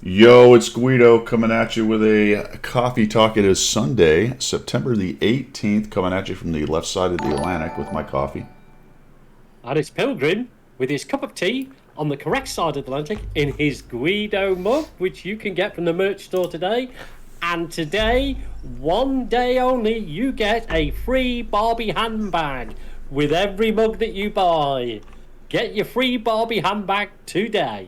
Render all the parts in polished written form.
Yo, it's Guido coming at you with a coffee talk. It is Sunday, September the 18th, coming at you from the left side of the Atlantic with my coffee. And it's Pilgrim with his cup of tea on the correct side of the Atlantic in his Guido mug, which you can get from the merch store today. And today, one day only, you get a free Barbie handbag with every mug that you buy. Get your free Barbie handbag today.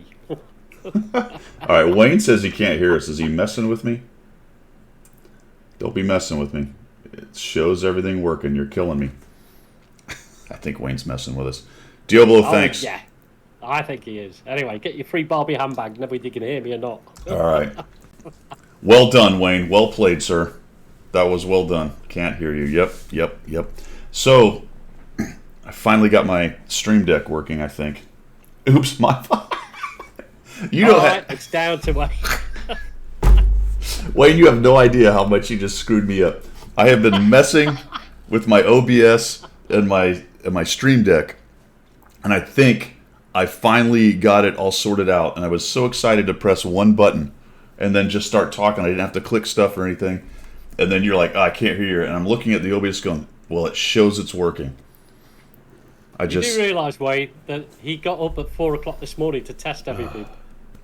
All right, Wayne says he can't hear us. Is he messing with me? Don't be messing with me. It shows everything working. You're killing me. I think Wayne's messing with us. Diablo, thanks. Yeah, I think he is. Anyway, get your free Barbie handbag. Nobody can hear me or not. All right. Well done, Wayne. Well played, sir. That was well done. Can't hear you. Yep. So, I finally got my Stream Deck working, I think. Oops, my fault. You know that it's down to Wayne. Wayne, you have no idea how much you just screwed me up. I have been messing with my OBS and my Stream Deck, and I think I finally got it all sorted out. And I was so excited to press one button and then just start talking. I didn't have to click stuff or anything. And then you're like, oh, I can't hear you. And I'm looking at the OBS going, well, it shows it's working. You do realise, Wayne, that he got up at 4 o'clock this morning to test everything.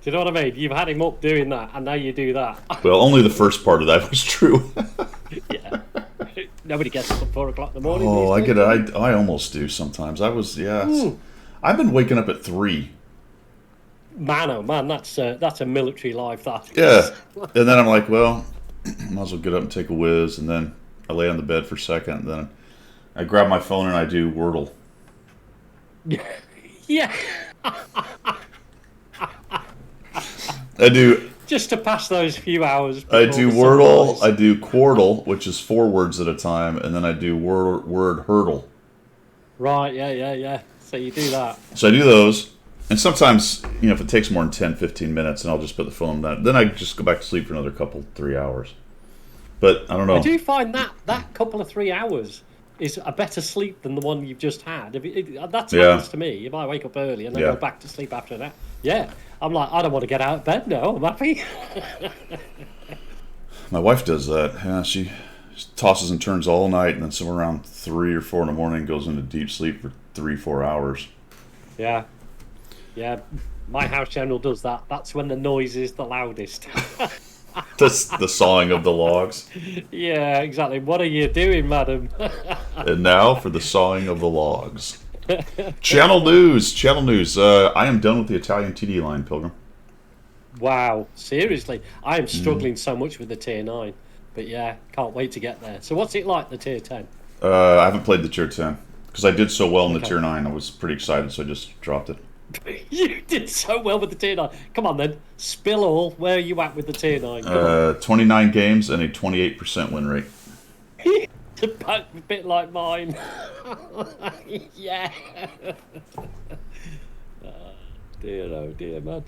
Do you know what I mean? You've had him up doing that, and now you do that. Well, only the first part of that was true. Yeah. Nobody gets up at 4 o'clock in the morning. Oh, I almost do sometimes. I've been waking up at 3. Man, oh man, that's a military life, that. Yeah. And then I'm like, well, might as well get up and take a whiz, and then I lay on the bed for a second, and then I grab my phone and I do Wordle. Yeah. I do. Just to pass those few hours. I do Wordle. I do Quordle, which is 4 words at a time, and then I do word hurdle. Right. Yeah. So you do that. So I do those, and sometimes, if it takes more than 10, 15 minutes, and I'll just put the phone down. Then I just go back to sleep for another 3 hours. But I don't know. I do find that couple of 3 hours is a better sleep than the one you've just had. That's happens to me. If I wake up early and then go back to sleep after that, I'm like, I don't want to get out of bed now. I'm happy. My wife does that. Yeah, she tosses and turns all night, and then somewhere around 3 or 4 in the morning goes into deep sleep for 3-4 hours. Yeah. My house general does that. That's when the noise is the loudest. The sawing of the logs. Yeah, exactly. What are you doing, madam? And now for the sawing of the logs. Channel news. I am done with the Italian TD line, Pilgrim. Wow, seriously. I am struggling so much with the tier 9. But yeah, can't wait to get there. So what's it like, the tier 10? I haven't played the tier 10. Because I did so well in the tier 9. I was pretty excited, so I just dropped it. You did so well with the tier 9. Come on then, spill all. Where are you at with the tier 9? 29 games and a 28% win rate. It's a bit like mine. Yeah. Oh dear, man.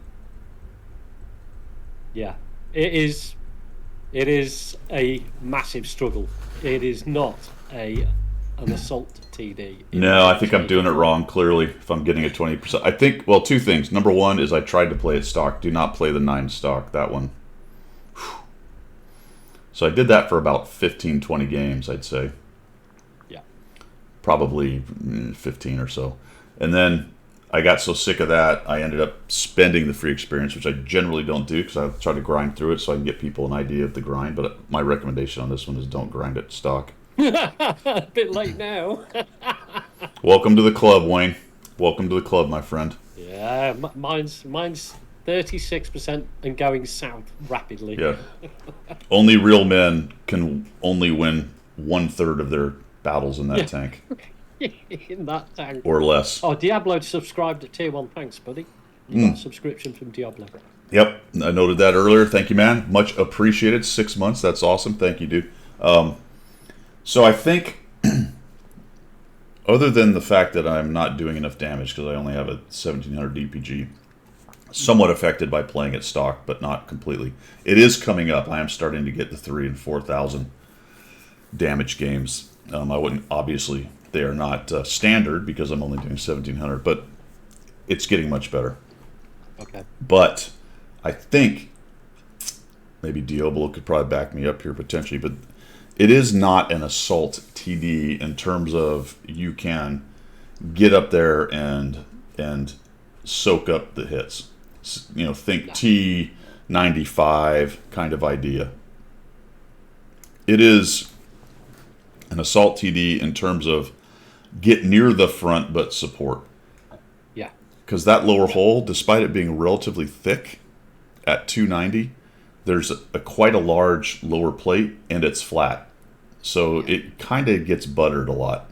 Yeah, it is a massive struggle. It is not an assault TD. No, I think I'm doing it wrong, clearly, if I'm getting a 20%. I think, well, 2 things. Number 1 is I tried to play it stock. Do not play the 9 stock, that one. Whew. So I did that for about 15, 20 games, I'd say. Yeah. Probably 15 or so. And then I got so sick of that, I ended up spending the free experience, which I generally don't do because I try to grind through it so I can get people an idea of the grind. But my recommendation on this one is don't grind it stock. A bit late now. Welcome to the club, Wayne. Welcome to the club, my friend. Yeah, mine's 36% and going south rapidly. Yeah. Only real men can only win 1/3 of their battles in that tank. In that tank. Or less. Oh, Diablo subscribed at tier 1. Thanks, buddy. You got a subscription from Diablo. Yep, I noted that earlier. Thank you, man. Much appreciated. 6 months. That's awesome. Thank you, dude. So I think, other than the fact that I'm not doing enough damage because I only have a 1700 DPG, somewhat affected by playing it stock, but not completely. It is coming up. I am starting to get the 3,000 and 4,000 damage games. I wouldn't, obviously, they are not standard because I'm only doing 1700, but it's getting much better. Okay. But I think maybe Diablo could probably back me up here potentially, but it is not an assault TD in terms of you can get up there and soak up the hits. You know, think T95 kind of idea. It is an assault TD in terms of get near the front but support. Yeah. Because that lower hole, despite it being relatively thick at 290, there's quite a large lower plate and it's flat. So it kind of gets buttered a lot.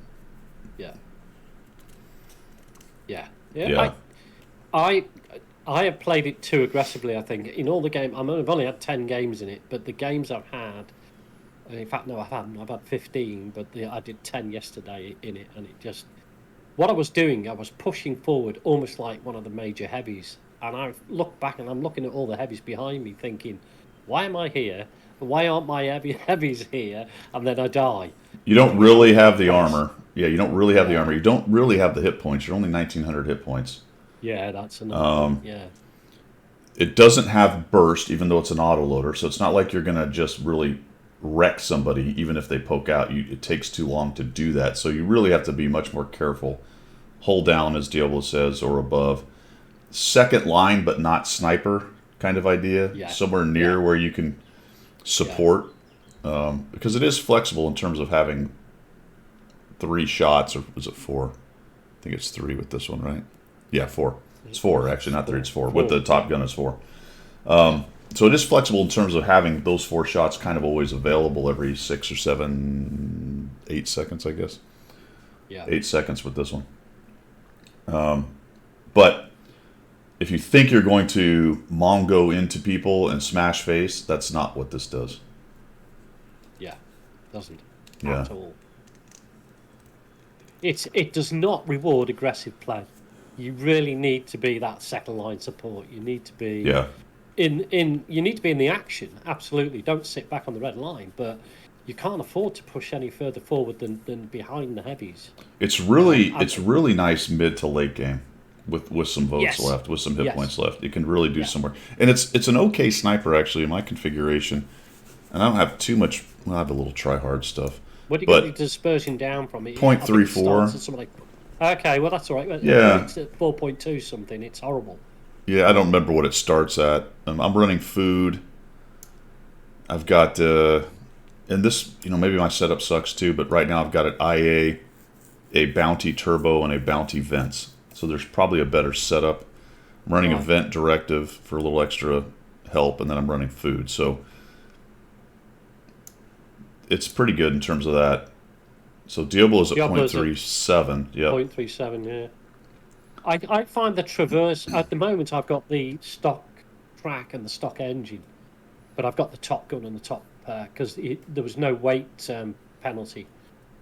Yeah. I have played it too aggressively, I think. In all the games, I've only had 10 games in it, but the games I've had, in fact, no, I haven't. I've had 15, but I did 10 yesterday in it, and it just... What I was doing, I was pushing forward almost like one of the major heavies. And I look back and I'm looking at all the heavies behind me thinking, why am I here? Why aren't my heavies here? And then I die. You don't really have the armor. Yeah, you don't really have the armor. You don't really have the hit points. You're only 1,900 hit points. Yeah, that's another thing. Yeah. It doesn't have burst, even though it's an autoloader. So it's not like you're going to just really wreck somebody, even if they poke out. It takes too long to do that. So you really have to be much more careful. Hold down, as Diablo says, or above. Second line, but not sniper kind of idea. Yeah. Somewhere near where you can support. Because it is flexible in terms of having 3 shots, or was it 4? I think it's 3 with this one, right? Yeah, 4. It's 4, actually, not 3, it's 4. With the Top Gun, it's 4. So it is flexible in terms of having those 4 shots kind of always available every 6 or 7, 8 seconds, I guess. Yeah. 8 seconds with this one. But if you think you're going to Mongo into people and smash face, that's not what this does. Yeah, doesn't Yeah. at all. It does not reward aggressive play. You really need to be that second line support. You need to be you need to be in the action. Absolutely, don't sit back on the red line. But you can't afford to push any further forward than behind the heavies. It's really nice mid to late game with some votes left, with some hit points left. You can really do some work, and it's an okay sniper actually in my configuration. And I don't have too much. Well, I have a little try hard stuff. Where do you get the dispersion down from? 0.34. Okay, well that's all right. Yeah, it's at 4.2 something. It's horrible. Yeah, I don't remember what it starts at. I'm running food. I've got, and this, maybe my setup sucks too, but right now I've got an IA, a Bounty Turbo, and a Bounty Vents. So there's probably a better setup. I'm running a Vent Directive for a little extra help, and then I'm running food. So it's pretty good in terms of that. So Diablo is at 0.37. Yeah. 0.37, yeah. I find the Traverse, at the moment I've got the stock track and the stock engine, but I've got the Top Gun and the top, because there was no weight penalty.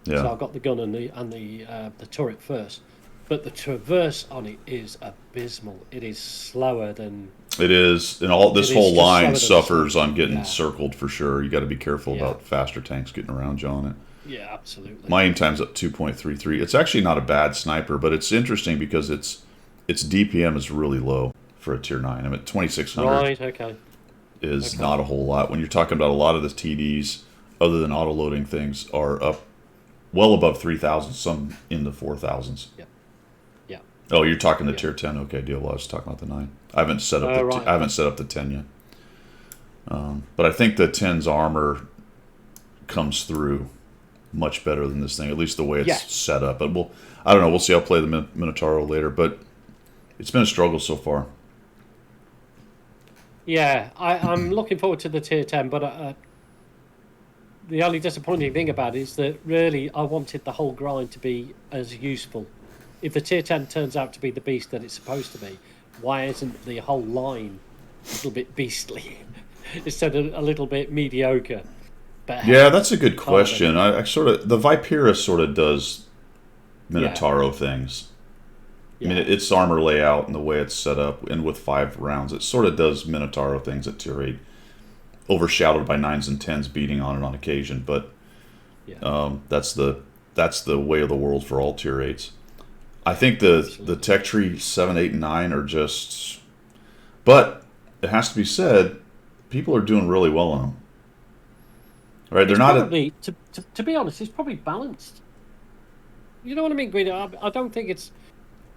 Yeah. So I've got the gun and the turret first. But the Traverse on it is abysmal. It is slower than... It is, and this whole line suffers on getting circled for sure. You got to be careful about faster tanks getting around you on it. Yeah, absolutely. My aim time's at 2.33. It's actually not a bad sniper, but it's interesting because its DPM is really low for a tier 9. I'm at 2,600. Right, okay. Is not a whole lot. When you're talking about a lot of the TDs, other than auto-loading things, are up well above 3,000, some in the 4,000s. Yeah. Yeah. Oh, you're talking the tier 10. Okay, deal. Well, I was talking about the 9. I haven't set up I haven't set up the 10 yet. But I think the 10's armor comes through much better than this thing, at least the way it's set up. But I don't know. We'll see. I'll play the Minotauro later, but it's been a struggle so far. Yeah, I'm looking forward to the tier 10, but the only disappointing thing about it is that really I wanted the whole grind to be as useful. If the tier 10 turns out to be the beast that it's supposed to be, why isn't the whole line a little bit beastly instead of a little bit mediocre? Yeah, that's a good question. I sort of, the Vipera sort of does Minotauro things. I mean, its armor layout and the way it's set up, and with 5 rounds, it sort of does Minotauro things at tier 8, overshadowed by 9s and 10s beating on it on occasion. But that's the way of the world for all tier 8s. I think the Tech Tree 7, 8, and 9 are just, but it has to be said, people are doing really well on them. Right? They're It's not. probably, to be honest, it's probably balanced. You know what I mean, Guido? I don't think it's.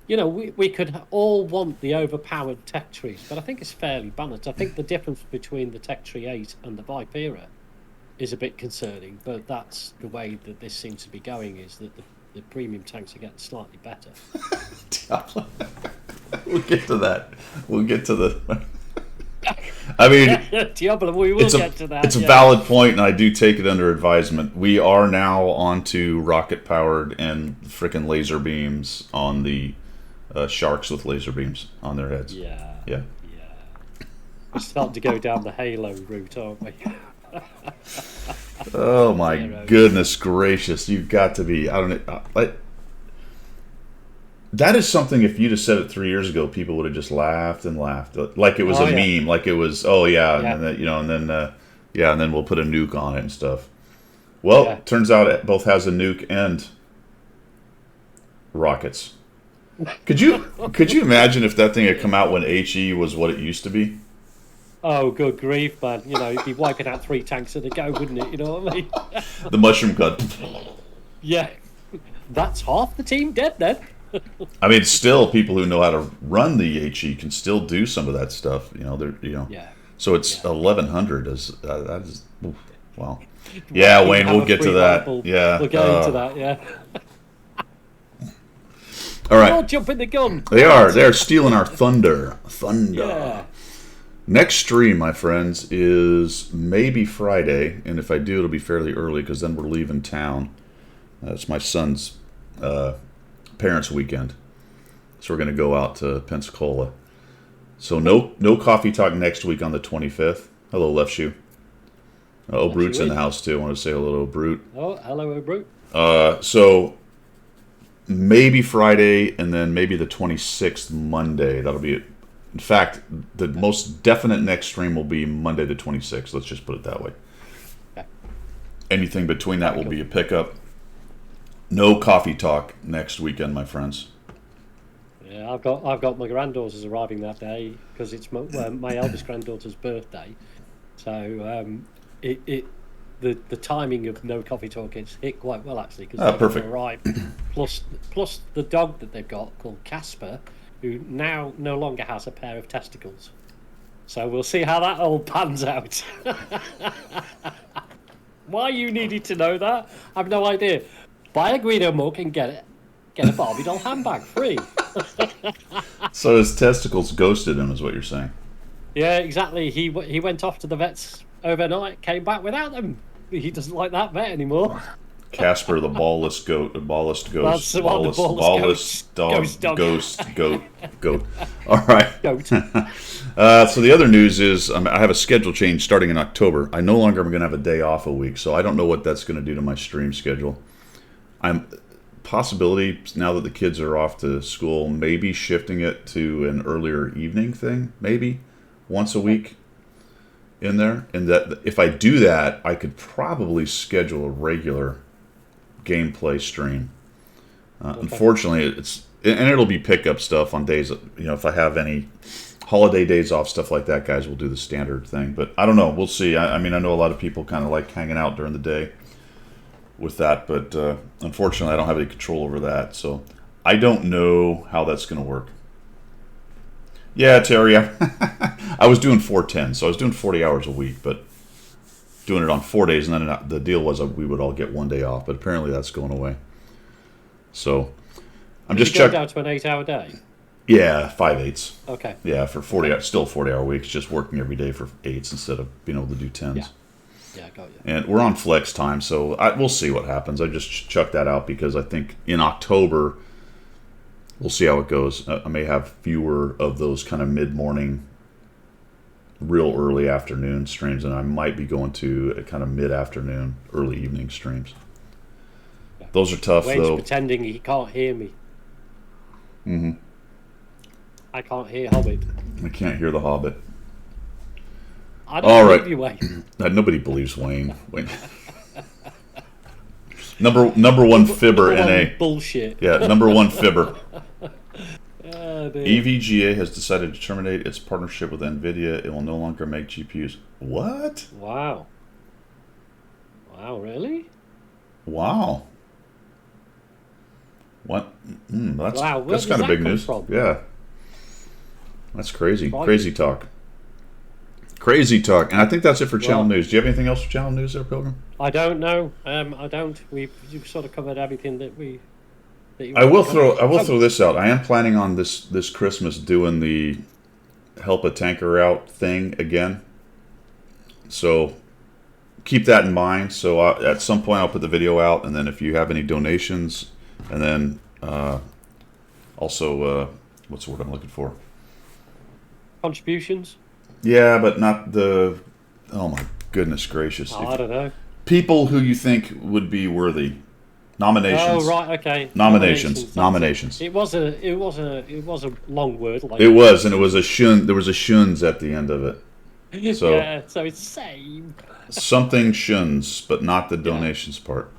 We could all want the overpowered tech trees, but I think it's fairly balanced. I think the difference between the Tech Tree 8 and the Vipera is a bit concerning, but that's the way that this seems to be going, is that the premium tanks are getting slightly better. We'll get to that. We'll get to the... I mean, Diablo, we will get to that. It's a valid point, and I do take it under advisement. We are now onto rocket-powered and frickin' laser beams on the sharks with laser beams on their heads. Yeah. We're starting to go down the Halo route, aren't we? Oh my goodness gracious! You've got to be. I don't know. That is something. If you'd have said it 3 years ago, people would have just laughed and laughed, like it was a meme, like it was. Oh yeah, and then, and then we'll put a nuke on it and stuff. Well, turns out it both has a nuke and rockets. Could you imagine if that thing had come out when HE was what it used to be? Oh, good grief, man. You'd be wiping out 3 tanks at a go, wouldn't it? You know what I mean? The mushroom cut. Yeah. That's half the team dead then. I mean, still, people who know how to run the HE can still do some of that stuff. Yeah. So it's 1100. That is wow. Yeah, Wayne, we'll get to that. Yeah. We'll get into that, yeah. All right. They're all jumping the gun. They are. They're stealing our thunder. Yeah. Next stream, my friends, is maybe Friday, and if I do, it'll be fairly early because then we're leaving town. It's my son's parents' weekend, so we're going to go out to Pensacola. So no coffee talk next week on the 25th. Hello, Left Shoe. Brute's in the house too. I want to say hello, Brute. Oh, hello, Brute. So maybe Friday, and then maybe the 26th Monday. That'll be it. In fact, the most definite next stream will be Monday the 26th. Let's just put it that way. Okay. Anything between that will be a pickup. No coffee talk next weekend, my friends. Yeah, I've got my granddaughters arriving that day because it's my eldest granddaughter's birthday. So the timing of no coffee talk is hit quite well actually because perfect. Arrive. Plus the dog that they've got called Casper, who now no longer has a pair of testicles. So we'll see how that all pans out. Why you needed to know that, I've no idea. Buy a Guido mug and get a Barbie doll handbag free. So his testicles ghosted him, is what you're saying? Yeah, exactly. He went off to the vets overnight, came back without them. He doesn't like that vet anymore. Casper, the ballless goat, the ballless ghost, That's the one, ballless dog, dog. ghost, goat. All right. Goat. So the other news is I have a schedule change starting in October. I no longer am going to have a day off a week, so I don't know what that's going to do to my stream schedule. Possibility now that the kids are off to school, maybe shifting it to an earlier evening thing, maybe once a week in there. And that if I do that, I could probably schedule a regular gameplay stream. Unfortunately, it'll be pickup stuff on days, if I have any holiday days off, stuff like that, guys will do the standard thing. But I don't know. We'll see. I mean, I know a lot of people kind of like hanging out during the day with that, but unfortunately I don't have any control over that, so I don't know how that's going to work. Yeah, Terry, I was doing 410, so I was doing 40 hours a week, but doing it on 4 days, and then the deal was we would all get 1 day off, but apparently that's going away. So I'm just checking down to an 8-hour day. Yeah, 5/8. Okay. Yeah, for 40 still 40-hour weeks, just working every day for 8s instead of being able to do 10s. Yeah, I got you. And we're on flex time, so we'll see what happens. I just chucked that out because I think in October, we'll see how it goes. I may have fewer of those kind of mid-morning, real early afternoon streams, and I might be going to a kind of mid-afternoon, early evening streams. Yeah. Those are tough, Wayne's though. Pretending he can't hear me. Mm-hmm. I can't hear Hobbit. I can't hear the Hobbit. I don't believe you, Wayne. Nobody believes Wayne. Number one fibber in a bullshit. Yeah, number one fibber. dear. EVGA has decided to terminate its partnership with NVIDIA. It will no longer make GPUs. What? Wow. Wow, really? Wow. What? Wow, where That's does kind of that big come news. from? Yeah. That's crazy. Right. Crazy talk. Crazy talk. And I think that's it for channel Well- news. Do you have anything else for channel news there, Pilgrim? I don't know. I don't. You've sort of covered everything that we. That you I will wanted to cover. throw this out. I am planning on this Christmas doing the help a tanker out thing again. So keep that in mind. So at some point I'll put the video out, and then if you have any donations, and then also what's the word I'm looking for? Contributions. Yeah, but not the. Oh my goodness gracious! Oh, I don't know. People who you think would be worthy. Nominations. Oh right, okay. Nominations. It was a long word. Like It was, and it was a shun. There was a shuns at the end of it. So yeah, so it's same. something shuns, but not the donations part.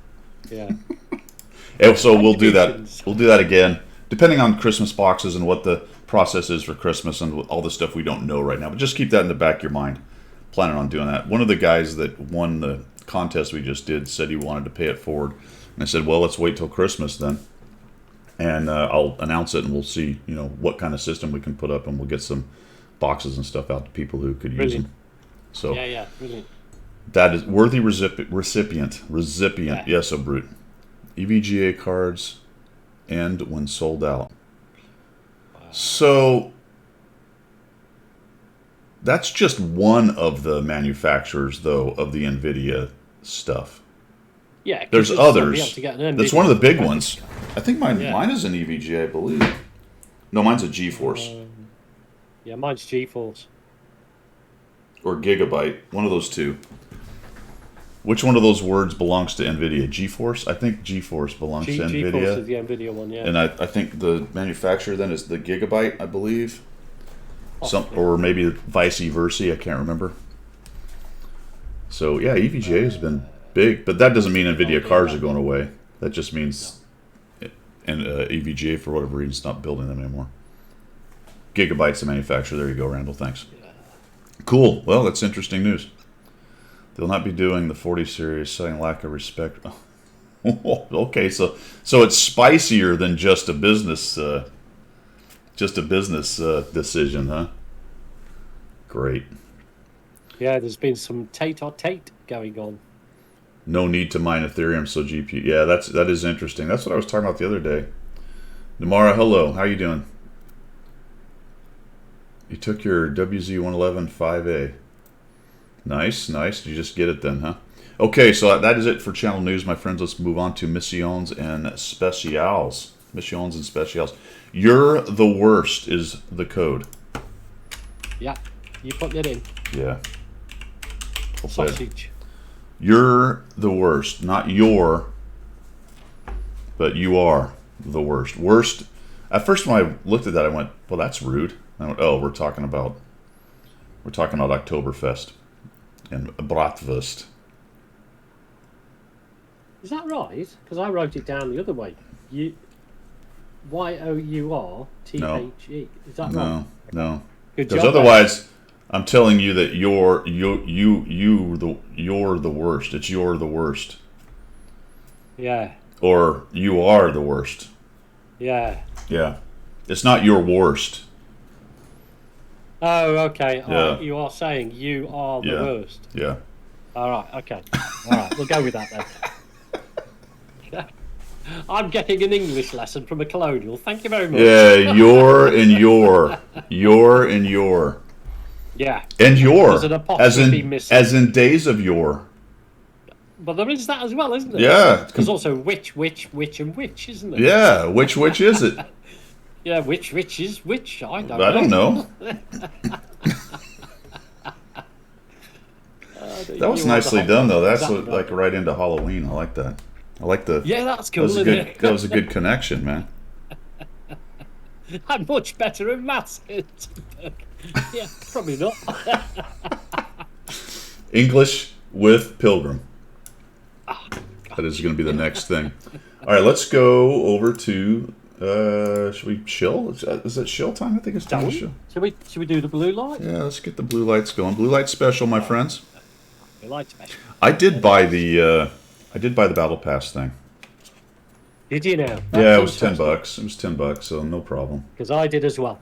Yeah. And so we'll do that. Contributions. We'll do that again, depending on Christmas boxes and what the process is for Christmas and all the stuff we don't know right now. But just keep that in the back of your mind. Planning on doing that. One of the guys that won the contest we just did said he wanted to pay it forward, and I said, "Well, let's wait till Christmas then, and I'll announce it, and we'll see, what kind of system we can put up, and we'll get some boxes and stuff out to people who could use Brilliant. them." So Yeah, brilliant. that is worthy recipient. Yeah. Yes, a brute. EVGA cards end when sold out. So that's just one of the manufacturers, though, of the NVIDIA stuff. Yeah, 'cause There's you'll still be others. able to get an That's NVIDIA one of the big graphics ones. card. I think mine Yeah. is an EVGA, I believe. No, mine's a GeForce Yeah, mine's GeForce. or Gigabyte. One of those two. Which one of those words belongs to NVIDIA? GeForce? I think GeForce belongs to GeForce NVIDIA. is the NVIDIA one, yeah. And I think the manufacturer then is the Gigabyte, I believe. Possibly. Or maybe vice versa, I can't remember. So yeah, EVGA has been big, but that doesn't mean NVIDIA cards are going away. That just means EVGA, for whatever reason, is not building them anymore. Gigabyte's the manufacturer. There you go, Randall. Thanks. Cool. Well, that's interesting news. They'll not be doing the 40 series, citing lack of respect. Okay, so it's spicier than just a business decision, huh? Great. Yeah, there's been some tate going on. No need to mine Ethereum, so GPU. Yeah, that is interesting. That's what I was talking about the other day. Namara, hello. How you doing? You took your WZ111 5A. Nice. Did you just get it then, huh? Okay, so that is it for channel news, my friends. Let's move on to missions and specials. Missions and specials. You're the worst is the code. Yeah, you put it in. Yeah. Well said. Sausage. You're the worst, not your, but you are the worst. Worst. At first, when I looked at that, I went, "Well, that's rude." I went, "Oh, we're talking about Oktoberfest and Bratwurst." Is that right? Because I wrote it down the other way. YOURTHE. Is that right? No. Good Because job. otherwise, I'm telling you that you're the worst. It's you're the worst, Yeah. or you are the worst. Yeah. Yeah, it's not your worst. Oh, okay. Yeah. All right. You are saying you are the Yeah. worst. Yeah. All right. Okay. All right. We'll go with that then. I'm getting an English lesson from a colonial. Thank you very much. Yeah, you're and your. Yeah. And your. There's an apostrophe missing. As in days of yore. But there is that as well, isn't there? Yeah. There's also which, and which, isn't there? Yeah, which is it? Yeah, which is which? I don't know. I don't know. That was nicely done, though. That's like right into Halloween. I like that. I like the. Yeah, that's cool, That was a isn't good. it? That was a good connection, man. I'm much better at maths. Yeah, probably not. English with Pilgrim. That is going to be the next thing. All right, let's go over to Should we chill? Is that chill time? I think it's time to chill. Should we do the blue light? Yeah, let's get the blue lights going. Blue light special, my friends. Blue light special. I did buy the battle pass thing. Did you now? Yeah, it was $10. It was $10, so no problem. Because I did as well.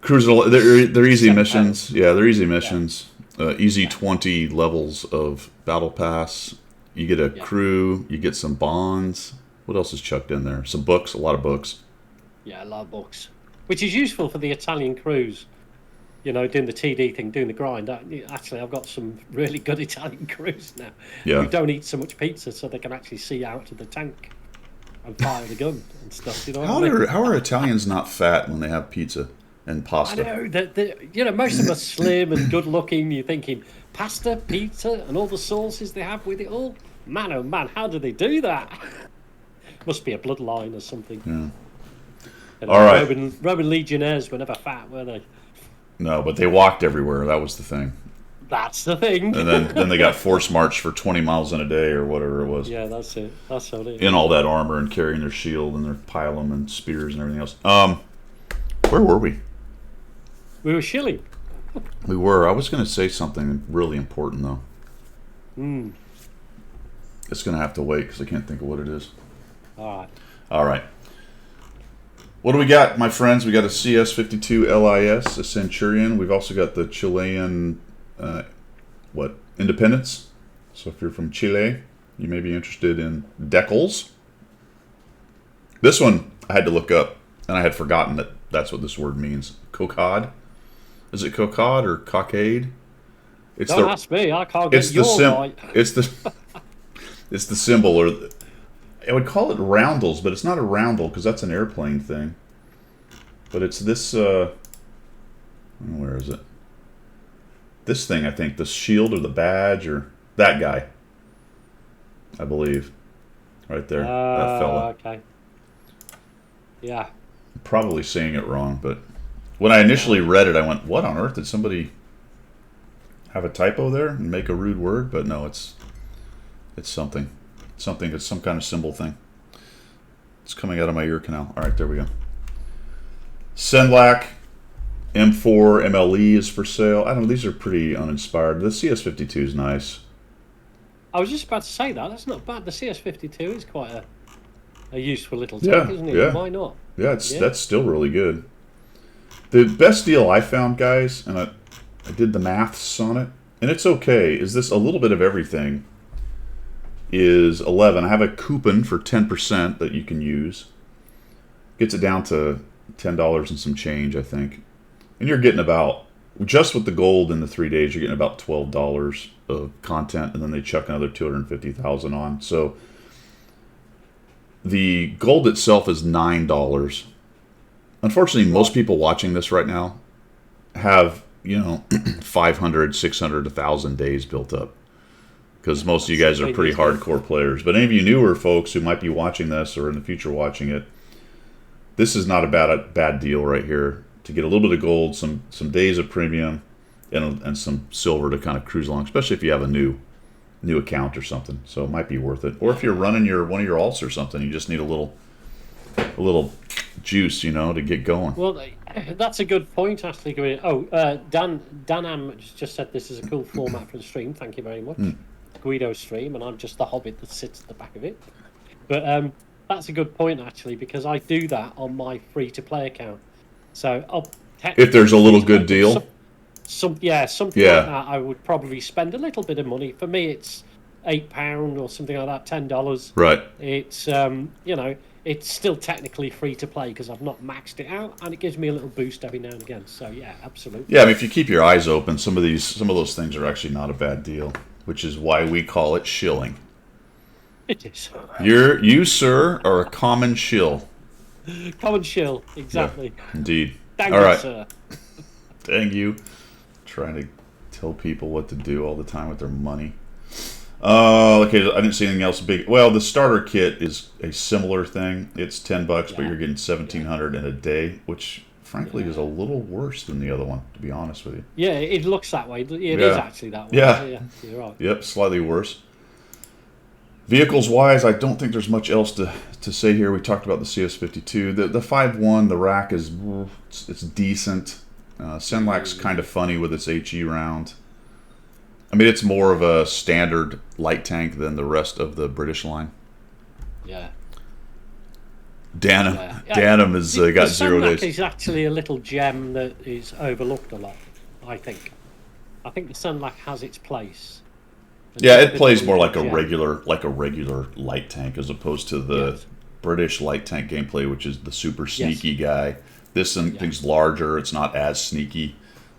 Cruiser, they're easy missions. Yeah, they're easy missions. Easy 20 levels of battle pass. You get a crew. You get some bonds. What else is chucked in there? Some books. A lot of books. Yeah, a lot of books. Which is useful for the Italian crews. You know, doing the TD thing, doing the grind. Actually, I've got some really good Italian crews now. Yeah. Who don't eat so much pizza, so they can actually see out to the tank and fire the gun and stuff. You know. How are Italians not fat when they have pizza and pasta? I know you know, most of them are slim and good looking. You're thinking pasta, pizza, and all the sauces they have with it all. Man, oh man, how do they do that? Must be a bloodline or something. Yeah. All right. Roman legionnaires were never fat, were they? No, but they walked everywhere. That was the thing. That's the thing. And then they got forced march for 20 miles in a day or whatever it was. Yeah, that's it. That's what it is. In all that armor and carrying their shield and their pilum and spears and everything else. Where were we? We were shilling. We were. I was going to say something really important, though. It's going to have to wait because I can't think of what it is. All right. What do we got, my friends? We got a CS-52 LIS, a Centurion. We've also got the Chilean, Independence. So if you're from Chile, you may be interested in decals. This one I had to look up, and I had forgotten that that's what this word means. Cockade. Is it cockade or cockade? Don't ask me. I can't get your right. It's the symbol, or I would call it roundels, but it's not a roundel because that's an airplane thing. But it's this. Where is it? This thing, I think, the shield or the badge or that guy. I believe, right there, that fella. Okay. Yeah. I'm probably saying it wrong, but when I initially read it, I went, "What on earth? Did somebody have a typo there and make a rude word?" But no, it's something. It's some kind of symbol thing. It's coming out of my ear canal. All right, there we go. Senlac M4 MLE is for sale. I don't know. These are pretty uninspired. The CS-52 is nice. I was just about to say that. That's not bad. The CS-52 is quite a useful little tank, isn't it? Yeah. Why not? Yeah, that's still really good. The best deal I found, guys, and I did the maths on it, and it's okay, is this a little bit of everything is 11. I have a coupon for 10% that you can use. Gets it down to $10 and some change, I think. And you're getting about, just with the gold in the 3 days, you're getting about $12 of content, and then they chuck another $250,000 on. So the gold itself is $9. Unfortunately, most people watching this right now have, 500, 600, 1,000 days built up. Because most of you guys are pretty hardcore players. But any of you newer folks who might be watching this or in the future watching it, this is not a bad deal right here. To get a little bit of gold, some days of premium, and some silver to kind of cruise along, especially if you have a new account or something. So it might be worth it. Or if you're running one of your alts or something, you just need a little juice, to get going. Well, that's a good point, actually. Oh, Dan Am just said this is a cool format for the stream. Thank you very much. Guido stream, and I'm just the hobbit that sits at the back of it. But that's a good point, actually, because I do that on my free-to-play account. So if there's a little good deal, something like that, I would probably spend a little bit of money. For me, it's £8 or something like that, $10. Right. It's it's still technically free to play because I've not maxed it out, and it gives me a little boost every now and again. So yeah, absolutely. Yeah, I mean, if you keep your eyes open, some of those things are actually not a bad deal, which is why we call it shilling. It is. You, sir, are a common shill. Common shill, exactly. Yeah, indeed. Thank you, sir. Thank you. Trying to tell people what to do all the time with their money. Okay, I didn't see anything else big. Well, the starter kit is a similar thing. It's $10, but you're getting 1,700 in a day, which frankly is a little worse than the other one, to be honest with you. Yeah, it looks that way. It is actually that way. Yeah, you're right. Yep, slightly worse. Vehicles wise, I don't think there's much else to say here. We talked about the CS52. The 5.1, the rack is it's decent. Senlak's kind of funny with its HE round. I mean, it's more of a standard light tank than the rest of the British line. Yeah. Danum, Yeah. Danum has got 0 days. The Senlak is actually a little gem that is overlooked a lot, I think. I think the Senlak has its place. Yeah, it plays more like a regular light tank as opposed to the British light tank gameplay, which is the super sneaky guy. This thing's larger. It's not as sneaky.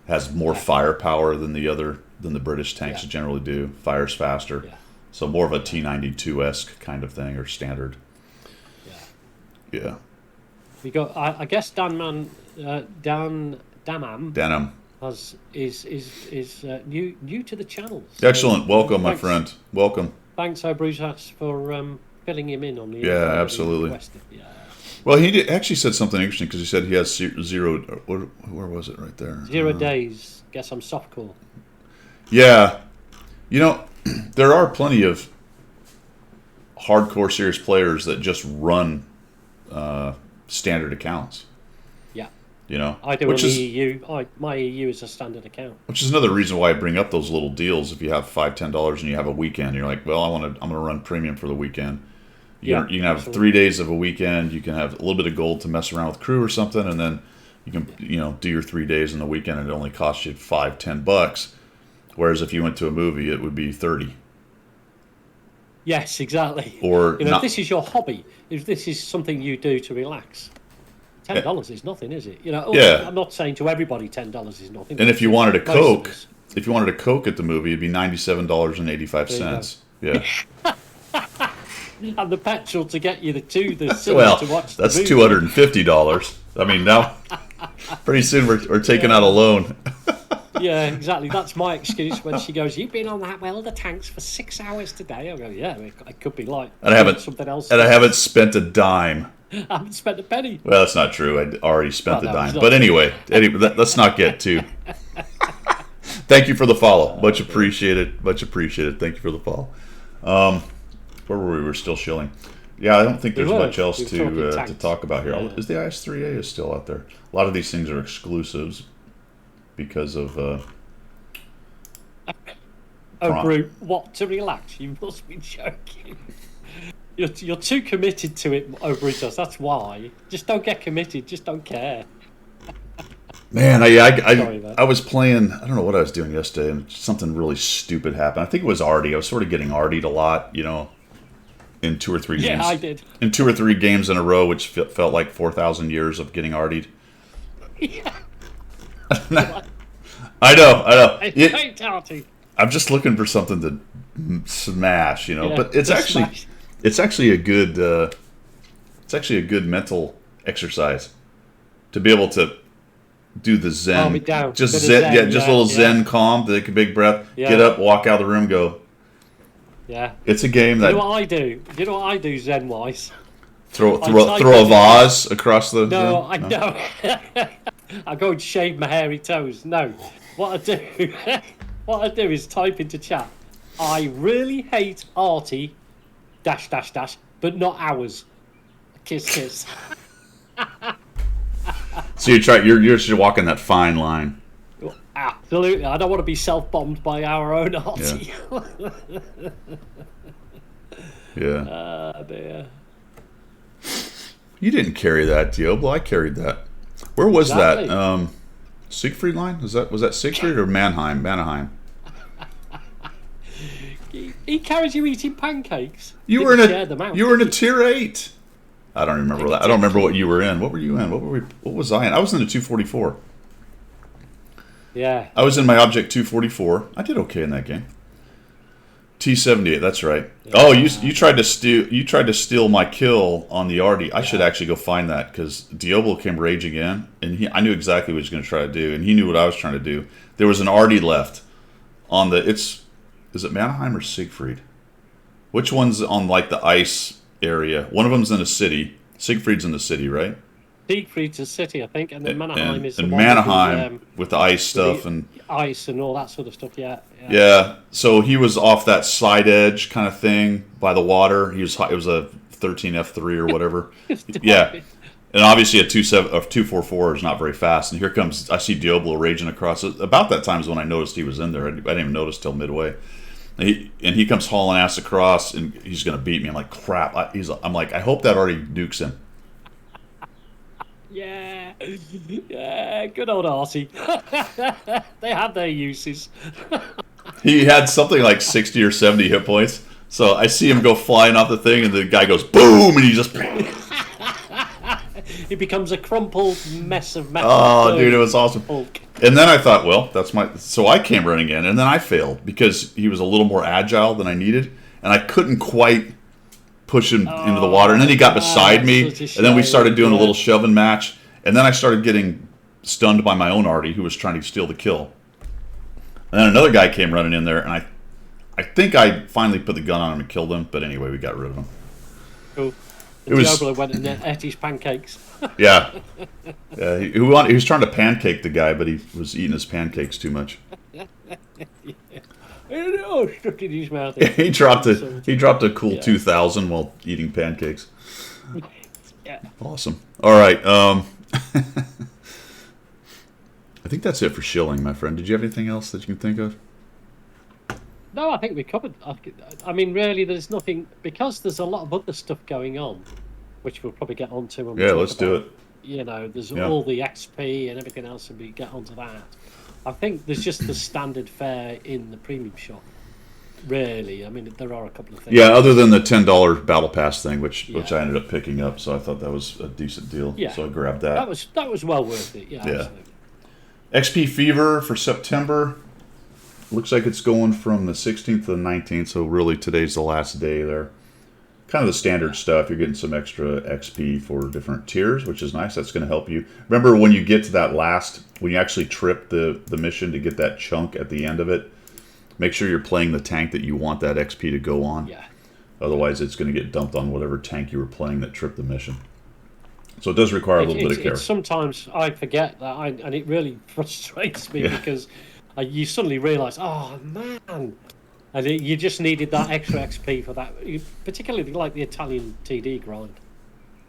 Has more firepower than the British tanks generally do. Fires faster. Yeah. So more of a T92-esque kind of thing, or standard. Yeah. We got. I guess Danam is new to the channel. So excellent. Welcome, my friend. Welcome. Thanks, Bruce, for filling him in on the. Yeah, absolutely. Yeah. Well, he actually said something interesting because he said he has 0. Where was it? Right there. 0 days. Guess I'm softcore. Yeah. You know, there are plenty of hardcore serious players that just run standard accounts. Yeah. You know, I do which on the EU. My EU is a standard account. Which is another reason why I bring up those little deals. If you have $5-10 and you have a weekend, you're like, well, I'm gonna run premium for the weekend. You can have absolutely. 3 days of a weekend. You can have a little bit of gold to mess around with crew or something, and then you can do your 3 days in the weekend, and it only costs you $5-10. Whereas if you went to a movie, it would be 30. Yes, exactly. Or if this is your hobby, if this is something you do to relax, $10 is nothing, is it? I'm not saying to everybody $10 is nothing. And if you wanted a Coke, at the movie, it'd be $97.85. Yeah. And the petrol to get you to the cinema to watch the movie. That's $250. I mean, now pretty soon we're taking out a loan. Yeah, exactly. That's my excuse when she goes, "You've been on that well the tanks for 6 hours today." I go, "Yeah, I could be like and I haven't something else." And I haven't spent a dime. I haven't spent a penny. Well, that's not true. I already spent the dime. But anyway, let's not get too. Thank you for the follow. Much appreciated. Much appreciated. Thank you for the follow. Where were we? We were still shilling. Yeah, I don't think there's much else to talk about here. Is the IS-3A is still out there? A lot of these things are exclusives because of. Brute, what to relax? You must be joking. You're too committed to it, Brutus. That's why. Just don't get committed. Just don't care. Man, I was playing. I don't know what I was doing yesterday, and something really stupid happened. I think it was arty. I was sort of getting artied a lot, in 2 or 3 games. Yeah, I did. In 2 or 3 games in a row, which felt like 4,000 years of getting artied. Yeah. I know. I hate arty. I'm just looking for something to smash, But it's actually a good. It's actually a good mental exercise to be able to do the Zen. Calm it down. Just Zen, a little Zen calm. Take a big breath. Yeah. Get up, walk out of the room, go. Yeah. It's a game that. You know what I do? You know what I do Zen wise? Throw a vase across the. No, I don't. I go and shave my hairy toes. No, what I do is type into chat. I really hate arty. .. But not ours. Kiss, kiss. So you're just walking that fine line. Absolutely. I don't want to be self-bombed by our own arty. Yeah. Dear. You didn't carry that, Diablo. I carried that. Where was that? Siegfried line? Was that Siegfried or Mannheim? Mannheim. He carries you eating pancakes. You were in a tier 8. I don't remember that. I don't remember what you were in. What were you in? What was I in? I was in a 244. Yeah. I was in my Object 244. I did okay in that game. T78. That's right. Yeah. Oh, you tried to steal my kill on the arty. I should actually go find that because Diablo came raging in, and I knew exactly what he was going to try to do, and he knew what I was trying to do. There was an arty left on the. Is it Mannheim or Siegfried? Which one's on like the ice area? One of them's in a city. Siegfried's in the city, right? Siegfried's City, I think, and then Mannheim is the and one with Mannheim with the ice stuff and ice and all that sort of stuff. Yeah. yeah. So he was off that side edge kind of thing by the water. He was it was a 13 F3 or whatever. Yeah. And obviously a 244 is not very fast. And here comes, I see Diablo raging across it. About that time is when I noticed he was in there. I didn't even notice till midway. And he comes hauling ass across, and he's going to beat me. I'm like, crap. I'm like, I hope that already nukes him. Yeah. Yeah, good old Artie. They have their uses. He had something like 60 or 70 hit points. So I see him go flying off the thing, and the guy goes, boom, and he just... It becomes a crumpled mess of metal. Oh, dude, it was awesome. Hulk. And then I thought, well, that's my... So I came running in, and then I failed because he was a little more agile than I needed, and I couldn't quite push him into the water. And then he got beside me, and then we started doing a little shoving match, and then I started getting stunned by my own Artie, who was trying to steal the kill. And then another guy came running in there, and I think I finally put the gun on him and killed him, but anyway, we got rid of him. Cool. It was... Diablo went and ate his pancakes. Yeah. Yeah, he was trying to pancake the guy, but he was eating his pancakes too much. Oh, stuck in his mouth. He dropped a cool 2,000 while eating pancakes. Yeah. Awesome. All right. I think that's it for shilling, my friend. Did you have anything else that you can think of? No, I think we covered. I mean, really, there's nothing, because there's a lot of other stuff going on, which we'll probably get onto. When we talk let's do it. You know, there's all the XP and everything else, and we get onto that. I think there's just the standard fare in the premium shop. Really, I mean, there are a couple of things. Yeah, other than the $10 battle pass thing, which I ended up picking up, so I thought that was a decent deal. Yeah. So I grabbed that. That was well worth it. Yeah. Absolutely. XP Fever for September. Looks like it's going from the 16th to the 19th, so really today's the last day there. Kind of the standard stuff. You're getting some extra XP for different tiers, which is nice. That's going to help you. Remember when you get to that last, when you actually trip the mission to get that chunk at the end of it, make sure you're playing the tank that you want that XP to go on. Yeah. Otherwise, it's going to get dumped on whatever tank you were playing that tripped the mission. So it does require a little bit of care. Sometimes I forget that, and it really frustrates me because you suddenly realise, oh man, and you just needed that extra XP for that, particularly like the Italian TD grind.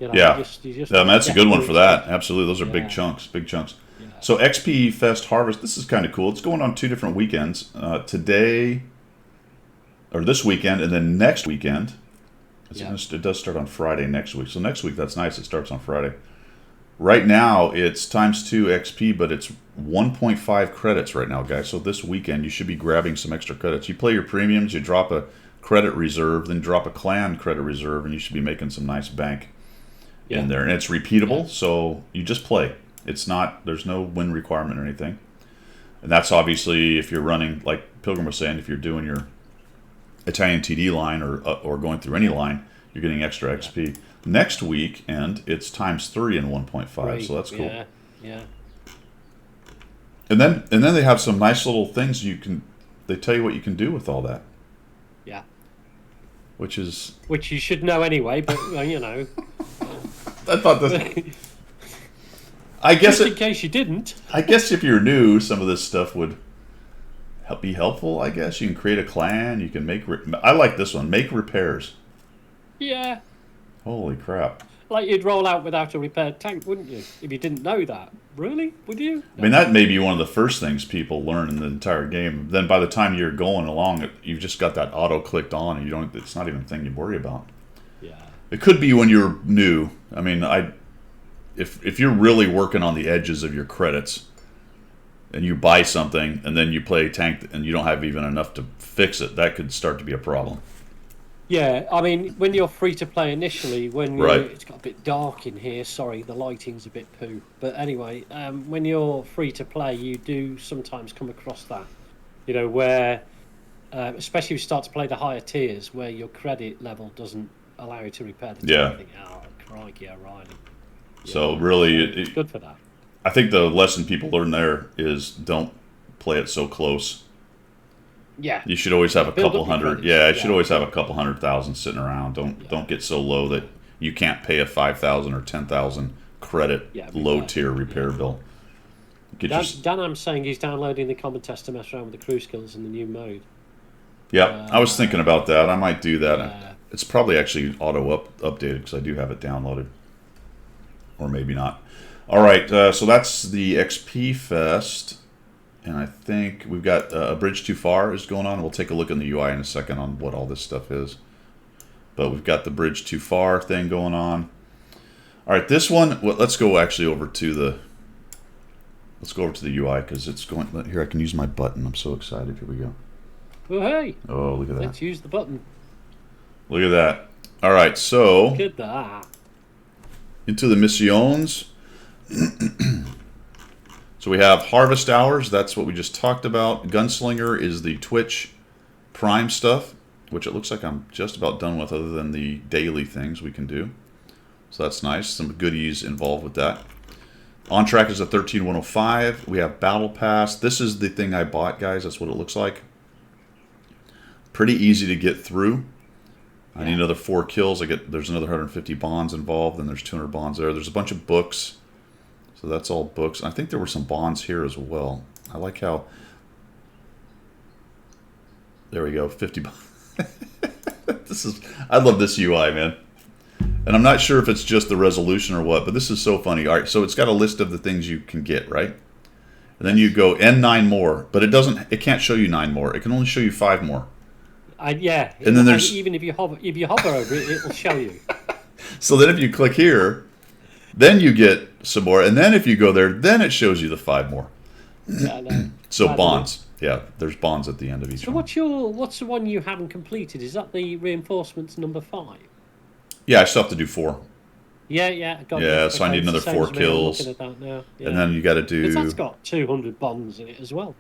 You know, you just that's a good one for that. Absolutely, those are big chunks. Yeah. So XP Fest Harvest, this is kind of cool. It's going on 2 different weekends. Today, or this weekend, and then next weekend. It does start on Friday next week. So next week, that's nice. It starts on Friday. Right now, it's ×2 XP, but it's 1.5 credits right now, guys. So this weekend, you should be grabbing some extra credits. You play your premiums, you drop a credit reserve, then drop a clan credit reserve, and you should be making some nice bank in there. And it's repeatable, so you just play. It's not, there's no win requirement or anything. And that's obviously if you're running, like Pilgrim was saying, if you're doing your Italian TD line or going through any line, you're getting extra XP. Next weekend, it's ×3 and 1.5, so that's cool. Yeah. And then they have some nice little things they tell you what you can do with all that. Yeah. Which you should know anyway, but you know. I thought that. I guess just in case you didn't. I guess if you're new, some of this stuff would be helpful. I guess you can create a clan. You can make. I like this one. Make repairs. Yeah. Holy crap! Like you'd roll out without a repaired tank, wouldn't you? If you didn't know that, really, would you? I mean, that may be one of the first things people learn in the entire game. Then by the time you're going along, you've just got that auto clicked on, and you don't. It's not even a thing you worry about. Yeah. It could be when you're new. I mean, if you're really working on the edges of your credits, and you buy something, and then you play a tank, and you don't have even enough to fix it, that could start to be a problem. Yeah, I mean, when you're free to play initially, it's got a bit dark in here. Sorry, the lighting's a bit poo. But anyway, when you're free to play, you do sometimes come across that, you know, where, especially if you start to play the higher tiers, where your credit level doesn't allow you to repair the tank. You think, oh, crikey, O'Reilly. So really, it's good for that. I think the lesson people learn there is don't play it so close. Yeah. You should always have a couple hundred. Yeah, you should always have a couple 100,000 sitting around. Don't get so low that you can't pay a 5,000 or 10,000 credit Yeah, low repair. tier repair bill. Get Dan, I'm saying he's downloading the common test to mess around with the crew skills in the new mode. Yeah, I was thinking about that. I might do that. Yeah. It's probably actually auto updated because I do have it downloaded, or maybe not. All right, so that's the XP Fest, and I think we've got a bridge too far is going on. We'll take a look in the UI in a second on what all this stuff is. But we've got the bridge too far thing going on. All right, this one. Well, let's go actually over to the. Let's go over to the UI because it's going here. I can use my button. I'm so excited. Here we go. Oh hey! Oh, look at that! Let's use the button. Look at that! All right, so Look at that. into the missions. So we have harvest hours. That's what we just talked about. Gunslinger is the Twitch Prime stuff, which it looks like I'm just about done with, other than the daily things we can do. So that's nice. Some goodies involved with that. On track is a 13105. We have Battle Pass. This is the thing I bought, guys. That's what it looks like. Pretty easy to get through. I need another 4 kills. There's another 150 bonds involved, and there's 200 bonds there. There's a bunch of books. So that's all books. I think there were some bonds here as well. I like how... There we go, 50 bonds. I love this UI, man. And I'm not sure if it's just the resolution or what, but this is so funny. All right, so it's got a list of the things you can get, right? And then you go and 9 more, but it can't show you 9 more. It can only show you 5 more. Yeah. And then there's even if you hover over it, it'll show you. So then if you click here, then you get some more, and then if you go there, then it shows you the 5 more. Yeah, So bonds. Yeah, there's bonds at the end of each one. What's the one you haven't completed? Is that the reinforcements number 5? Yeah, I still have to do 4. Yeah, got Yeah, it. so I need another 4 kills. I'm looking at that now. Yeah. And then you got to do... Because that's got 200 bonds in it as well.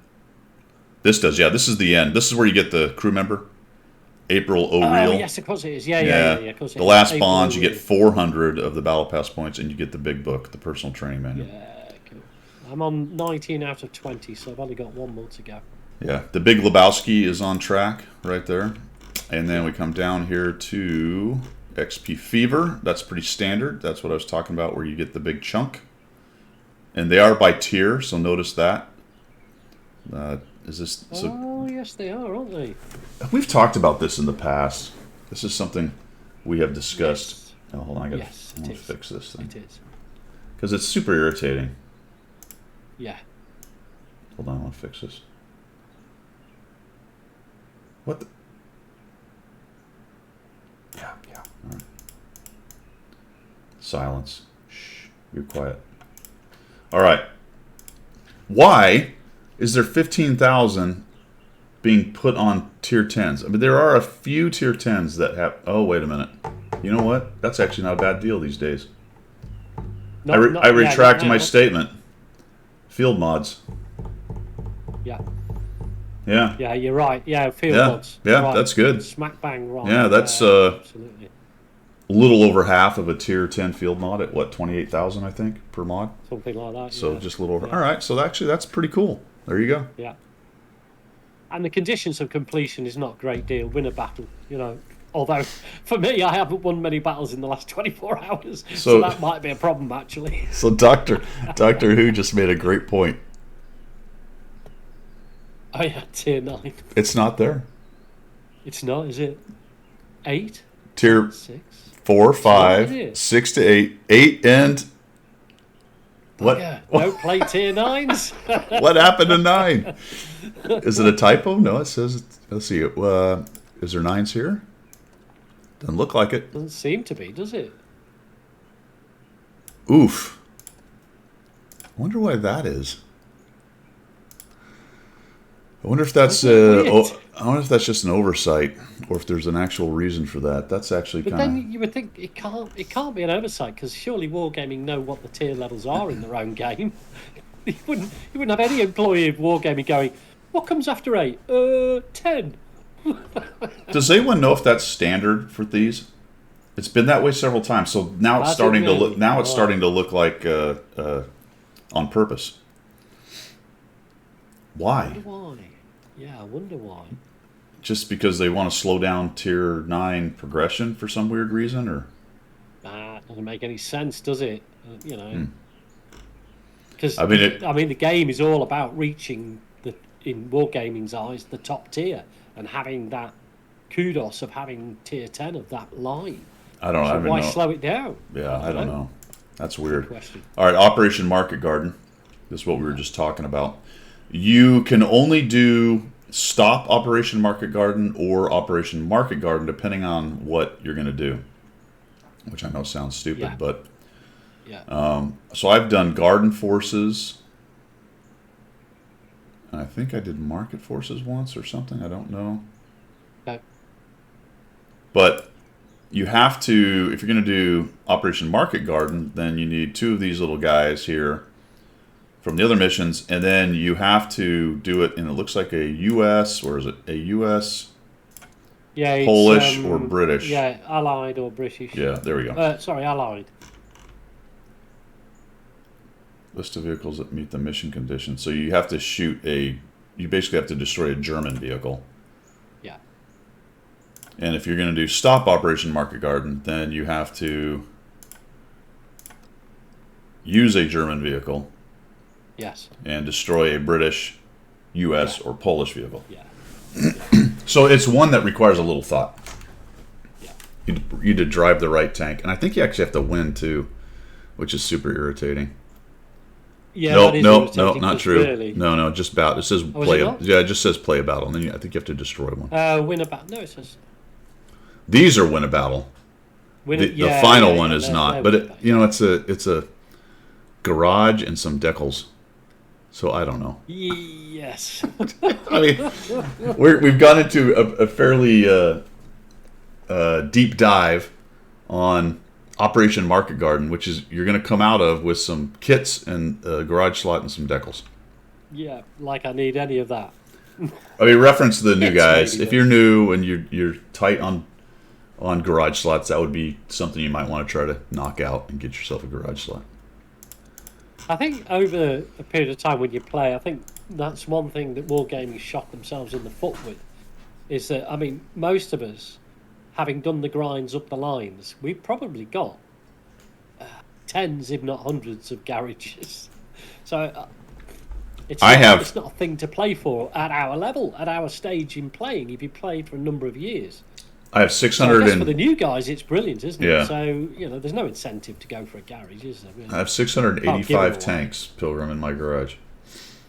This does, yeah. This is the end. This is where you get the crew member. April O'Reilly. Oh, yes, of course it is. Yeah. Of course the last bonds, you get 400 of the Battle Pass points, and you get the big book, the personal training manual. Yeah, cool. I'm on 19 out of 20, so I've only got 1 more to go. Yeah, the Big Lebowski is on track right there. And then we come down here to XP Fever. That's pretty standard. That's what I was talking about, where you get the big chunk. And they are by tier, so notice that. Is this... Oh, yes, they are, aren't they? We've talked about this in the past. This is something we have discussed. Yes. Oh, hold on, I gotta It is. fix this thing. It is. Because it's super irritating. Yeah. Hold on, I want to fix this. What the... Yeah. All right. Silence. Shh, you're quiet. All right. Why is there 15,000 being put on tier 10s? I mean, there are a few tier 10s that have... Oh, wait a minute. You know what? That's actually not a bad deal these days. I retract my statement. Field mods. Yeah. Yeah. Yeah, you're right. Yeah, field mods. Yeah, right. that's good. Smack bang right. Yeah, that's absolutely. a little over half of a tier 10 field mod at what, 28,000 I think per mod. Something like that. So yeah. just a little over. Yeah. All right, so actually that's pretty cool. There you go. Yeah. And the conditions of completion is not a great deal. Win a battle, you know. Although for me, I haven't won many battles in the last 24 hours, so that might be a problem actually. So Doctor Who just made a great point. Oh yeah, tier 9. It's not there. It's not, is it? 8? Tier 6? 4, 5, 6 to 8, 8 and what? Yeah, don't play tier 9s. What happened to 9? Is it a typo? No, it says. Let's see. Is there 9s here? Doesn't look like it. Doesn't seem to be, does it? Oof. I wonder why that is. I wonder if that's I wonder if that's just an oversight, or if there's an actual reason for that. That's actually kind of. But then you would think it can't be an oversight, because surely Wargaming know what the tier levels are in their own game. You wouldn't have any employee of Wargaming going, what comes after 8? 10. Does anyone know if that's standard for these? It's been that way several times. So now it's starting to look. Now it's starting to look like on purpose. Why? I wonder why. Yeah, I wonder why. Just because they want to slow down tier 9 progression for some weird reason, or? That doesn't make any sense, does it? You know, Hmm. because I mean, it, the game is all about reaching in Wargaming's eyes, the top tier, and having that kudos of having tier 10 of that line. I don't So even why know. slow it down? Yeah, I don't know. That's Good weird. question. All right, Operation Market Garden. This is what we were just talking about. You can only do stop Operation Market Garden or Operation Market Garden depending on what you're going to do, which I know sounds stupid, Yeah. but Yeah. so I've done Garden Forces, and I think I did Market Forces once or something. I don't know. Okay. But you have to, if you're going to do Operation Market Garden, then you need two of these little guys here from the other missions, and then you have to do it in, it looks like a U.S., or is it a U.S., Yeah, it's, Polish, or British? Yeah, Allied or British. Yeah, there we go. Sorry, Allied. List of vehicles that meet the mission conditions. So you have to you basically have to destroy a German vehicle. Yeah. And if you're going to do stop Operation Market Garden, then you have to use a German vehicle Yes. and destroy a British, U.S., or Polish vehicle. Yeah. So it's one that requires a little thought. Yeah. You to drive the right tank. And I think you actually have to win, too, which is super irritating. Yeah. Nope, that is nope, irritating nope, not 'cause true. Really, No, just battle. It says Oh, is play. it not? Yeah, it just says play a battle, and then I think you have to destroy one. win a battle. No, it says These are win a battle. win. The final one is not. But it's a garage and some decals. So I don't know. Yes. I mean, we've gone into a fairly deep dive on Operation Market Garden, which is you're going to come out of with some kits and a garage slot and some decals. Yeah, like I need any of that. I mean, reference the new Kits, guys. maybe, If but- you're new and you're tight on garage slots, that would be something you might want to try to knock out and get yourself a garage slot. I think over a period of time when you play, I think that's one thing that Wargaming shot themselves in the foot with. Is that, I mean, most of us, having done the grinds up the lines, we've probably got tens, if not hundreds, of garages. So it's it's not a thing to play for at our level, at our stage in playing, if you played for a number of years. I have So 600 I guess for the new guys, it's brilliant, isn't Yeah. it? So, there's no incentive to go for a garage, is there? Really? I have Can't give 685 it away. tanks, Pilgrim, in my garage.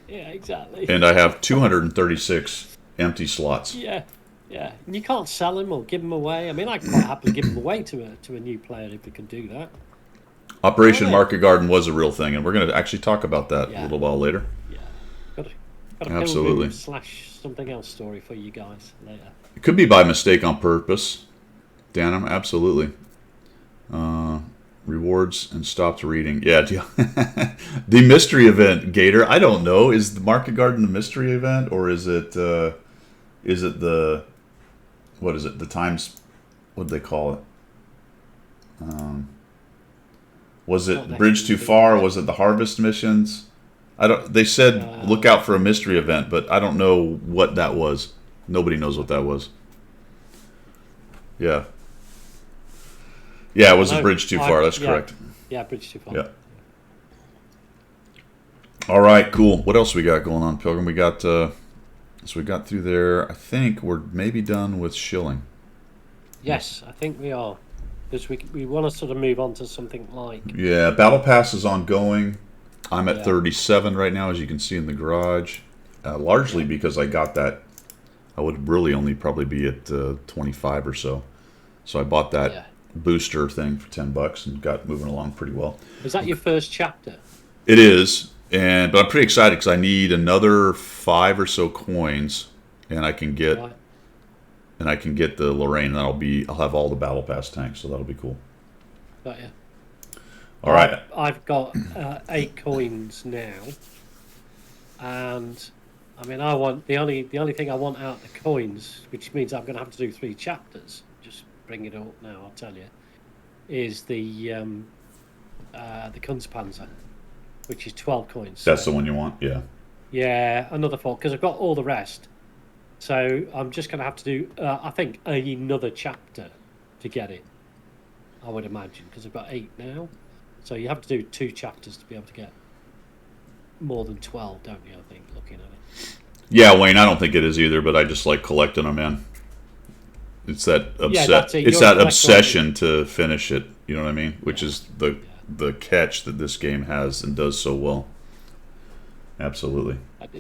Yeah, exactly. And I have 236 empty slots. Yeah, yeah. And you can't sell them or give them away. I mean, I'd quite happily give them away to a new player if we can do that. Operation Oh, yeah. Market Garden was a real thing, and we're going to actually talk about that a Yeah. little while later. Yeah. Got a Absolutely. Pilgrim / something else story for you guys later. It could be by mistake on purpose. Danum, absolutely. Rewards and stopped reading. Yeah, the mystery event, Gator. I don't know. Is the Market Garden the mystery event, or is it the what is it? The times, what do they call it? Was it Not Bridge Too actually. Far? Or was it the Harvest missions? I don't. They said look out for a mystery event, but I don't know what that was. Nobody knows what that was. Yeah. Yeah, it was a Bridge Too Far. That's correct. Yeah, Bridge Too Far. Yeah. All right, cool. What else we got going on, Pilgrim? We got so we got through there. I think we're maybe done with shilling. Yes, I think we are. Because we want to sort of move on to something like... Yeah, Battle Pass is ongoing. I'm at Yeah. 37 right now, as you can see in the garage. Largely because I got that. I would really only probably be at 25 or so. So I bought that Yeah. booster thing for $10 and got moving along pretty well. Is that your first chapter? It is, but I'm pretty excited because I need another 5 or so coins, and I can get Right. the Lorraine, and I'll have all the Battle Pass tanks, so that'll be cool. Got you. All right, I've got 8 coins now, and I mean, I want the only thing I want out of the coins, which means I'm going to have to do 3 chapters. Just bring it up now, I'll tell you. Is the Kunstpanzer, which is 12 coins. that's the one you want, yeah. Yeah, another 4 because I've got all the rest. So I'm just going to have to do, I think, another chapter to get it. I would imagine, because I've got 8 now. So you have to do 2 chapters to be able to get more than 12, don't you? I think, looking at it. Yeah, Wayne, I don't think it is either, but I just like collecting them, man. It's that that's it. It's You're that a collector, obsession to finish it. You know what I mean? Which is Yeah. the catch that this game has and does so well. Absolutely.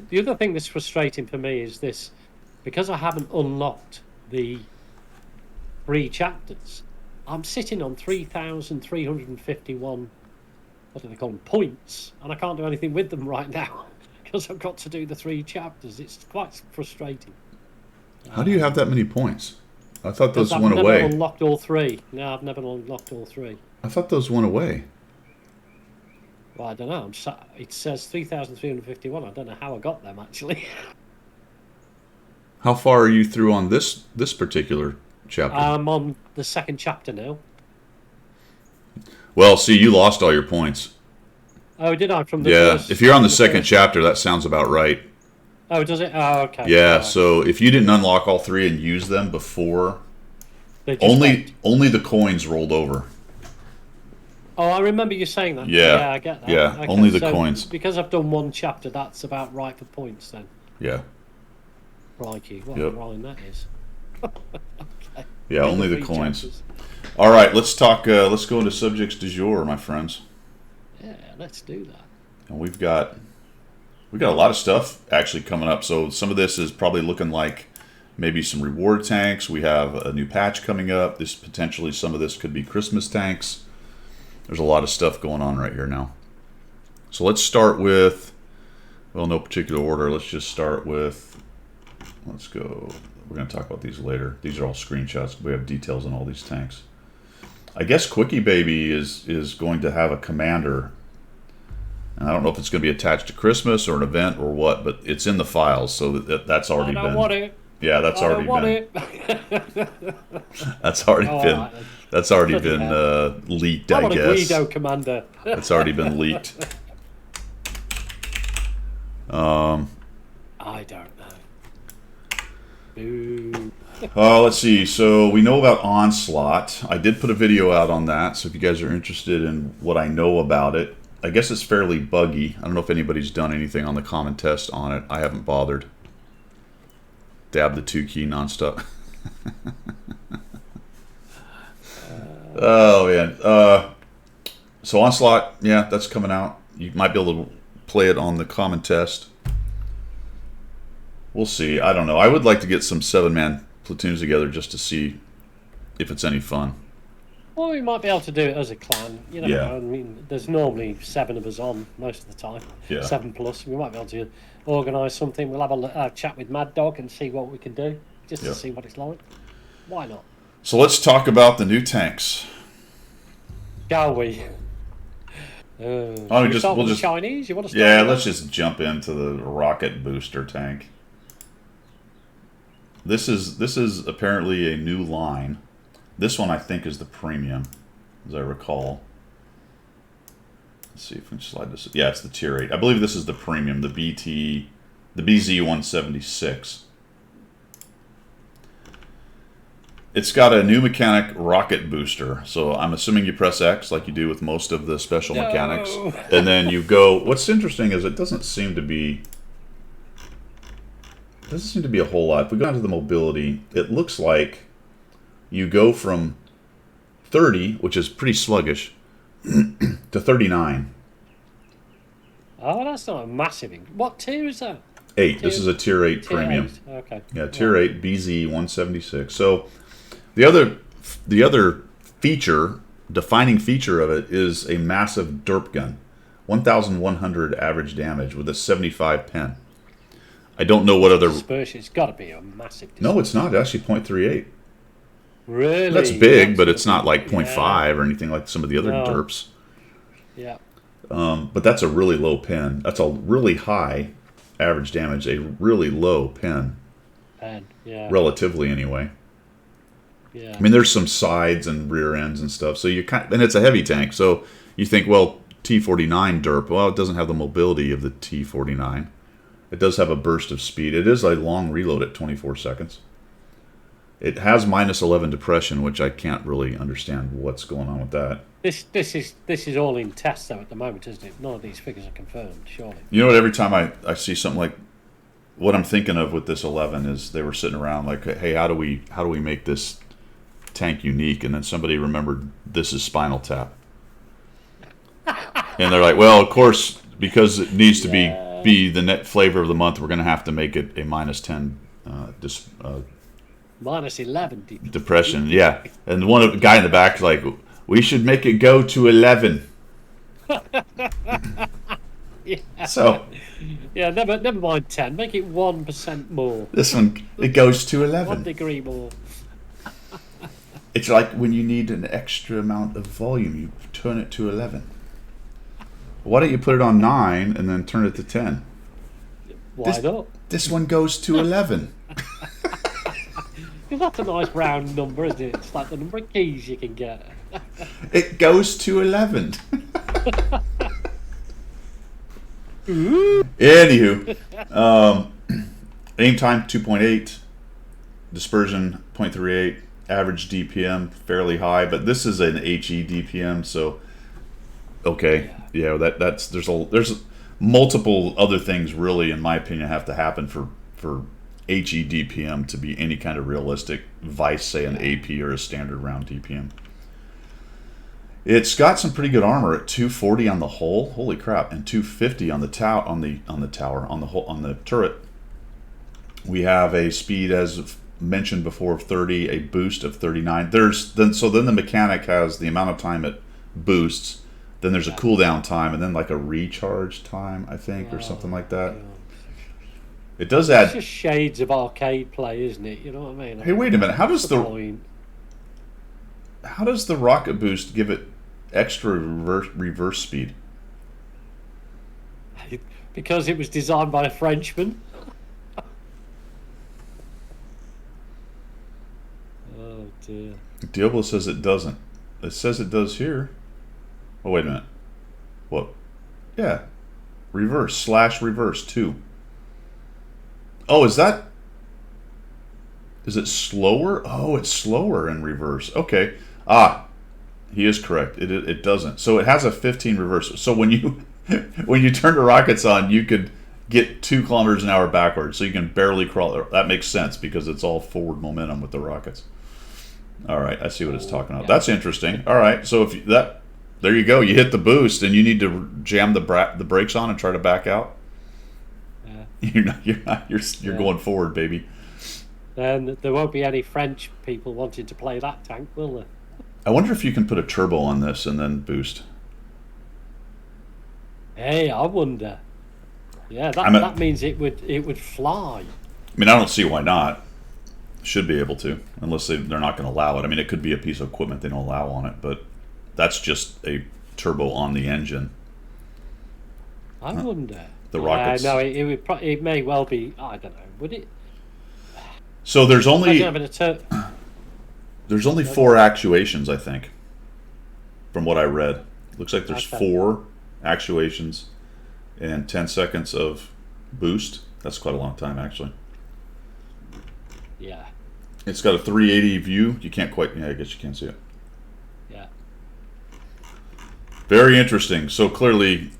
The other thing that's frustrating for me is this, because I haven't unlocked the 3 chapters, I'm sitting on 3,351, what do they call them, points, and I can't do anything with them right now because I've got to do the 3 chapters. It's quite frustrating. How do you have that many points? I thought those I've went never away. unlocked all 3. No, I've never unlocked all 3. I thought those went away. Well, I don't know. It says 3,351. I don't know how I got them, actually. How far are you through on this particular chapter? I'm on the 2nd chapter now. Well, see, you lost all your points. Oh, did I? From the Yeah, first, if you're on the from 2nd first- chapter, that sounds about right. Oh, does it? Oh, okay. Yeah, Right. so if you didn't unlock all 3 and use them before, They just went. only the coins rolled over. Oh, I remember you saying that. Yeah. I get that. Yeah, Okay, only the so coins. Because I've done 1 chapter, that's about right for points then. Yeah, Crikey, what Yep. a rhyme that is. Okay. yeah, only the 3 coins. chapters. All right, let's talk. Let's go into subjects du jour, my friends. Yeah, let's do that. And we've got a lot of stuff actually coming up. So some of this is probably looking like maybe some reward tanks. We have a new patch coming up. This potentially some of this could be Christmas tanks. There's a lot of stuff going on right here now. So let's start with, well, no particular order. Let's just start with, let's go. We're going to talk about these later. These are all screenshots. We have details on all these tanks. I guess Quickie Baby is going to have a commander. And I don't know if it's going to be attached to Christmas or an event or what, but it's in the files, so that's already I been. don't want it. Yeah, that's I already don't want been. it. That's already Oh, been. all right then. That's already Bloody been hell. leaked, I I want a guess. Guido commander. It's already been leaked. I don't know. Boo. Let's see. So we know about Onslaught. I did put a video out on that. So if you guys are interested in what I know about it, I guess it's fairly buggy. I don't know if anybody's done anything on the common test on it. I haven't bothered. Dab the 2 key nonstop. Oh man. So Onslaught, yeah, that's coming out. You might be able to play it on the common test. We'll see. I don't know. I would like to get some 7-man platoons together just to see if it's any fun. Well, we might be able to do it as a clan. You know, Yeah. I mean, there's normally 7 of us on most of the time. Yeah. 7 plus. We might be able to organise something. We'll have a chat with Mad Dog and see what we can do, just Yep. to see what it's like. Why not? So let's talk about the new tanks. Shall we? We'll We'll just- the Chinese. You want to start? Yeah, with let's that? just jump into the rocket booster tank. This is apparently a new line. This one I think is the premium, as I recall. Let's see if we can slide this. Yeah, it's the tier 8. I believe this is the premium, the BZ-176. It's got a new mechanic, rocket booster. So I'm assuming you press X like you do with most of the special No. mechanics. And then you go... What's interesting is it doesn't seem to be a whole lot. If we go down to the mobility, it looks like you go from 30, which is pretty sluggish, to 39. Oh, that's not a massive. What tier is that? 8. This is a tier 8 Tier premium. 8. Okay. Yeah, tier 8 BZ-176. So the other feature, defining feature of it is a massive derp gun. 1,100 average damage with a 75 pen. I don't know what other... Dispersion. It's got to be a massive. No, it's not. Actually, 0.38. Really? That's big, That's but it's not like 0.5 yeah. or anything like some of the other No. derps. Yeah. But that's a really low pen. That's a really high average damage, a really low pen, Pen. Yeah. relatively anyway. Yeah. I mean, there's some sides and rear ends and stuff. So you and it's a heavy tank. So you think, well, T49 derp. Well, it doesn't have the mobility of the T49. It does have a burst of speed. It is a long reload at 24 seconds. It has -11 depression, which I can't really understand what's going on with that. This is all in test though at the moment, isn't it? None of these figures are confirmed, surely. You know what? Every time I see something like what I'm thinking of with this 11 is they were sitting around like, hey, how do we make this tank unique? And then somebody remembered this is Spinal Tap, and they're like, well, of course, because it needs to be the net flavor of the month, we're going to have to make it a -10 -11 depression. Yeah, and one guy in the back like, we should make it go to 11. Yeah. So yeah, never mind 10. Make it 1% more. this one, it goes to 1 11. degree more. It's like when you need an extra amount of volume, you turn it to 11. Why don't you put it on 9 and then turn it to 10? Why not? This one goes to 11. Because that's a nice round number, isn't it? It's like the number of keys you can get. It goes to 11. Anywho, aim time 2.8, dispersion 0.38, average DPM fairly high, but this is an HE DPM, so okay, yeah, there's multiple other things really, in my opinion, have to happen for HE DPM to be any kind of realistic vice, say an AP or a standard round DPM. It's got some pretty good armor at 240 on the hull. Holy crap! And 250 on the on the turret. We have a speed, as mentioned before, of 30, a boost of 39. So then the mechanic has the amount of time it boosts. Then there's a cooldown time, and then like a recharge time, I think, or something like that. It does add. It's just shades of arcade play, isn't it? You know what I mean? Hey, wait a minute. How does point? How does the rocket boost give it extra reverse speed? Because it was designed by a Frenchman. Oh dear. Diablo says it doesn't. It says it does here. Oh, wait a minute. What? Yeah. Reverse / reverse 2. Oh, is it slower? Oh, it's slower in reverse. Okay. He is correct. It doesn't. So it has a 15 reverse. So when you turn the rockets on, you could get 2 kilometers an hour backwards. So you can barely crawl. That makes sense because it's all forward momentum with the rockets. All right, I see what it's talking about. That's interesting. All right, so there you go. You hit the boost and you need to jam the brakes on and try to back out. Yeah. You're going forward, baby. Then there won't be any French people wanting to play that tank, will there? I wonder if you can put a turbo on this and then boost. Hey, I wonder. Yeah, that means it would fly. I mean, I don't see why not. Should be able to, unless they're not going to allow it. I mean, it could be a piece of equipment they don't allow on it, but that's just a turbo on the engine. I wonder. The rockets. No, it may well be. I don't know. Would it? So there's only 4 Okay. actuations, I think, from what I read. Looks like there's 4 actuations and 10 seconds of boost. That's quite a long time, actually. Yeah. It's got a 380 view. You can't quite. Yeah, I guess you can't see it. Yeah. Very interesting. So clearly,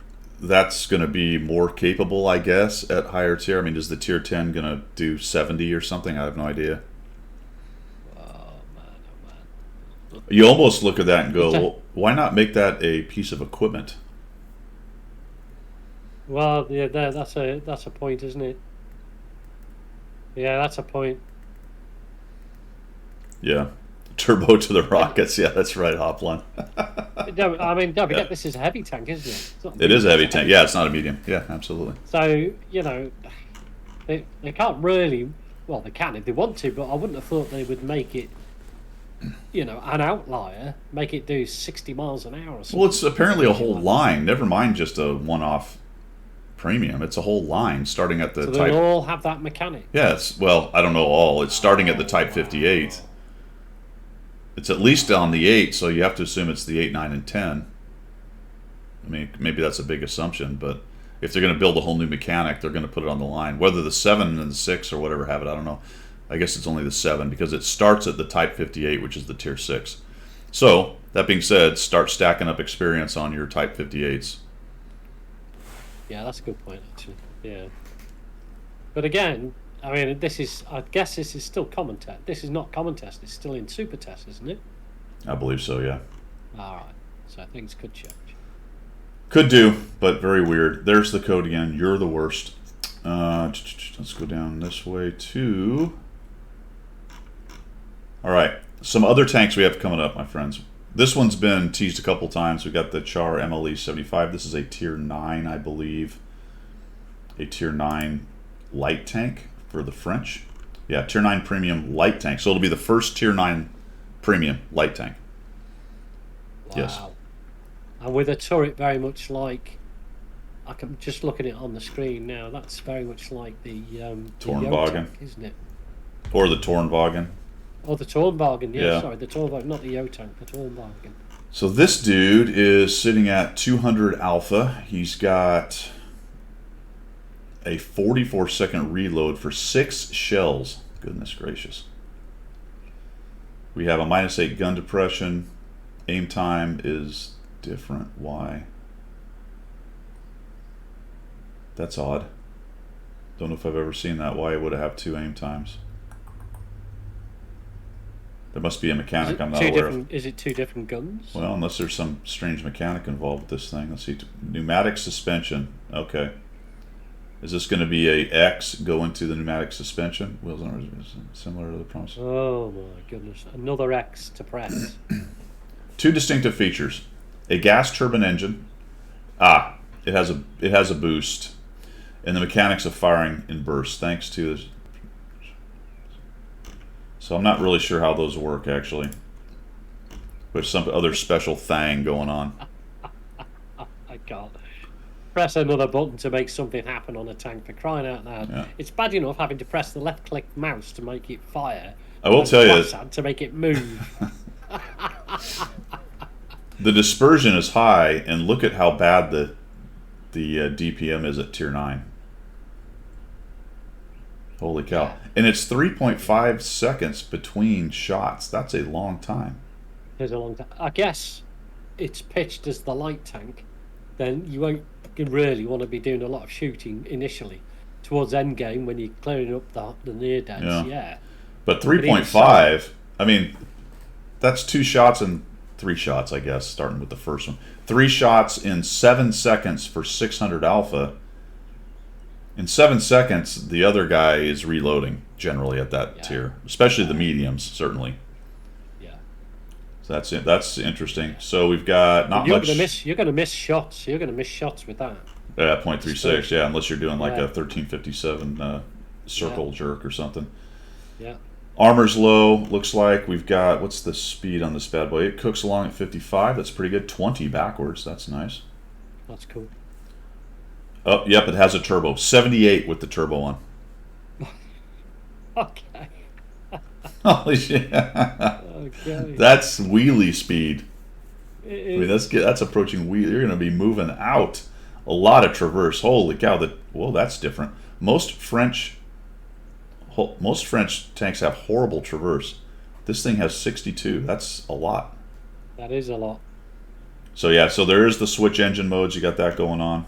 that's going to be more capable, I guess, at higher tier. I mean, is the tier 10 going to do 70 or something? I have no idea. Oh man. You almost look at that and go, well, why not make that a piece of equipment? Well, yeah, that's a point, isn't it? Yeah, that's a point. Yeah. Turbo to the rockets. Yeah, that's right, Hopline. Don't forget this is a heavy tank, isn't it? It is a heavy tank. Yeah, it's not a medium. Yeah, absolutely. So, they can't really... Well, they can if they want to, but I wouldn't have thought they would make it, an outlier, make it do 60 miles an hour or something. Well, it's apparently a whole line. Never mind just a one-off premium. It's a whole line starting at the so Type... they all have that mechanic? Yes. Well, I don't know all. It's starting at the Type 58. It's at least on the 8, so you have to assume it's the 8, 9, and 10. I mean, maybe that's a big assumption, but if they're going to build a whole new mechanic, they're going to put it on the line. Whether the 7 and the 6 or whatever have it, I don't know. I guess it's only the 7 because it starts at the Type 58, which is the Tier 6. So, that being said, start stacking up experience on your Type 58s. Yeah, that's a good point, actually. Yeah. But again, I mean, I guess this is still common test. This is not common test. It's still in super test, isn't it? I believe so, yeah. All right. So things could change. Could do, but very weird. There's the code again. You're the worst. Let's go down this way too. All right. Some other tanks we have coming up, my friends. This one's been teased a couple times. We got the Char MLE 75. This is a Tier 9, I believe. A Tier 9 light tank for the French. Yeah, Tier 9 premium light tank. So it'll be the first Tier 9 premium light tank. Wow. Yes. And with a turret very much I can just look at it on the screen now. That's very much like the Tornwagen, isn't it? Or the Tornwagen. Oh, the Tornwagen. Yeah. Sorry, the Tornwagen, not the Yo-Tank, the Tornwagen. So this dude is sitting at 200 alpha. He's got a 44-second reload for 6 shells. Goodness gracious. We have a -8 gun depression. Aim time is different. Why? That's odd. Don't know if I've ever seen that. Why would it have 2 aim times? There must be a mechanic I'm not aware of. Is it 2 different guns? Well, unless there's some strange mechanic involved with this thing. Let's see. Pneumatic suspension. Okay. Is this going to be a X go into the pneumatic suspension? Wheels on resistance, similar to the promise. Oh my goodness! Another X to press. 2 distinctive features: a gas turbine engine. It has a boost, and the mechanics of firing in bursts. Thanks to this. So I'm not really sure how those work actually. There's some other special thing going on. I can't. Press another button to make something happen on a tank, for crying out loud. Yeah. It's bad enough having to press the left click mouse to make it fire. I will tell you, to make it move. the dispersion is high, and look at how bad the DPM is at Tier 9. Holy cow. Yeah. And it's 3.5 seconds between shots. That's a long time. There's a long time. I guess it's pitched as the light tank. Then you won't really want to be doing a lot of shooting initially. Towards end game, when you're clearing up the near deads, yeah. But 3.5, I mean, that's 2 shots and 3 shots, I guess, starting with the first one. 3 shots in 7 seconds for 600 alpha. In 7 seconds, the other guy is reloading generally at that tier, especially the mediums, certainly. Yeah. So that's it. That's interesting. So we've got not you're much. You're gonna miss shots. You're gonna miss shots with that. 0.36, yeah, unless you're doing like a 1357 circle jerk or something. Yeah. Armor's low. Looks like we've got, what's the speed on this bad boy? It cooks along at 55. That's pretty good. 20 backwards. That's nice. That's cool. Oh, yep, it has a turbo. 78 with the turbo on. Okay. Holy shit. Okay. That's wheelie speed. I mean, that's approaching wheel. You're going to be moving out a lot of traverse. Holy cow! Well, that's different. Most French tanks have horrible traverse. This thing has 62. That's a lot. That is a lot. So yeah, so there is the switch engine modes. You got that going on.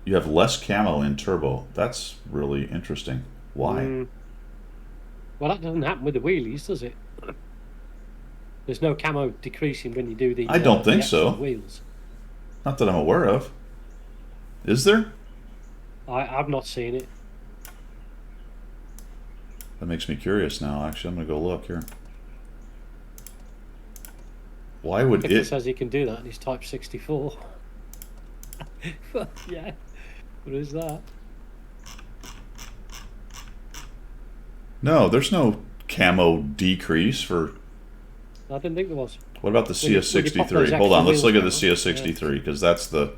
You have less camo in turbo. That's really interesting. Why? Well, that doesn't happen with the wheelies, does it? There's no camo decreasing when you do the. I don't think so. Wheels. Not that I'm aware of. Is there? I've not seen it. That makes me curious now. Actually, I'm gonna go look here. Why would It says he can do that, and he's Type 64. Yeah. What is that? No, there's no camo decrease for. I didn't think there was. What about the CS63? Hold on, let's look at the CS63 because that's the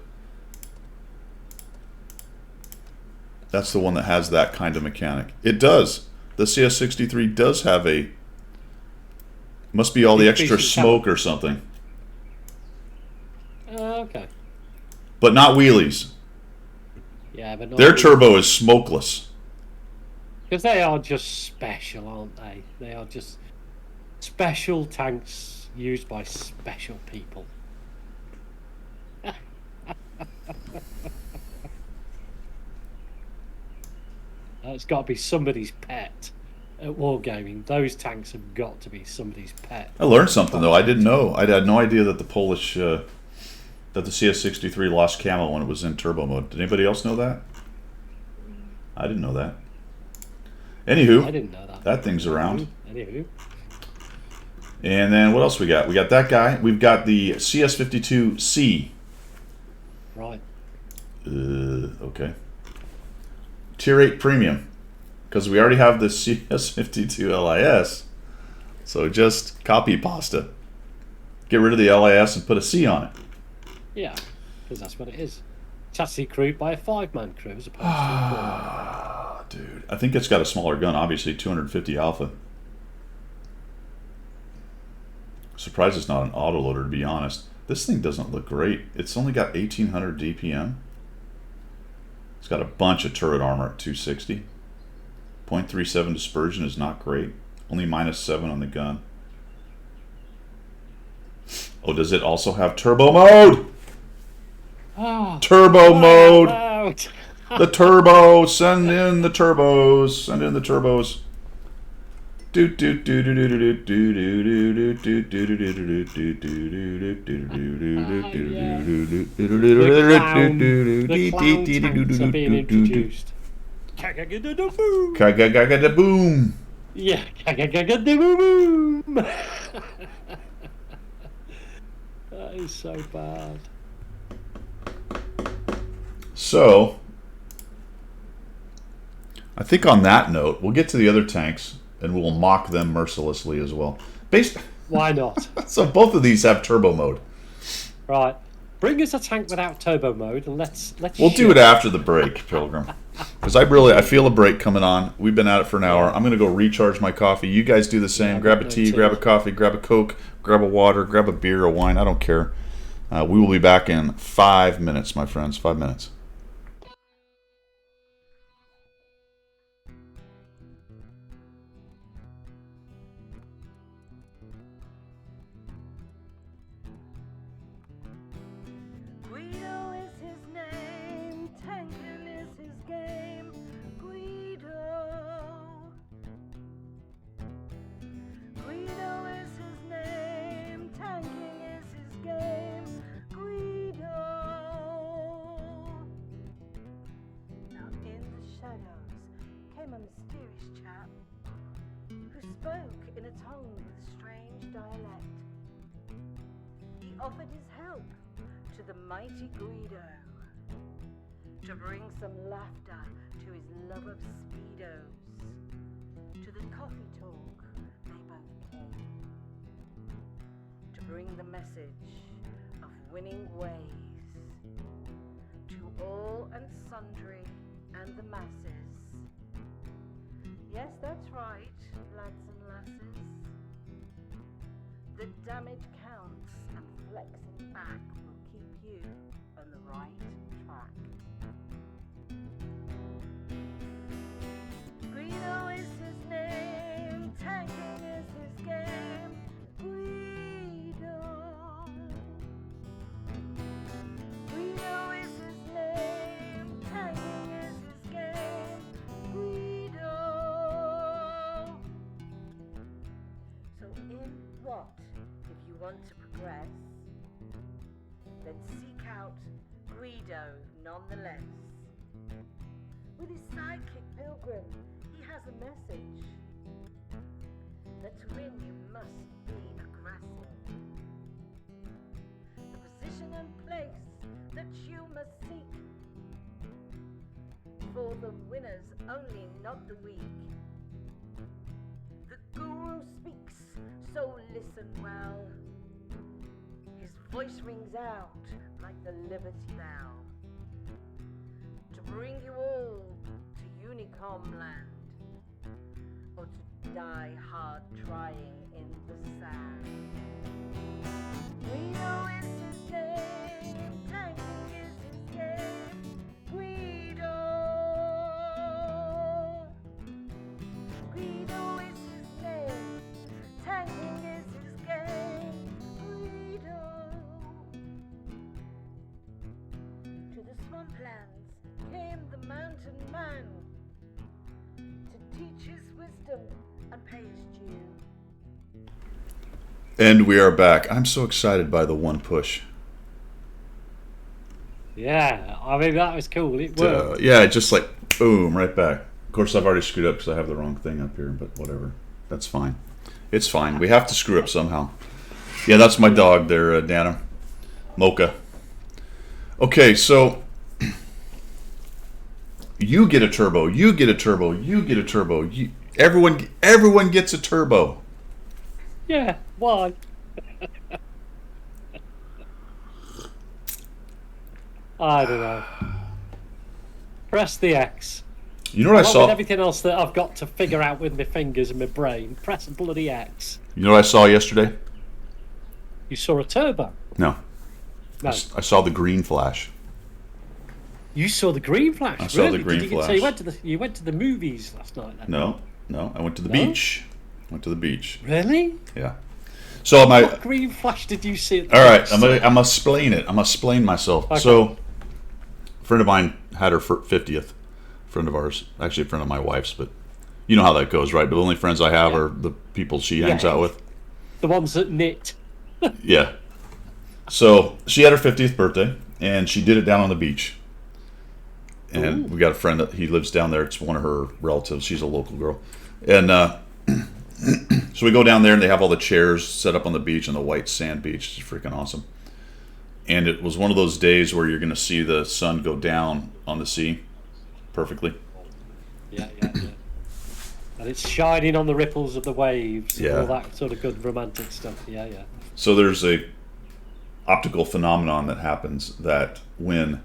one that has that kind of mechanic. It does. The CS63 does have a. Must be all the extra smoke or something. Okay. But not wheelies. Yeah, but not their turbo is smokeless. Because they are just special, aren't they? They are just special tanks used by special people. It's got to be somebody's pet at Wargaming. Those tanks have got to be somebody's pet. I learned something, though. I didn't know. I had no idea that the Polish, that the CS63 lost camo when it was in turbo mode. Did anybody else know that? I didn't know that. Anywho, I didn't know that. That thing's around. Anywho. And then what else we got? We got that guy. We've got the CS52C. Right. Okay. Tier 8 Premium. Because we already have the CS52 LIS. So just copy pasta. Get rid of the LIS and put a C on it. Yeah, because that's what it is. It's actually crewed by a 5-man crew as opposed to a 4-man. Dude. I think it's got a smaller gun, obviously, 250 Alpha. Surprised it's not an autoloader, to be honest. This thing doesn't look great. It's only got 1800 DPM. It's got a bunch of turret armor at 260. 0.37 dispersion is not great. Only -7 on the gun. Oh, does it also have turbo mode? Turbo mode! The turbo! Send in the turbos! Send in the turbos! The clown tanks are being introduced. Boom! Yeah, boom! That is so bad. So, I think on that note, we'll get to the other tanks and we'll mock them mercilessly as well. Why not? So both of these have turbo mode. Right. Bring us a tank without turbo mode and let's We'll do it after the break, Pilgrim. Because I feel a break coming on. We've been at it for an hour. I'm going to go recharge my coffee. You guys do the same. Yeah, grab a tea, grab a coffee, grab a Coke, grab a water, grab a beer, a wine. I don't care. We will be back in 5 minutes, my friends. 5 minutes. A mysterious chap who spoke in a tongue with a strange dialect. He offered his help to the mighty Guido to bring some laughter to his love of speedos. To the coffee talk they both came, to bring the message of winning ways to all and sundry and the masses. Yes, that's right, lads and lasses. The damage counts and flexing back will keep you on the right track. Guido is his name, tanking is his game. Guido. Guido is his name, tanking is his game. Guido. What if you want to progress? Then seek out Guido nonetheless. With his sidekick Pilgrim, he has a message that to win you must be aggressive. The position and place that you must seek, for the winners only, not the weak. The guru speaks, so listen well. His voice rings out like the Liberty Bell to bring you all to Unicom land, or to die hard trying in the sand. Guido is his name, tanking is his game. Guido. swamplands came the mountain man to teach his wisdom and pay his due. And we are back. I'm so excited by the one push. Yeah, I mean, that was cool. It worked. Yeah, just like, boom, right back. Of course, I've already screwed up because I have the wrong thing up here, but whatever. That's fine. It's fine. We have to screw up somehow. Yeah, that's my dog there, Dana. Mocha. Okay, so you get a turbo. You get a turbo. You get a turbo. Everyone gets a turbo. Yeah, why? I don't know. Press the X. You know what I Along saw? with everything else that I've got to figure out with my fingers and my brain. Press bloody X. You know what I saw yesterday? You saw a turbo? No. No. I saw the green flash. You saw the green flash? I saw really? the green Did you, flash. So you went to the movies last night then? No. I went to the No? beach. Went to the beach. Really? Yeah. So my What green flash did you see at the all right. beach? I'm gonna explain it. I'm gonna explain myself. Okay. So, a friend of mine had her 50th. Friend of ours, actually a friend of my wife's, but you know how that goes, right? The only friends I have Yeah. are the people she hangs Yeah. out with. The ones that knit. Yeah. So she had her 50th birthday, and she did it down on the beach. And Ooh. we got a friend that he lives down there. It's one of her relatives. She's a local girl, and so we go down there, and they have all the chairs set up on the beach, on the white sand beach. It's freaking awesome. And it was one of those days where you're going to see the sun go down on the sea perfectly. Yeah. And it's shining on the ripples of the waves. Yeah. And all that sort of good romantic stuff. Yeah. So there's a optical phenomenon that happens that when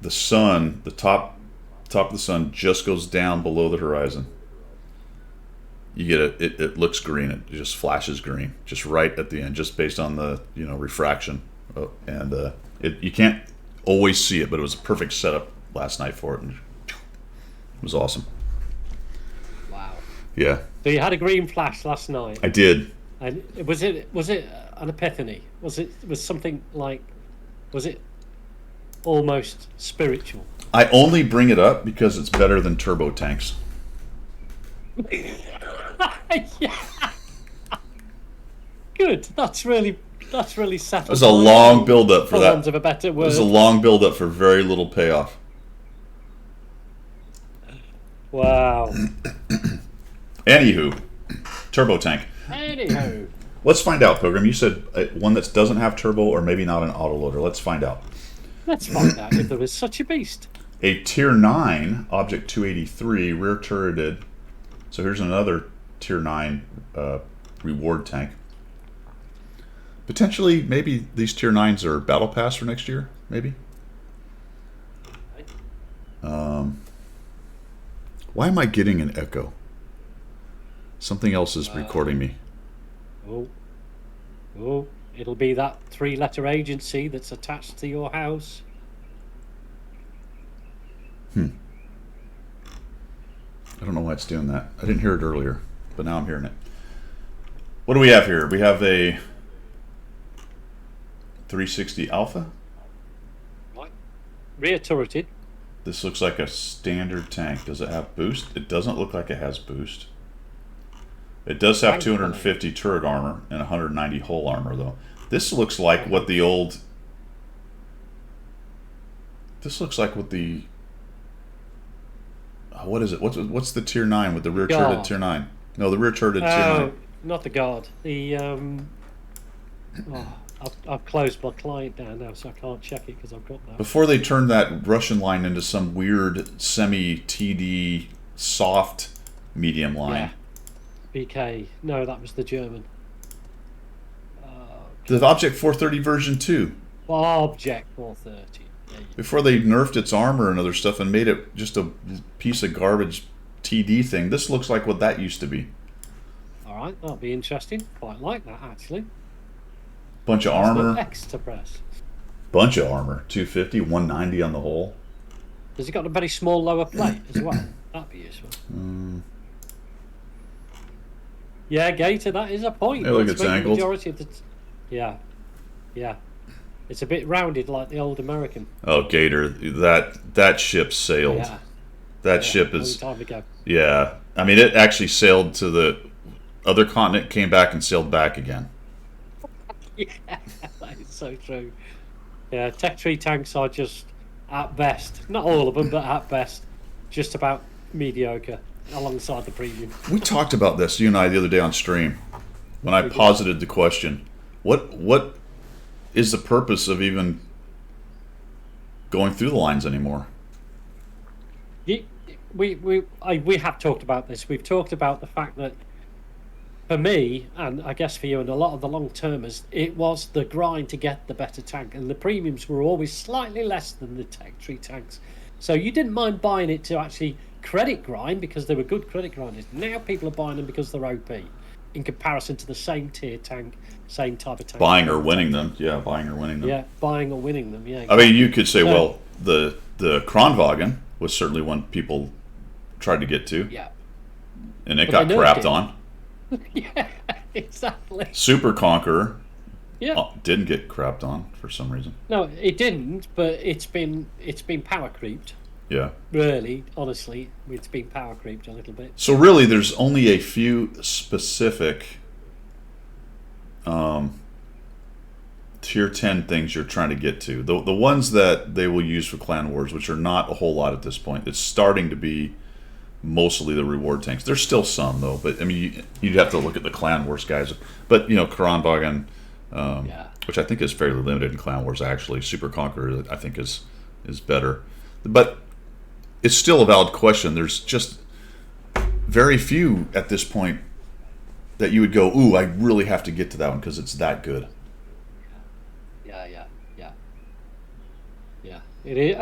the sun, the top of the sun just goes down below the horizon, you get it looks green. It just flashes green, just right at the end, just based on the refraction, and you can't always see it, but it was a perfect setup last night for it, and it was awesome. Wow. Yeah, So you had a green flash last night. I did. And was it an epiphany? Was it almost spiritual? I only bring it up because it's better than turbo tanks. Yeah. Good. That's really satisfying. It was a long build up for For that. want of a better It word. was a long build up for very little payoff. Wow. Anywho, turbo tank. Anyhow, Let's find out, Pilgrim. You said one that doesn't have turbo, or maybe not an autoloader. Let's find out. let's find out if there is such a beast. A Tier 9 Object 283 rear turreted. So here's another Tier 9 reward tank. Potentially, maybe these Tier 9s are Battle Pass for next year, maybe? Why am I getting an echo? Something else is recording me. Oh, it'll be that 3-letter agency that's attached to your house. I don't know why it's doing that. I didn't hear it earlier, but now I'm hearing it. What do we have here? We have a 360 Alpha. Right. Rear turreted. This looks like a standard tank. Does it have boost? It doesn't look like it has boost. It does have 250 turret armor and 190 hull armor, though. This looks like what the old... This looks like what the... what is it? What's the Tier 9 with the rear turreted Tier 9? No, the rear turreted Tier 9. Not the guard. The I've closed my client down now, so I can't check it because I've got that. Before they turned that Russian line into some weird semi-TD soft medium line. Yeah. BK. No, that was the German. The Object 430 version 2. Object 430. Yeah, Before they nerfed its armor and other stuff and made it just a piece of garbage TD thing. This looks like what that used to be. All right, that'll be interesting. Quite like that, actually. Bunch of There's no armor. X to press. Bunch of armor. 250, 190 on the whole. Has it got a very small lower plate as well? That'd be useful. Yeah, Gator, that is a point. Hey, look, Let's it's make the angled. majority of the yeah. It's a bit rounded like the old American. Oh, Gator, that ship sailed. Yeah. That ship is. A long time ago. Yeah, I mean, it actually sailed to the other continent, came back, and sailed back again. Yeah, that is so true. Yeah, Tech Tree tanks are just, at best, not all of them, but at best, just about mediocre alongside the premium. We talked about this, you and I, the other day on stream, when I posited the question, what is the purpose of even going through the lines anymore? We have talked about this. We've talked about the fact that, for me, and I guess for you and a lot of the long-termers, it was the grind to get the better tank, and the premiums were always slightly less than the Tech Tree tanks. So you didn't mind buying it to actually credit grind because they were good credit grinders. Now people are buying them because they're OP in comparison to the same tier tank, same type of tank. Buying or winning them. Yeah, buying or winning them. Yeah, buying or winning them, yeah. I mean, you could say, well, the Kronwagen was certainly one people tried to get to. Yeah. And it got crapped on. Yeah, exactly. Super Conqueror Yeah. didn't get crapped on for some reason. No, it didn't, but it's been power creeped. Yeah. Really, honestly, it's been power creeped a little bit. So really, there's only a few specific tier 10 things you're trying to get to. The ones that they will use for Clan Wars, which are not a whole lot at this point. It's starting to be mostly the reward tanks. There's still some though, but I mean, you'd have to look at the Clan Wars guys. But you know, Kronwagen, which I think is fairly limited in Clan Wars actually. Super Conqueror, I think is better, but it's still a valid question. There's just very few at this point that you would go, ooh, I really have to get to that one because it's that good. Yeah. It is.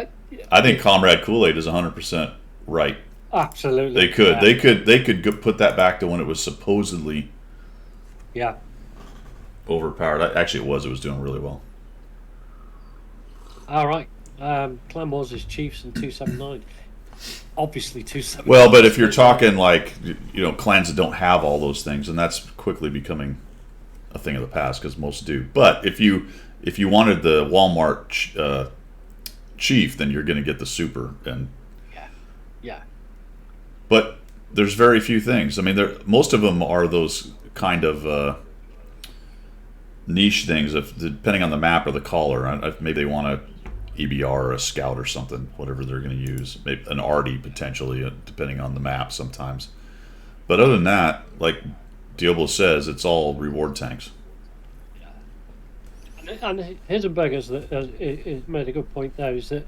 I think Comrade Kool-Aid is 100% right. Absolutely. They could. Yeah. They could put that back to when it was supposedly overpowered. Actually, it was doing really well. All right. Clan Wars is Chiefs and 279. Obviously 279. Well, but if you're talking like, you know, clans that don't have all those things, and that's quickly becoming a thing of the past because most do. But if you wanted the Walmart Chief, then you're going to get the Super and. Yeah. But there's very few things. I mean, most of them are those kind of niche things. Depending on the map or the caller, maybe they want a EBR or a Scout or something, whatever they're going to use. Maybe an Arty potentially, depending on the map sometimes. But other than that, like Diablo says, it's all reward tanks. Yeah. And Hisenberger's made a good point there, is that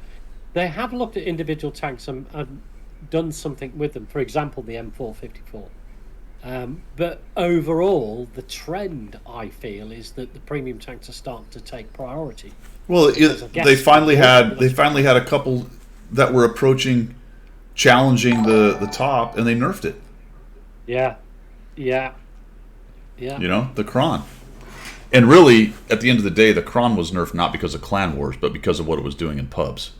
they have looked at individual tanks and done something with them. For example, the M454. But overall, the trend, I feel, is that the premium tanks are starting to take priority. Well, they finally had a couple that were approaching, challenging the top, and they nerfed it. Yeah. You know, the Kron. And really, at the end of the day, the Kron was nerfed not because of Clan Wars, but because of what it was doing in pubs.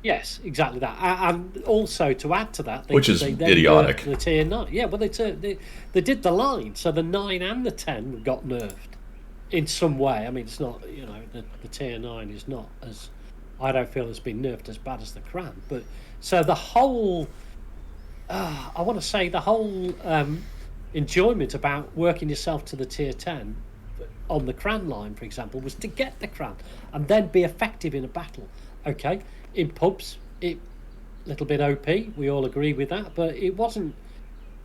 Yes, exactly that. And also, to add to that, which is idiotic. The tier 9. Yeah, well, they did the line, so the 9 and the 10 got nerfed in some way. I mean, it's not, you know, the tier 9 is not as, I don't feel has been nerfed as bad as the Kran. But so the whole, I want to say the whole enjoyment about working yourself to the tier 10 on the Kran line, for example, was to get the Kran and then be effective in a battle. Okay. In pubs, it little bit OP. We all agree with that, but it wasn't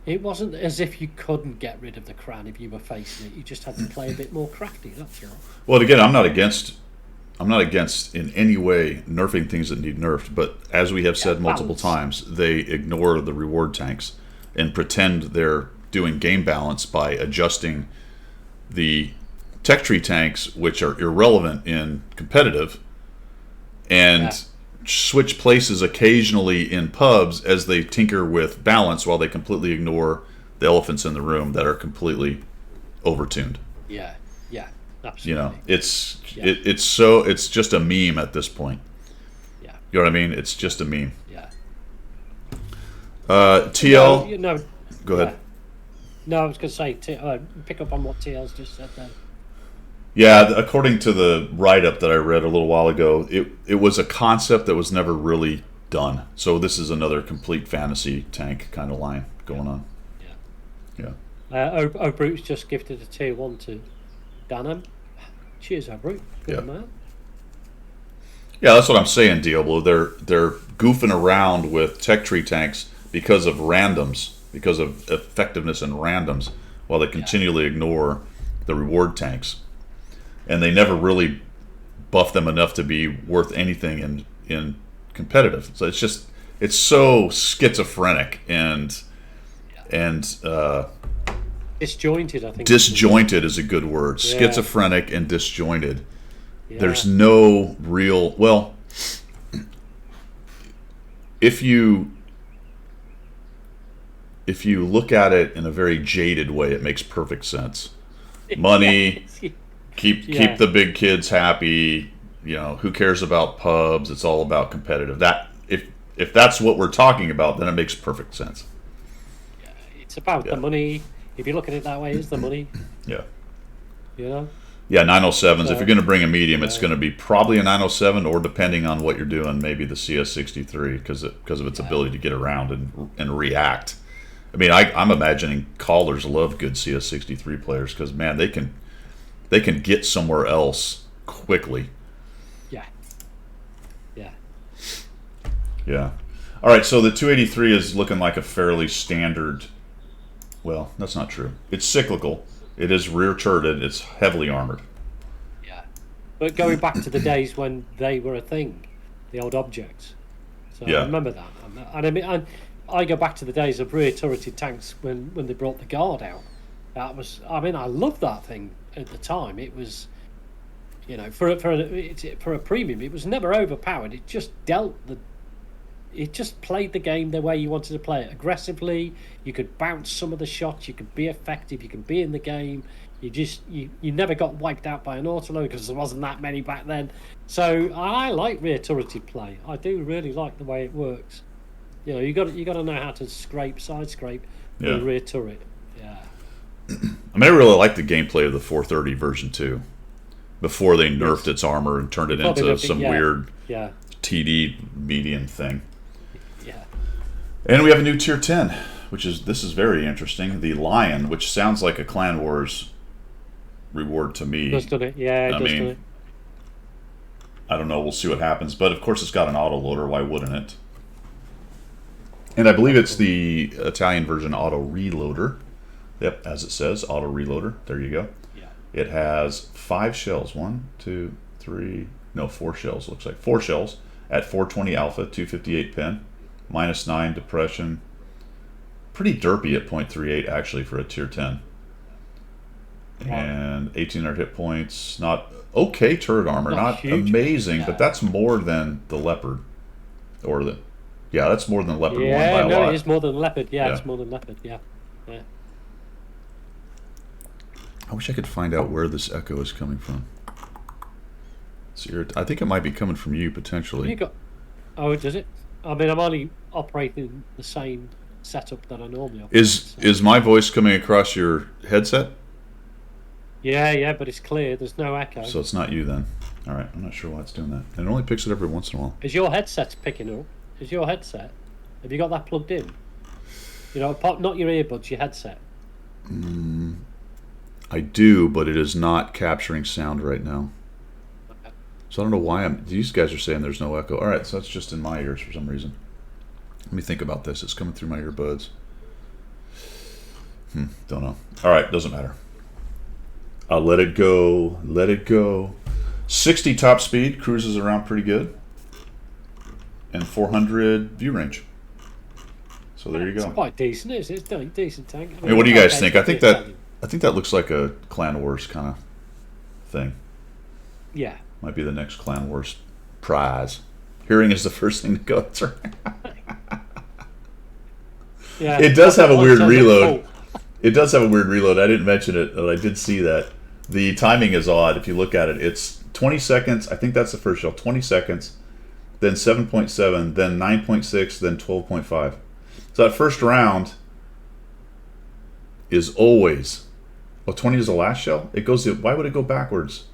as if you couldn't get rid of the Kran if you were facing it. You just had to play a bit more crafty. That's all. Well, again, I'm not against in any way nerfing things that need nerfed, but as we have said multiple times, they ignore the reward tanks and pretend they're doing game balance by adjusting the tech tree tanks, which are irrelevant in competitive, and switch places occasionally in pubs as they tinker with balance while they completely ignore the elephants in the room that are completely overtuned. Yeah, absolutely. You know, it's just a meme at this point. Yeah. You know what I mean? It's just a meme. Yeah. TL. Go ahead. No, I was going to say, pick up on what TL's just said there. Yeah, according to the write-up that I read a little while ago, it was a concept that was never really done. So this is another complete fantasy tank kind of line going on. Yeah. Yeah. Brute's just gifted a tier 1 to Danham. Cheers, Brute. Good Yeah. man. Yeah, that's what I'm saying, Diablo. They're goofing around with tech tree tanks because of randoms, because of effectiveness in randoms, while they continually ignore the reward tanks. And they never really buff them enough to be worth anything in competitive. So it's so schizophrenic and Disjointed, I think. disjointed is a good word. Yeah. Schizophrenic and disjointed. Yeah. There's no real, well, if you look at it in a very jaded way, it makes perfect sense. Money, keep the big kids happy, who cares about pubs? It's all about competitive. That if that's what we're talking about, then it makes perfect sense. Yeah, it's about the money. If you look at it that way, it's the money. Yeah. Yeah, 907s. So, if you're going to bring a medium, it's going to be probably a 907, or depending on what you're doing, maybe the CS63 because of its ability to get around and react. I mean, I'm imagining callers love good CS63 players because, man, they can get somewhere else quickly. Yeah. Yeah. Yeah. All right, so the 283 is looking like a fairly standard. Well, that's not true. It's cyclical. It is rear turreted. It's heavily armored. Yeah. But going back to the days when they were a thing, the old objects. So Yeah. I remember that. And I mean, I go back to the days of rear turreted tanks when they brought the guard out. That was, I mean, I loved that thing at the time. It was, for a premium, it was never overpowered. It just it just played the game the way you wanted to play it, aggressively. You could bounce some of the shots. You could be effective. You could be in the game. You never got wiped out by an autoload because there wasn't that many back then. So I like rear turreted play. I do really like the way it works. You got to know how to side scrape with a rear turret. Yeah. I mean, I really like the gameplay of the 430 version 2 before they nerfed its armor and turned it into some weird TD medium thing. Yeah. And we have a new tier 10, this is very interesting. The Lion, which sounds like a Clan Wars reward to me. Doesn't it? Yeah, doesn't it? I don't know. We'll see what happens. But of course, it's got an auto loader. Why wouldn't it? And I believe it's the Italian version auto reloader. Yep, as it says, auto reloader. There you go. Yeah. It has 5 shells. 4 shells. Looks like 4 shells at 420 alpha, 258 pin, -9 depression. Pretty derpy at 0.38 actually for a tier 10. And 1800 hit points. Not okay turret armor, not huge, amazing, but that's more than the Leopard, that's more than Leopard 1 by a lot. It is more than Leopard. Yeah, it's more than Leopard. Yeah. I wish I could find out where this echo is coming from. I think it might be coming from you potentially. Oh, does it? I mean, I'm only operating the same setup that I normally operate. Is my voice coming across your headset? Yeah, but it's clear. There's no echo. So it's not you then. All right, I'm not sure why it's doing that. And it only picks it every once in a while. Is your headset picking up? Is your headset? Have you got that plugged in? Not your earbuds, your headset. I do, but it is not capturing sound right now. Okay. So I don't know why these guys are saying there's no echo. All right, so that's just in my ears for some reason. Let me think about this. It's coming through my earbuds. Don't know. All right, doesn't matter. I'll let it go. Let it go. 60 top speed, cruises around pretty good. And 400 view range. So there you go. It's quite decent, isn't it? It's a decent tank. Hey, what do you guys think? I think that looks like a Clan Wars kind of thing. Yeah. Might be the next Clan Wars prize. Hearing is the first thing to go through. Yeah. It does have a weird reload. It does have a weird reload. I didn't mention it, but I did see that. The timing is odd. If you look at it, it's 20 seconds. I think that's the first shell. 20 seconds, then 7.7, then 9.6, then 12.5. So that first round is always Oh, 20 is the last shell? It goes. Why would it go backwards?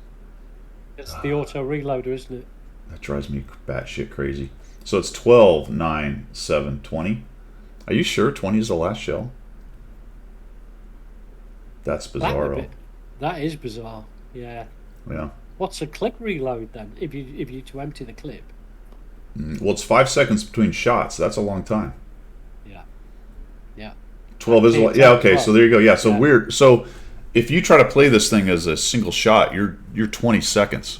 It's the auto reloader, isn't it? That drives me batshit crazy. So it's 12, 9, 7, 20. Are you sure 20 is the last shell? That's bizarro. That is bizarre. Yeah. Yeah. What's a clip reload then? If you to empty the clip. Well, it's 5 seconds between shots. That's a long time. Yeah. Yeah. 12 is yeah. Okay, so there you go. Yeah. So weird. So if you try to play this thing as a single shot, you're 20 seconds,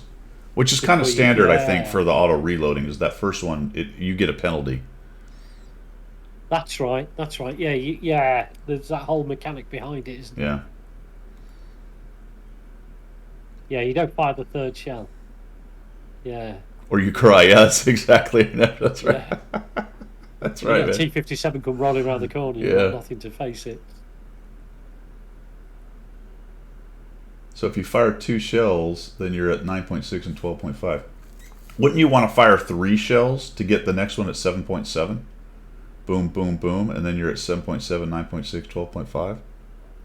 which is kind of standard, I think, for the auto reloading. Is that first one you get a penalty? That's right. That's right. Yeah. Yeah. There's that whole mechanic behind it, isn't there? Yeah. Yeah. You don't fire the third shell. Yeah. Or you cry. Yeah, that's exactly. That's right. Yeah. That's right. Man. T57 come rolling around the corner. You've got nothing to face it. So if you fire 2 shells, then you're at 9.6 and 12.5. Wouldn't you want to fire 3 shells to get the next one at 7.7? Boom, boom, boom, and then you're at 7.7, 9.6, 12.5?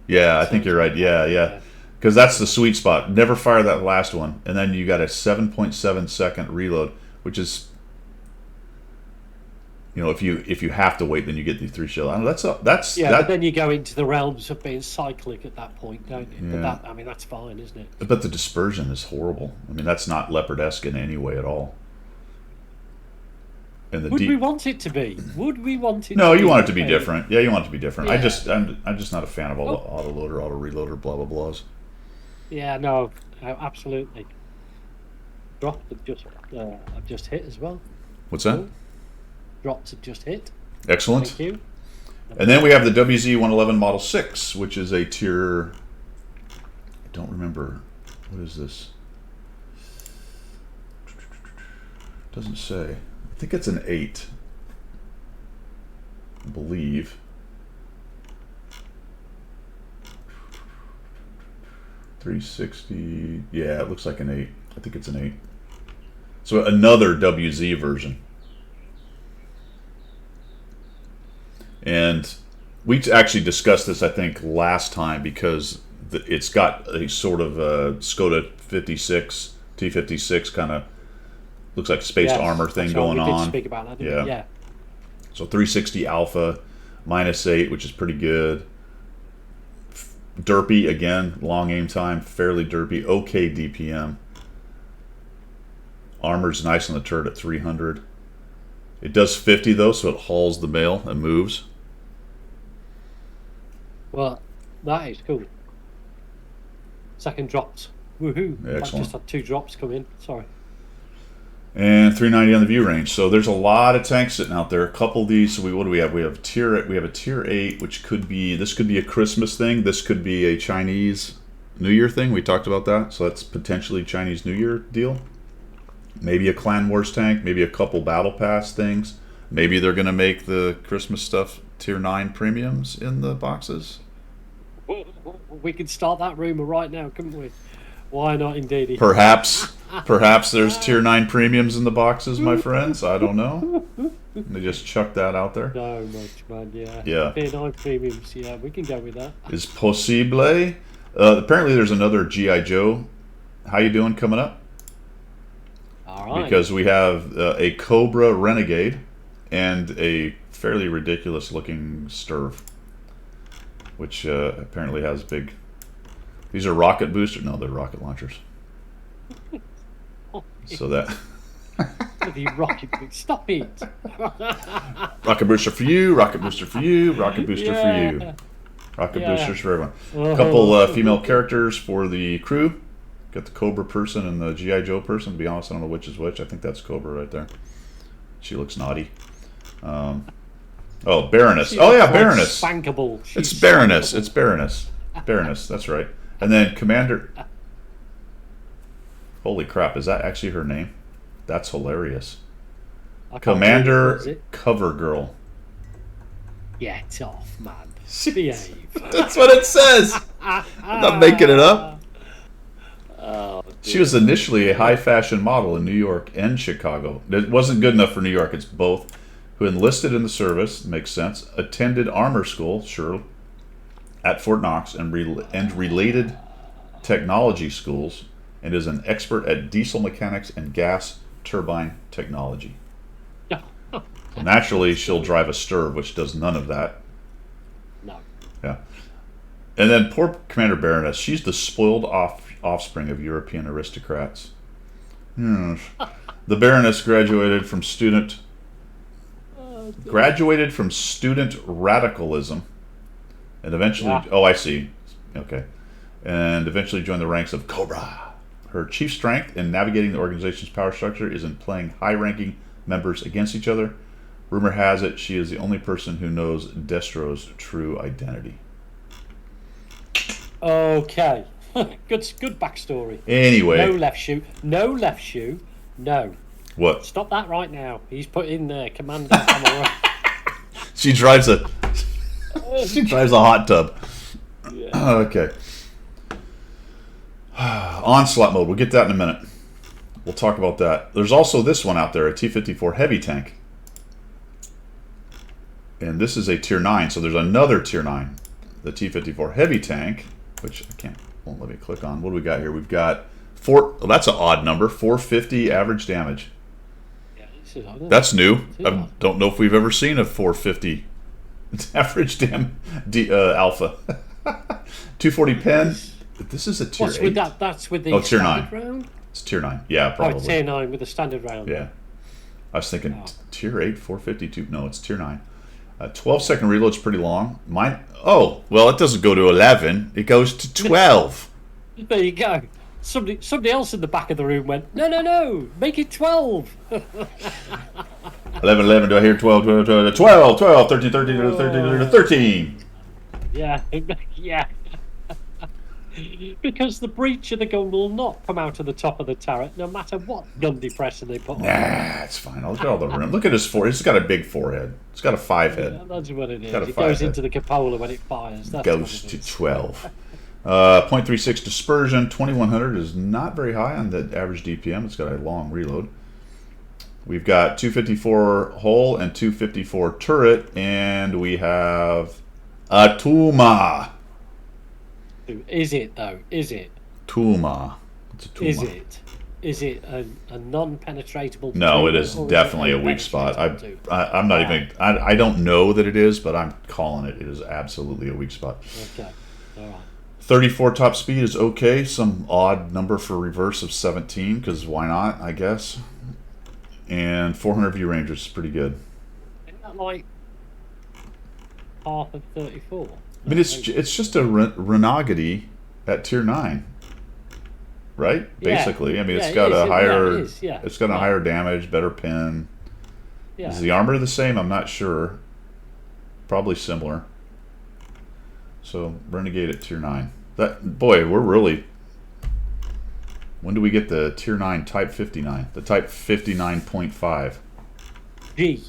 Yeah, I think you're right. Yeah. Because that's the sweet spot. Never fire that last one, and then you got a 7.7 second reload, which is, if you have to wait, then you get the 3 shell. I don't know, that's but then you go into the realms of being cyclic at that point, don't you? Yeah. But that's fine, isn't it? But the dispersion is horrible. I mean, that's not Leopard-esque in any way at all. And Would we want it to be? Would we want it? No, you want it to be different. Yeah, you want it to be different. Yeah. I'm just not a fan of all the auto loader, auto reloader, blah blah blahs. Yeah, no, absolutely. Drops have just hit as well. What's that? Drops have just hit. Excellent. Thank you. And then we have the WZ-111 Model 6, which is a tier... I don't remember. What is this? Doesn't say. I think it's an 8. I believe. $360. Yeah, it looks like an 8. I think it's an 8. So another WZ version. And we actually discussed this, I think, last time because it's got a sort of a Skoda 56, T56 kind of looks like spaced armor thing going on. We did speak about that, didn't we? Yeah. So 360 Alpha, -8, which is pretty good. Derpy, again, long aim time, fairly derpy. Okay DPM. Armor's nice on the turret at 300. It does 50 though, so it hauls the mail and moves. Well, that is cool. Second drops. Woohoo. Excellent. I've just had 2 drops come in. Sorry. And 390 on the view range. So there's a lot of tanks sitting out there. A couple of these. So what do we have? We have a tier 8, which could be a Christmas thing. This could be a Chinese New Year thing. We talked about that. So that's potentially Chinese New Year deal. Maybe a Clan Wars tank. Maybe a couple Battle Pass things. Maybe they're going to make the Christmas stuff tier 9 premiums in the boxes. We could start that rumor right now, couldn't we? Why not, indeed? Perhaps there's tier 9 premiums in the boxes, my friends. I don't know. They just chuck that out there. So much, man. Yeah. Yeah. Tier 9 premiums. Yeah, we can go with that. Is possible. Apparently, there's another G.I. Joe. How you doing coming up? All right. Because we have a Cobra Renegade and a fairly ridiculous looking Sturv, which apparently has big... These are rocket boosters? No, they're rocket launchers. So that... Bloody rocket booster. Stop it. Rocket booster for you, rocket booster for you, rocket booster for you. Rocket boosters for everyone. A couple female characters for the crew. Got the Cobra person and the G.I. Joe person. To be honest, I don't know which is which. I think that's Cobra right there. She looks naughty. Oh, Baroness. Oh, yeah, Baroness. Spankable. It's Baroness. It's Baroness. Baroness, that's right. And then Commander... Holy crap, is that actually her name? That's hilarious. Commander Cover Girl. Get off, man. Behave. That's what it says. I'm not making it up. Oh, she was initially a high fashion model in New York and Chicago. It wasn't good enough for New York, it's both. Who enlisted in the service, makes sense. Attended armor school, sure. at Fort Knox and related technology schools, and is an expert at diesel mechanics and gas turbine technology. So naturally, she'll drive a Sturv, which does none of that. No. Yeah. And then poor Commander Baroness, she's the spoiled offspring of European aristocrats. Yes. The Baroness graduated from student radicalism, and eventually, oh, I see, okay, and eventually joined the ranks of Cobra. Her chief strength in navigating the organization's power structure is in playing high-ranking members against each other. Rumor has it she is the only person who knows Destro's true identity. Okay. Good backstory. Anyway. No left shoe. No left shoe. No. What? Stop that right now. He's put in there, Commander Amora. She drives a hot tub. Yeah. Okay. Onslaught mode. We'll get that in a minute. We'll talk about that. There's also this one out there, a T54 Heavy Tank. And this is a Tier 9, so there's another Tier 9. The T54 Heavy Tank, which won't let me click on. What do we got here? We've got that's an odd number, 450 average damage. Yeah, that's new. I don't know if we've ever seen a 450 average alpha. 240 pen. This is a Tier 8. With that? That's with the Tier 9 round? It's Tier 9. Yeah, probably. Oh, it's Tier 9 with the standard round. Yeah. I was thinking Tier 8, 452. No, it's Tier 9. 12-second reload's pretty long. Well, it doesn't go to 11. It goes to 12. There you go. Somebody else in the back of the room went, no, make it 12. 11, do I hear 12, 12, 13, 13. Yeah, yeah. Because the breach of the gun will not come out of the top of the turret, no matter what gun depressor they put on. Nah, it's fine. Look at all the room. Look at his forehead. He's got a big forehead. It's got a 5 head. Yeah, that's what it is. It goes into the cupola when it fires. That's goes to 12. 0.36 dispersion. 2100 is not very high on the average DPM. It's got a long reload. We've got 254 hull and 254 turret, and we have a Tuma. Is it though? Is it? Tuma. It's a Tuma. Is it? Is it a non-penetratable? No, it is definitely a weak spot. I'm not even. I don't know that it is, but I'm calling it. It is absolutely a weak spot. Okay. All right. 34 top speed is okay. Some odd number for reverse of 17, because why not? I guess. And 400 view range is pretty good. Isn't that like half of 34? I mean, it's just a Renegade at Tier 9, right? Basically, I mean, it's got a higher, it's got a higher damage, better pin. Yeah. Is the armor the same? I'm not sure. Probably similar. So Renegade at Tier 9. Boy, we're really. When do we get the Tier 9 Type 59? The Type 59.5. G.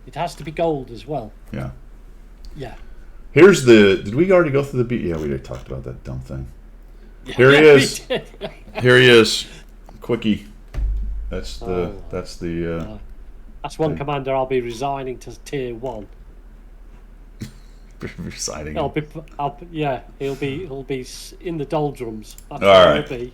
It has to be gold as well. Yeah. Yeah. Here's the. Did we already go through the beat? Yeah, we already talked about that dumb thing. Here he is. Here he is. Quickie. That's the. That's the. That's one commander I'll be resigning to Tier 1. Resigning. He'll be in the doldrums. That's all what right. He'll be.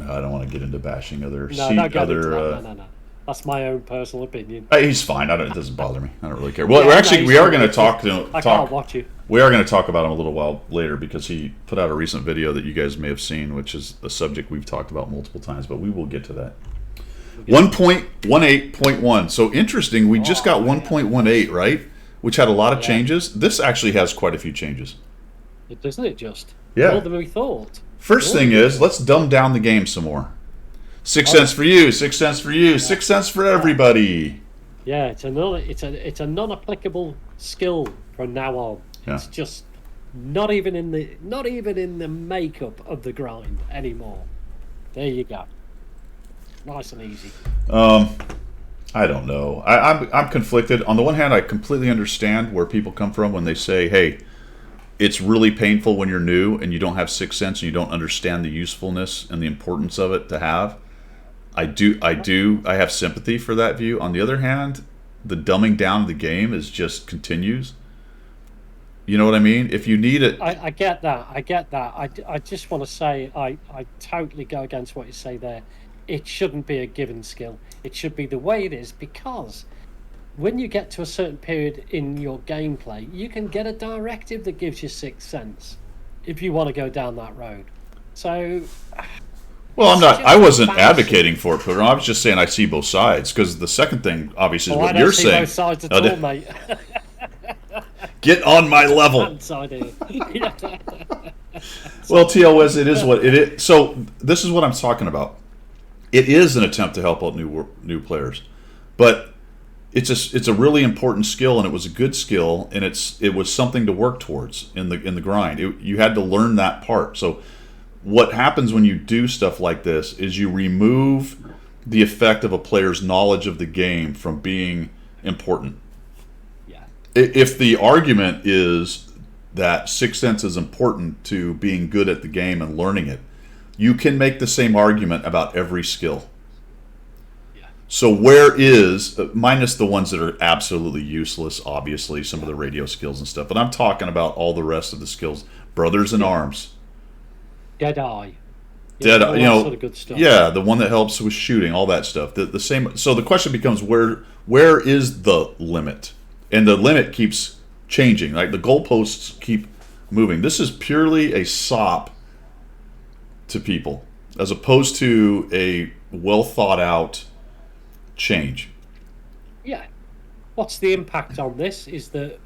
I don't want to get into bashing other. No. That's my own personal opinion. He's fine. It doesn't bother me. I don't really care. Well, we are going to talk to him. I can't watch you. We are going to talk about him a little while later because he put out a recent video that you guys may have seen, which is a subject we've talked about multiple times, but we will get to that. 1.18.1. So interesting. We just got 1.18, right? Which had a lot of changes. This actually has quite a few changes. Doesn't it just? Yeah. More than we thought. First thing is, let's dumb down the game some more. 6 cents for you, 6 cents for you, 6 cents for everybody. Yeah, it's a non-applicable skill from now on. Yeah. It's just not even in the makeup of the grind anymore. There you go. Nice and easy. I don't know. I'm conflicted. On the one hand, I completely understand where people come from when they say, "Hey, it's really painful when you're new and you don't have 6 cents and you don't understand the usefulness and the importance of it to have." I have sympathy for that view. On the other hand, the dumbing down of the game just continues. You know what I mean? If you need it, I get that. I get that. I just want to say I totally go against what you say there. It shouldn't be a given skill. It should be the way it is, because when you get to a certain period in your gameplay, you can get a directive that gives you sixth sense if you want to go down that road. So, well, it's I just wasn't embarrassing. advocating for it, Peter. I was just saying I see both sides, because the second thing, obviously, is I what don't you're see saying. both sides at Oh, all, mate. Get on my level. Hand side here. Well, TOS, it is what it is. So this is what I'm talking about. It is an attempt to help out new players, but it's a really important skill, and it was a good skill, and it was something to work towards in the grind. You had to learn that part. So what happens when you do stuff like this is you remove the effect of a player's knowledge of the game from being important. Yeah. If the argument is that sixth sense is important to being good at the game and learning it, you can make the same argument about every skill. Yeah. So where is, minus the ones that are absolutely useless, obviously, some of the radio skills and stuff, but I'm talking about all the rest of the skills. Brothers in Arms. Dead Eye. Dead, all you that know, sort of good stuff. yeah, the one that helps with shooting, all that stuff. The same. So the question becomes, where is the limit? And the limit keeps changing. Like the goalposts keep moving. This is purely a sop to people, as opposed to a well thought out change. Yeah. What's the impact on this is that,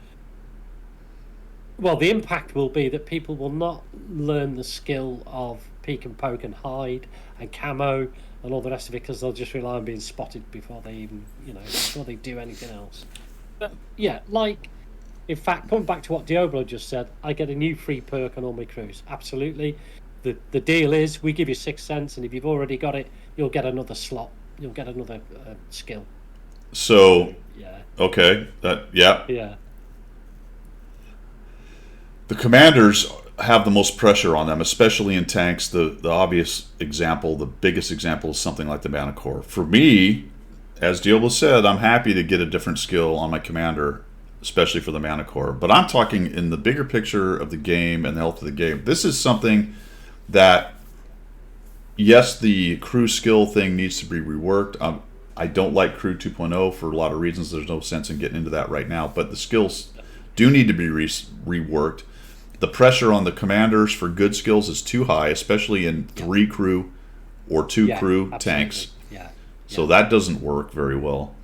well, the impact will be that people will not learn the skill of peek and poke and hide and camo and all the rest of it, because they'll just rely on being spotted before they even, before they do anything else. But yeah, like, in fact, coming back to what Diablo just said, I get a new free perk on all my crews. Absolutely. The deal is we give you sixth sense, and if you've already got it, you'll get another slot. You'll get another skill. So, Yeah. okay, yeah. Yeah. The commanders have the most pressure on them, especially in tanks. The obvious example, the biggest example, is something like the Mana Core. For me, as Diablo said, I'm happy to get a different skill on my commander, especially for the Mana Core. But I'm talking in the bigger picture of the game and the health of the game. This is something that, yes, the crew skill thing needs to be reworked. I don't like Crew 2.0 for a lot of reasons. There's no sense in getting into that right now. But the skills do need to be reworked. The pressure on the commanders for good skills is too high, especially in 3 crew or 2 crew absolutely. tanks. Yeah. So that doesn't work very well.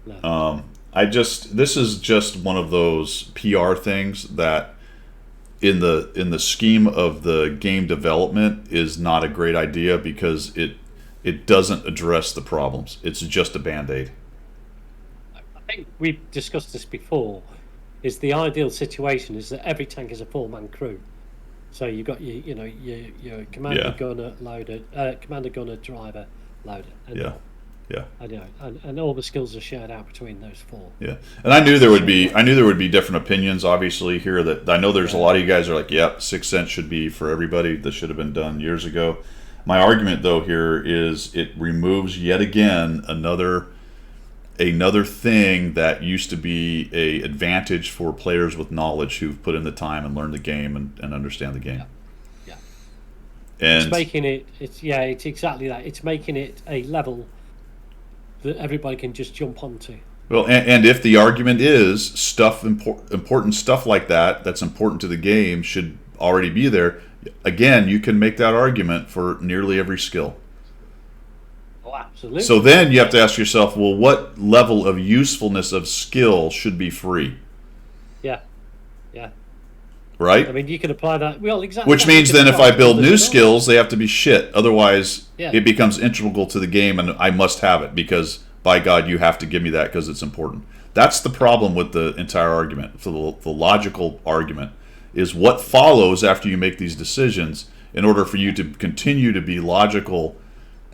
No. This is just one of those PR things that in the scheme of the game development is not a great idea, because it doesn't address the problems. It's just a Band-Aid. I think we've discussed this before. Is the ideal situation is that every tank is a 4-man crew. So you've got your commander gunner loader, commander gunner driver loader. And Yeah. I know, and all the skills are shared out between those 4. Yeah, and I knew there would be different opinions, obviously, here. That I know there's a lot of you guys are like, yep, sixth sense should be for everybody. This should have been done years ago. My argument, though, here is it removes yet again another thing that used to be a advantage for players with knowledge who've put in the time and learned the game and understand the game. Yeah. And it's making it. It's exactly that. It's making it a level that everybody can just jump onto. well, and if the argument is important stuff like that's important to the game should already be there, again, you can make that argument for nearly every skill. Oh, absolutely. So then you have to ask yourself, well, what level of usefulness of skill should be free? Yeah. Right? I mean, you can apply that. Well, exactly. Which means then if I build new skills, they have to be shit. Otherwise, Yeah. it becomes integral to the game, and I must have it because, by God, you have to give me that because it's important. That's the problem with the entire argument. So the logical argument is what follows after you make these decisions in order for you to continue to be logical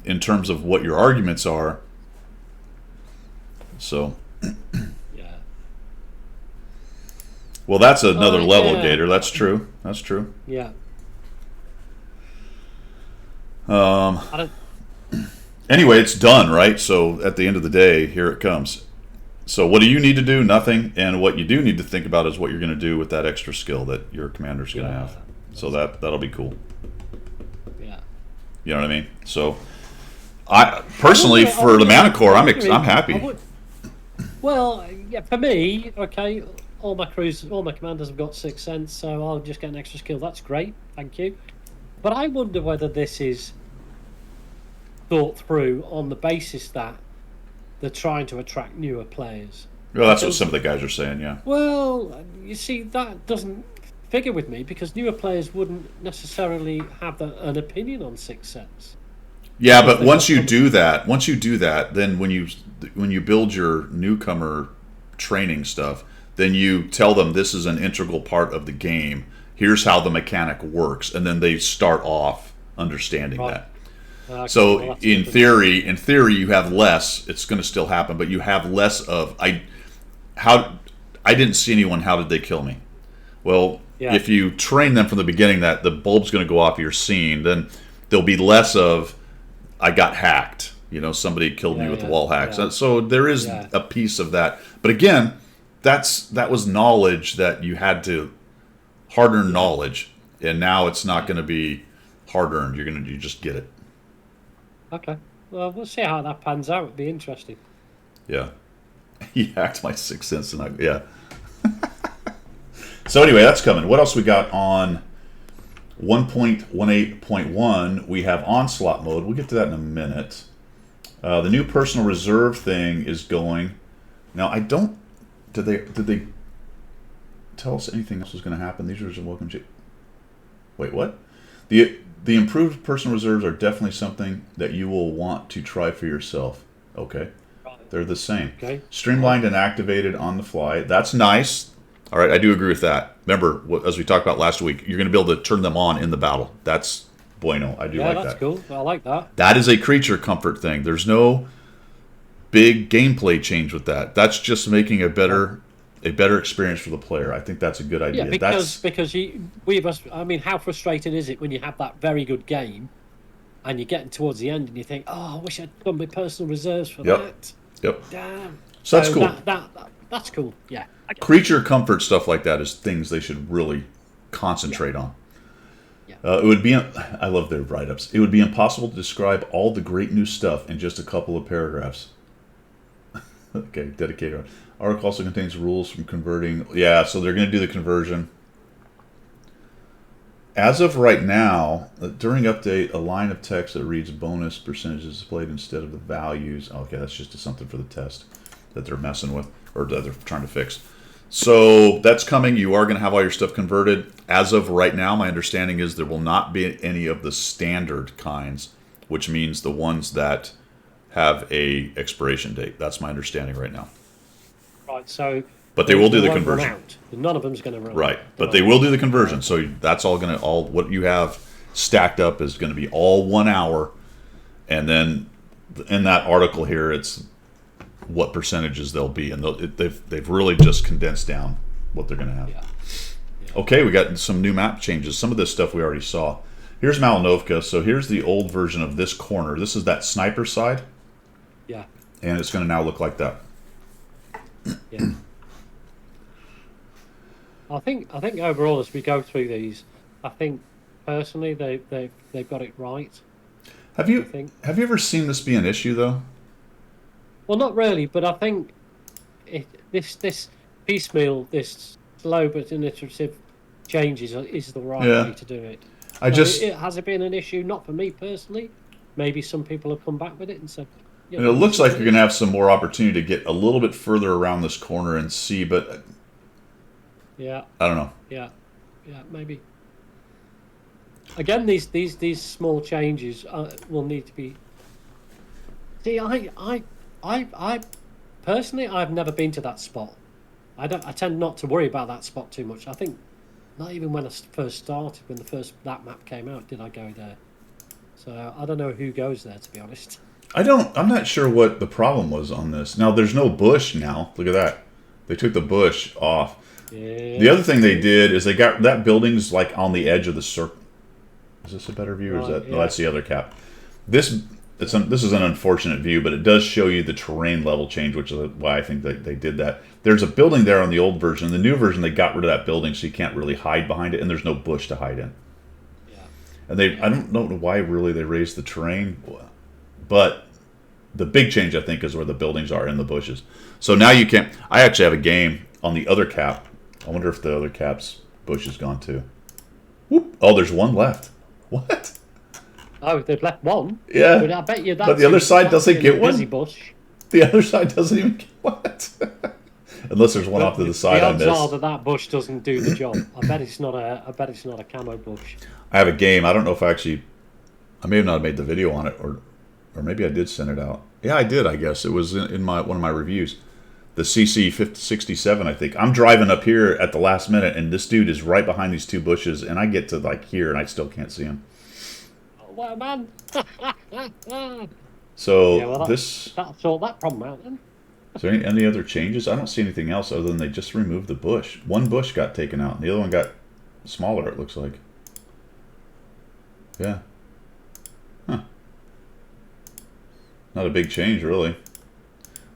in terms of what your arguments are. So, Yeah. well, that's another level, yeah. Gator. That's true. Yeah. Anyway, it's done, right? So at the end of the day, here it comes. So what do you need to do? Nothing. And what you do need to think about is what you're going to do with that extra skill that your commander's going to have. So that'll be cool. Yeah. You know what I mean? So I personally, for the mana core, I'm happy. Well, yeah, for me, okay, all my commanders have got 6th sense, so I'll just get an extra skill. That's great, thank you. But I wonder whether this is thought through on the basis that they're trying to attract newer players. Well, that's what some of the guys are saying, yeah. Well, you see, that doesn't figure with me because newer players wouldn't necessarily have an opinion on 6th sense. Yeah, but once you do that, then when you build your newcomer training stuff, then you tell them this is an integral part of the game. Here's how the mechanic works, and then they start off understanding that. Okay, So well, in theory, you have less. It's going to still happen, but you have less of I didn't see anyone. How did they kill me? Well, if you train them from the beginning that the bulb's going to go off your scene, then there'll be less of I got hacked. You know, somebody killed me with wall hacks. Yeah. So there is a piece of that. But again, that was knowledge that you had to hard-earned knowledge, and now it's not going to be hard-earned. You just get it. Okay. Well, we'll see how that pans out. It'll be interesting. Yeah. He hacked my 6th sense tonight. Yeah. So anyway, that's coming. What else we got on 1.18.1? We have Onslaught mode. We'll get to that in a minute. The new personal reserve thing is going. Now, I don't... Did they tell us anything else was going to happen? These are welcome to... Wait, what? The improved personal reserves are definitely something that you will want to try for yourself. Okay. They're the same. Okay. Streamlined and activated on the fly. That's nice. All right, I do agree with that. Remember, as we talked about last week, you're going to be able to turn them on in the battle. That's bueno. I do like that. Yeah, that's cool. I like that. That is a creature comfort thing. There's no big gameplay change with that. That's just making a better experience for the player. I think that's a good idea. Yeah, because I mean, how frustrating is it when you have that very good game and you're getting towards the end and you think, oh, I wish I'd done my personal reserves for that. Yep. Damn. So that's cool. That's cool. Yeah. Creature comfort stuff like that is things they should really concentrate on. Yeah. It would be. I love their write-ups. It would be impossible to describe all the great new stuff in just a couple of paragraphs. Okay, dedicated. Article also contains rules from converting. Yeah, so they're going to do the conversion. As of right now, during update, a line of text that reads bonus percentages displayed instead of the values. Okay, that's just something for the test that they're messing with, or that they're trying to fix. So that's coming. You are going to have all your stuff converted. As of right now, my understanding is there will not be any of the standard kinds, which means the ones that have a expiration date. That's my understanding right now. Right, so... But they will do the conversion. None of them's going to run. Right, but they will do the conversion. So that's all going to... what you have stacked up is going to be all 1 hour. And then in that article here, it's what percentages they'll be. And they've really just condensed down what they're going to have. Yeah. Okay, we got some new map changes. Some of this stuff we already saw. Here's Malnovka. So here's the old version of this corner. This is that sniper side. Yeah. And it's going to now look like that. Yeah. I think overall, as we go through these, I think personally they've got it right. Have you ever seen this be an issue though? Well, not really, but I think this piecemeal, this slow but initiative changes is the right way to do it. Has it been an issue? Not for me personally. Maybe some people have come back with it and said. And it looks like you're going to have some more opportunity to get a little bit further around this corner and see, but yeah, I don't know. Yeah, maybe. Again, these small changes will need to be. See, I personally, I've never been to that spot. I tend not to worry about that spot too much. I think not even when I first started, when that map came out, did I go there. So I don't know who goes there, to be honest. I'm not sure what the problem was on this. Now, there's no bush now. Look at that. They took the bush off. Yeah. The other thing they did is they got that building's like on the edge of the circle. Is this a better view or is that... Yeah. No, that's the other cap. This this is an unfortunate view, but it does show you the terrain level change, which is why I think that they did that. There's a building there on the old version. The new version, they got rid of that building, so you can't really hide behind it, and there's no bush to hide in. Yeah. And I don't know why really they raised the terrain, but the big change, I think, is where the buildings are in the bushes. So now you can't... I actually have a game on the other cap. I wonder if the other cap's bush is gone too. Whoop. Oh, there's one left. What? Oh, they've left one? Yeah. But I bet you that's... But the other side doesn't get one? Busy bush. The other side doesn't even get what? Unless there's one off to the side I missed. The odds are that bush doesn't do the job. I bet it's not a camo bush. I have a game. I don't know if I may have not made the video on it, or maybe I did send it out. Yeah, I did. I guess it was in one of my reviews. The CC67, I think. I'm driving up here at the last minute, and this dude is right behind these two bushes, and I get to like here, and I still can't see him. Oh, well, man. So yeah, well, that'll sort that problem out then. Is there any other changes? I don't see anything else other than they just removed the bush. One bush got taken out, and the other one got smaller, it looks like. Yeah. Huh. Not a big change, really.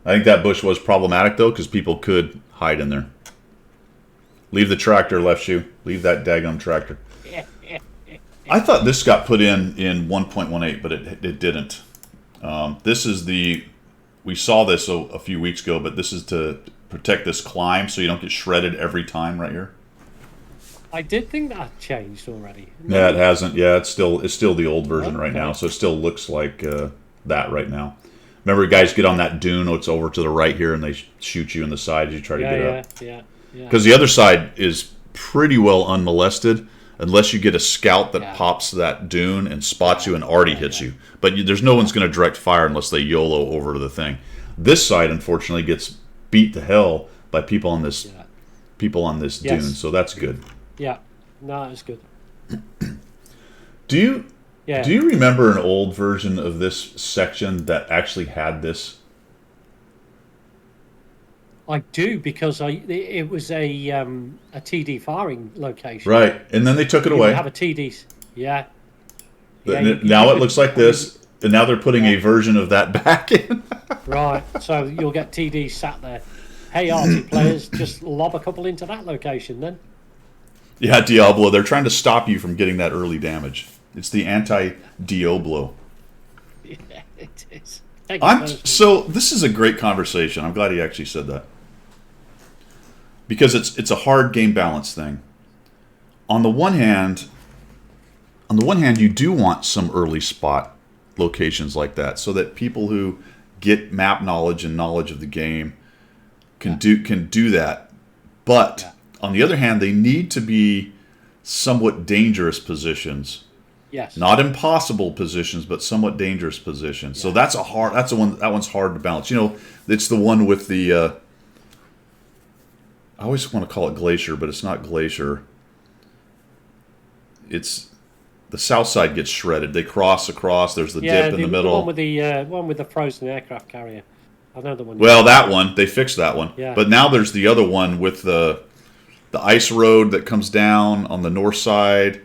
I think that bush was problematic, though, because people could hide in there. Leave the tractor, left shoe. Leave that daggum tractor. I thought this got put in 1.18, but it didn't. This is the... We saw this a few weeks ago, but this is to protect this climb so you don't get shredded every time right here. I did think that changed already. Yeah, it hasn't. Yeah, it's still the old version right now, so it still looks like that right now. Remember, guys get on that dune. It's over to the right here, and they shoot you in the side as you try to get up. Yeah. Because the other side is pretty well unmolested, unless you get a scout that pops that dune and spots you and already hits you. But there's no one's going to direct fire unless they YOLO over to the thing. This side, unfortunately, gets beat to hell by people on this dune, so that's good. Yeah, no, it's good. Do you remember an old version of this section that actually had this? I do, because it was a TD firing location. Right, and then they took it away. Have a TD, yeah. Now it looks like this, and now they're putting a version of that back in. Right, so you'll get TD sat there. Hey, RT players, just lob a couple into that location then. Yeah, Diablo, they're trying to stop you from getting that early damage. It's the anti-Diablo. Yeah, it is. So this is a great conversation. I'm glad he actually said that. Because it's a hard game balance thing. On the one hand, you do want some early spot locations like that, so that people who get map knowledge and knowledge of the game can do that. But on the other hand, they need to be somewhat dangerous positions. Yes. Not impossible positions, but somewhat dangerous positions. So that one's hard to balance. You know, it's the one with the I always want to call it Glacier, but it's not Glacier. It's the south side gets shredded. They cross across. There's the dip in the middle. The one with the frozen aircraft carrier. I know the one. Well, that one, they fixed that one. Yeah. But now there's the other one with the ice road that comes down on the north side.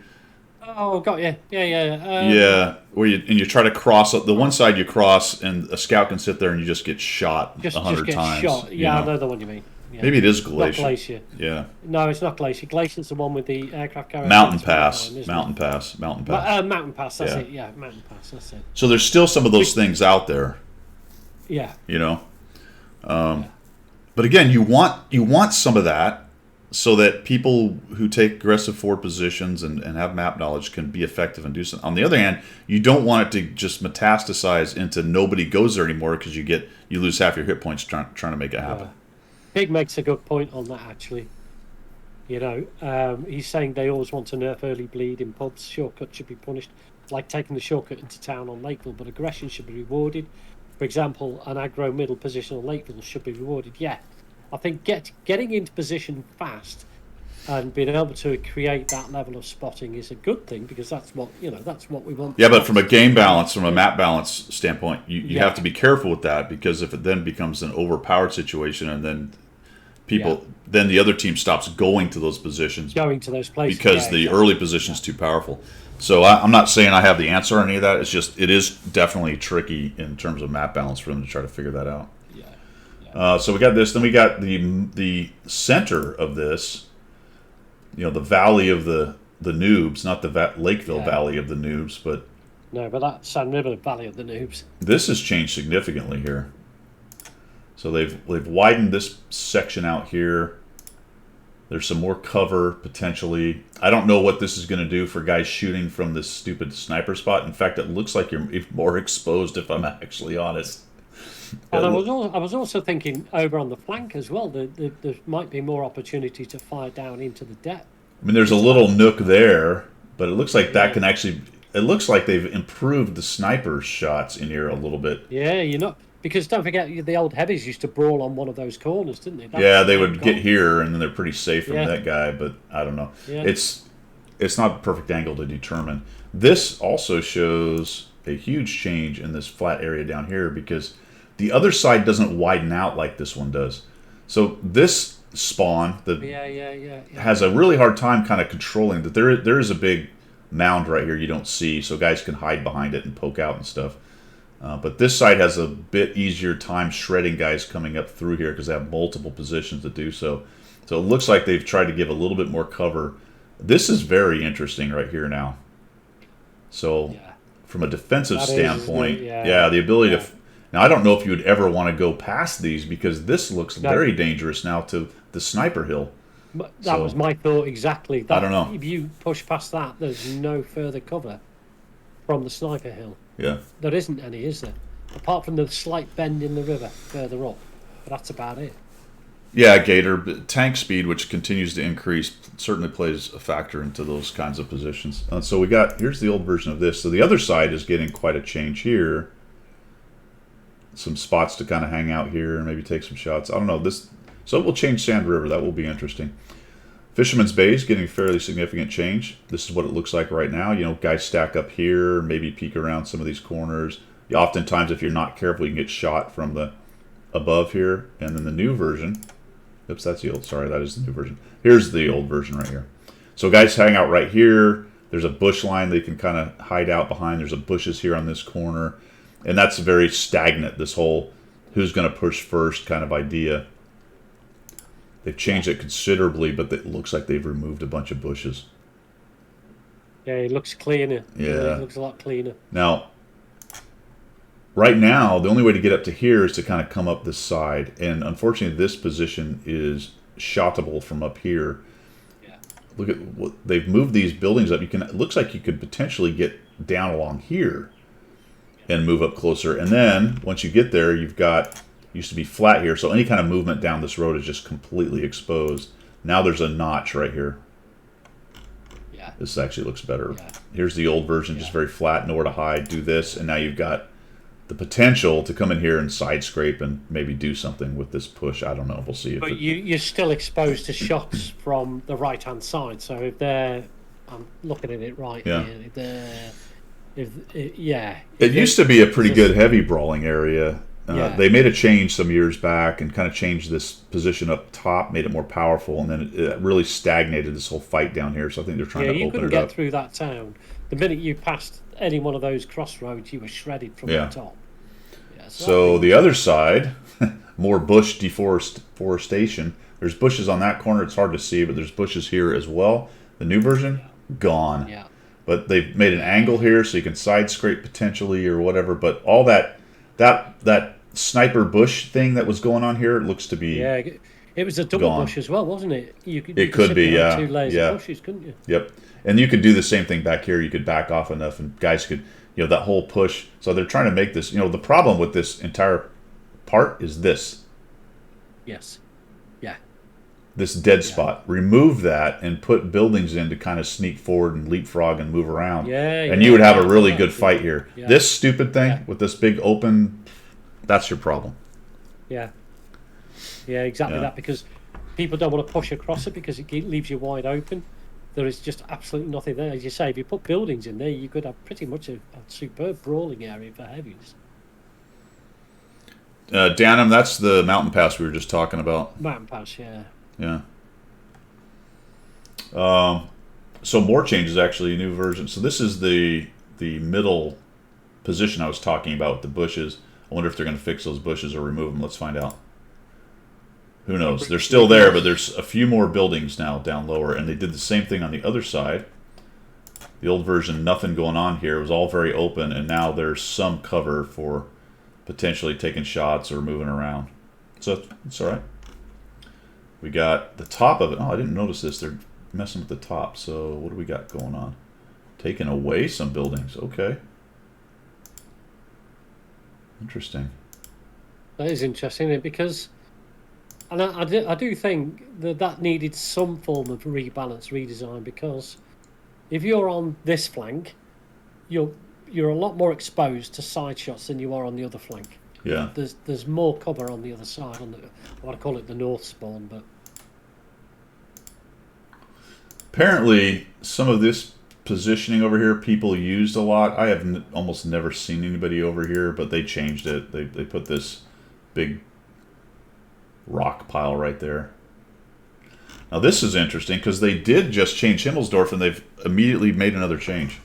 Oh, got you. Yeah. Yeah, where you try to cross the one side you cross, and a scout can sit there and you just get shot 100 times. Shot. Yeah, I know the one you mean. Yeah. Maybe it is Glacier. Not Glacier. Yeah. No, it's not Glacier. Glacier's the one with the aircraft carrier. Mountain Pass. Mountain Pass. Mountain Pass. That's it. Yeah, Mountain Pass. That's it. So there's still some of those things out there. Yeah. You know. But again, you want some of that, so that people who take aggressive forward positions and have map knowledge can be effective and do something. On the other hand, you don't want it to just metastasize into nobody goes there anymore, because you lose half your hit points trying to make it happen. Pig makes a good point on that, actually. You know, he's saying they always want to nerf early bleed in pubs. Shortcuts should be punished, like taking the shortcut into town on Lakeville, but aggression should be rewarded. For example, an aggro middle position on Lakeville should be rewarded. Yeah. I think getting into position fast and being able to create that level of spotting is a good thing, because that's what we want. Yeah, but from a game balance, from a map balance standpoint, you have to be careful with that, because if it then becomes an overpowered situation, and then people, then the other team stops going to those positions Going to those places. because yeah, the exactly. early position is too powerful. So I'm not saying I have the answer on any of that. It's just it is definitely tricky in terms of map balance for them to try to figure that out. Yeah. So we got this. Then we got the center of this. The valley of the noobs, not the Lakeville Valley of the noobs, but No, but that San River Valley of the Noobs. this has changed significantly here. So they've widened this section out here. There's some more cover potentially. I don't know what this is going to do for guys shooting from this stupid sniper spot. In fact, it looks like you're more exposed, if I'm actually honest. And I was also thinking over on the flank as well. There might be more opportunity to fire down into the depth. I mean, there's a little nook there, but it looks like that can actually. It looks like they've improved the sniper shots in here a little bit. Yeah, you're not. Because don't forget, the old heavies used to brawl on one of those corners, didn't they? They would get here, and then they're pretty safe from that guy. But I don't know. Yeah. It's not a perfect angle to determine. This also shows a huge change in this flat area down here because the other side doesn't widen out like this one does. So this spawn has a really hard time kind of controlling that. There is a big mound right here you don't see, so guys can hide behind it and poke out and stuff. But this side has a bit easier time shredding guys coming up through here because they have multiple positions to do so. So it looks like they've tried to give a little bit more cover. This is very interesting right here now. So from a defensive standpoint, the ability to... Now, I don't know if you would ever want to go past these because this looks very dangerous now to the sniper hill. That was my thought exactly. I don't know. If you push past that, there's no further cover from the sniper hill. Yeah. There isn't any, is there? Apart from the slight bend in the river further up. But that's about it. Yeah, Gator. Tank speed, which continues to increase, certainly plays a factor into those kinds of positions. So here's the old version of this. So the other side is getting quite a change here. Some spots to kind of hang out here and maybe take some shots. I don't know. So it will change Sand River. That will be interesting. Fisherman's Bay is getting fairly significant change. This is what it looks like right now. Guys stack up here, maybe peek around some of these corners. Oftentimes, if you're not careful, you can get shot from the above here. And then the new version. Oops, that's the old. Sorry, that is the new version. Here's the old version right here. So guys hang out right here. There's a bush line they can kind of hide out behind. There's bushes here on this corner. And that's very stagnant, this whole who's going to push first kind of idea. They've changed it considerably, but it looks like they've removed a bunch of bushes. Yeah, it looks cleaner. Yeah. It looks a lot cleaner. Now, right now, the only way to get up to here is to kind of come up this side. And unfortunately, this position is shotable from up here. Yeah. Look at what they've moved these buildings up. It looks like you could potentially get down along here and move up closer. And then, once you get there, used to be flat here, so any kind of movement down this road is just completely exposed. Now there's a notch right here. Yeah. This actually looks better. Yeah. Here's the old version, just very flat, nowhere to hide, do this, and now you've got the potential to come in here and side scrape and maybe do something with this push. I don't know. We'll see. But you're still exposed to shots from the right-hand side, so if they're... I'm looking at it right here. It used to be a pretty good heavy brawling area. They made a change some years back and kind of changed this position up top, made it more powerful, and then it really stagnated this whole fight down here. So I think they're trying to open it up. You couldn't get through that town. The minute you passed any one of those crossroads, you were shredded from the top. Yeah, so the other side, more bush deforestation. There's bushes on that corner. It's hard to see, but there's bushes here as well. The new version, gone. Yeah. But they've made an angle here so you can side scrape potentially or whatever. But all that sniper bush thing that was going on here, it looks to be it was a double bush as well, wasn't it? You could be, two layers of bushes, couldn't you? Yep. And you could do the same thing back here. You could back off enough and guys could, that whole push. So they're trying to make this, the problem with this entire part is this. Yes. Yeah. This dead spot. Remove that and put buildings in to kind of sneak forward and leapfrog and move around. And you would have a really good fight here. Yeah. This stupid thing with this big open, that's your problem. Yeah. Yeah, exactly that, because people don't want to push across it because it leaves you wide open. There is just absolutely nothing there. As you say, if you put buildings in there, you could have pretty much a superb brawling area for heavies. Danum, that's the mountain pass we were just talking about. Mountain Pass, yeah. Yeah. So more changes, actually, a new version. So this is the middle position I was talking about with the bushes. I wonder if they're going to fix those bushes or remove them. Let's find out. Who knows? They're still there, but there's a few more buildings now down lower, and they did the same thing on the other side. The old version, nothing going on here. It was all very open, and now there's some cover for potentially taking shots or moving around. So it's all right. We got the top of it. Oh, I didn't notice this. They're messing with the top. So what do we got going on? Taking away some buildings. Okay. Interesting. That is interesting, isn't it? Because, and I do think that needed some form of rebalance, redesign, because if you're on this flank, you're a lot more exposed to side shots than you are on the other flank. Yeah. There's more cover on the other side, on the, what I call it, the north spawn, but apparently some of this positioning over here people used a lot. I have almost never seen anybody over here, but they changed it. They put this big rock pile right there. Now this is interesting because they did just change Himmelsdorf and they've immediately made another change.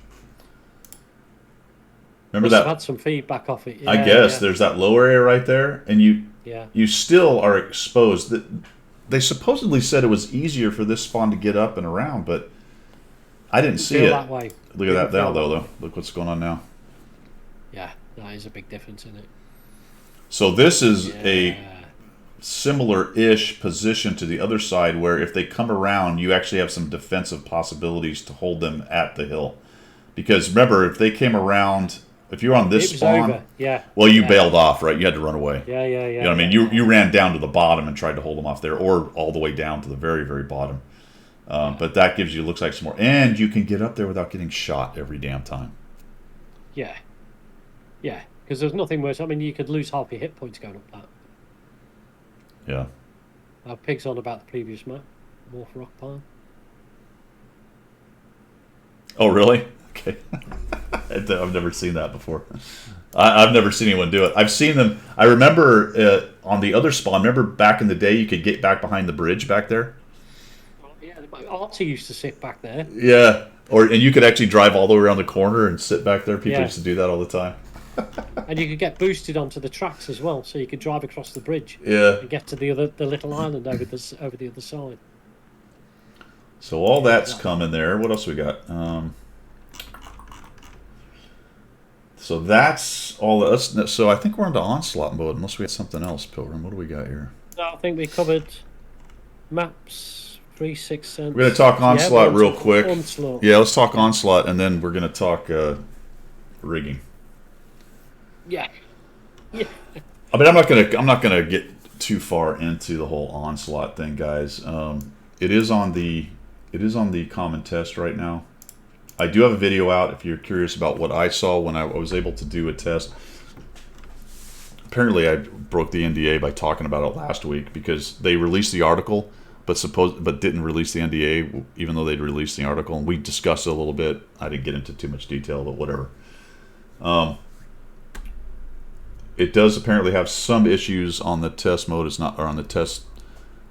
Remember that? I've had some feedback off it. Yeah, I guess yeah. there's that lower area right there, and you still are exposed. They supposedly said it was easier for this spawn to get up and around, but I didn't see it. That way. Look at that now, though. Look what's going on now. Yeah, that is a big difference in it. So this is a similar-ish position to the other side, where if they come around, you actually have some defensive possibilities to hold them at the hill. Because remember, if they came around, if you're on this spawn, over. Yeah. Well, you bailed off, right? You had to run away. Yeah. You know what I mean? You ran down to the bottom and tried to hold them off there, or all the way down to the very, very bottom. But that gives you, looks like, some more. And you can get up there without getting shot every damn time. Yeah. Yeah, because there's nothing worse. I mean, you could lose half your hit points going up that. Yeah. Pig's on about the previous map. Morph Rock Pile. Oh, really? Okay. I've never seen that before. I've never seen anyone do it. I've seen them. I remember on the other spawn, remember back in the day you could get back behind the bridge back there? Yeah, Artie used to sit back there. Yeah. And you could actually drive all the way around the corner and sit back there. People used to do that all the time. And you could get boosted onto the tracks as well, so you could drive across the bridge. Yeah. And get to the little island over the other side. So all that's coming there. What else we got? So that's all. So I think we're into Onslaught mode, unless we have something else, Pilgrim. What do we got here? No, I think we covered maps 3, 6 cents. We're going to talk Onslaught real quick. Onslaught. Yeah, let's talk Onslaught, and then we're going to talk rigging. Yeah. Yeah. I mean, I'm not gonna get too far into the whole Onslaught thing, guys. It is on the common test right now. I do have a video out if you're curious about what I saw when I was able to do a test. Apparently, I broke the NDA by talking about it last week because they released the article, but didn't release the NDA, even though they'd released the article, and we discussed it a little bit. I didn't get into too much detail, but whatever. It does apparently have some issues on the test mode. It's not, or on the test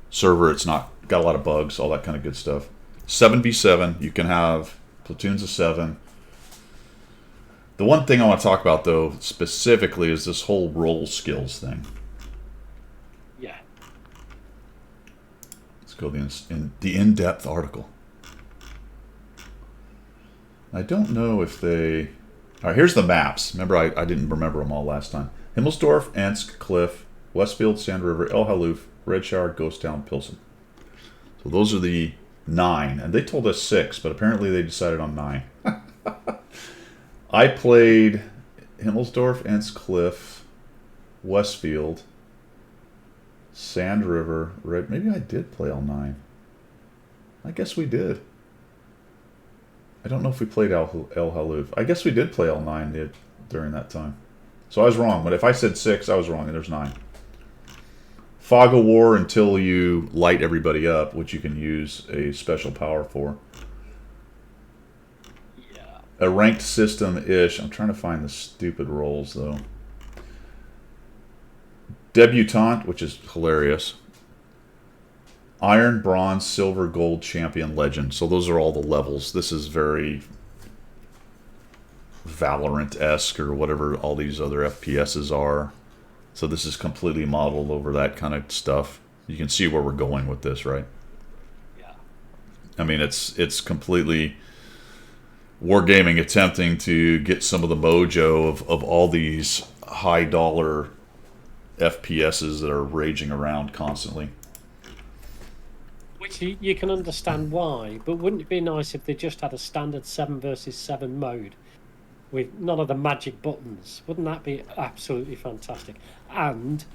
server. It's not got a lot of bugs, all that kind of good stuff. 7v7. You can have platoons of 7. The one thing I want to talk about, though, specifically, is this whole roll skills thing. Yeah. Let's go in the in-depth article. I don't know if they. All right, here's the maps. Remember, I didn't remember them all last time. Himmelsdorf, Ansk, Cliff, Westfield, Sand River, El Haluf, Red Shower, Ghost Town, Pilsen. So those are the 9. And they told us 6, but apparently they decided on 9. I played Himmelsdorf, Ansk, Cliff, Westfield, Sand River, Red. Maybe I did play all 9. I guess we did. I don't know if we played El Haluf. I guess we did play all 9 during that time. So I was wrong. But if I said 6, I was wrong, and there's 9. Fog of War until you light everybody up, which you can use a special power for. Yeah. A ranked system-ish. I'm trying to find the stupid rolls, though. Debutante, which is hilarious. Iron, Bronze, Silver, Gold, Champion, Legend. So those are all the levels. This is very Valorant-esque or whatever all these other FPSs are. So this is completely modeled over that kind of stuff. You can see where we're going with this, right? Yeah. I mean, it's completely wargaming attempting to get some of the mojo of all these high-dollar FPSs that are raging around constantly. Which you can understand why, but wouldn't it be nice if they just had a standard 7 versus 7 mode with none of the magic buttons? Wouldn't that be absolutely fantastic? And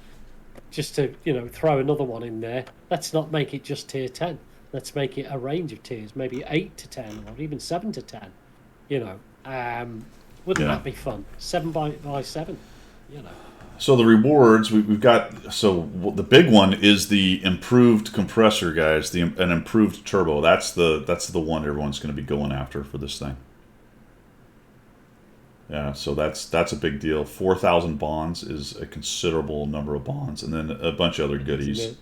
just to, throw another one in there, let's not make it just tier 10. Let's make it a range of tiers, maybe 8 to 10 or even 7 to 10. Wouldn't that be fun? 7 by 7, So the rewards we've got. So the big one is the improved compressor, guys. An improved turbo. That's the one everyone's going to be going after for this thing. Yeah, so that's a big deal. 4,000 bonds is a considerable number of bonds, and then a bunch of other goodies,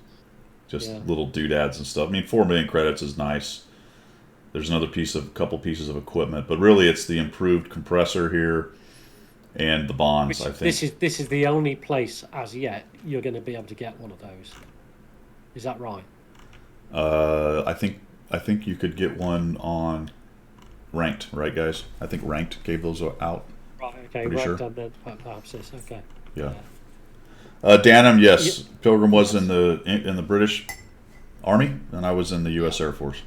just little doodads and stuff. I mean, 4 million credits is nice. There's another couple pieces of equipment, but really it's the improved compressor here. And the bonds, I think. This is the only place as yet you're going to be able to get one of those. Is that right? I think you could get one on Ranked, right, guys? I think Ranked gave those out. Right. Okay. Pretty sure. Perhaps this. Okay. Yeah. Danham, yes. Pilgrim was in the British Army, and I was in the U.S. Air Force.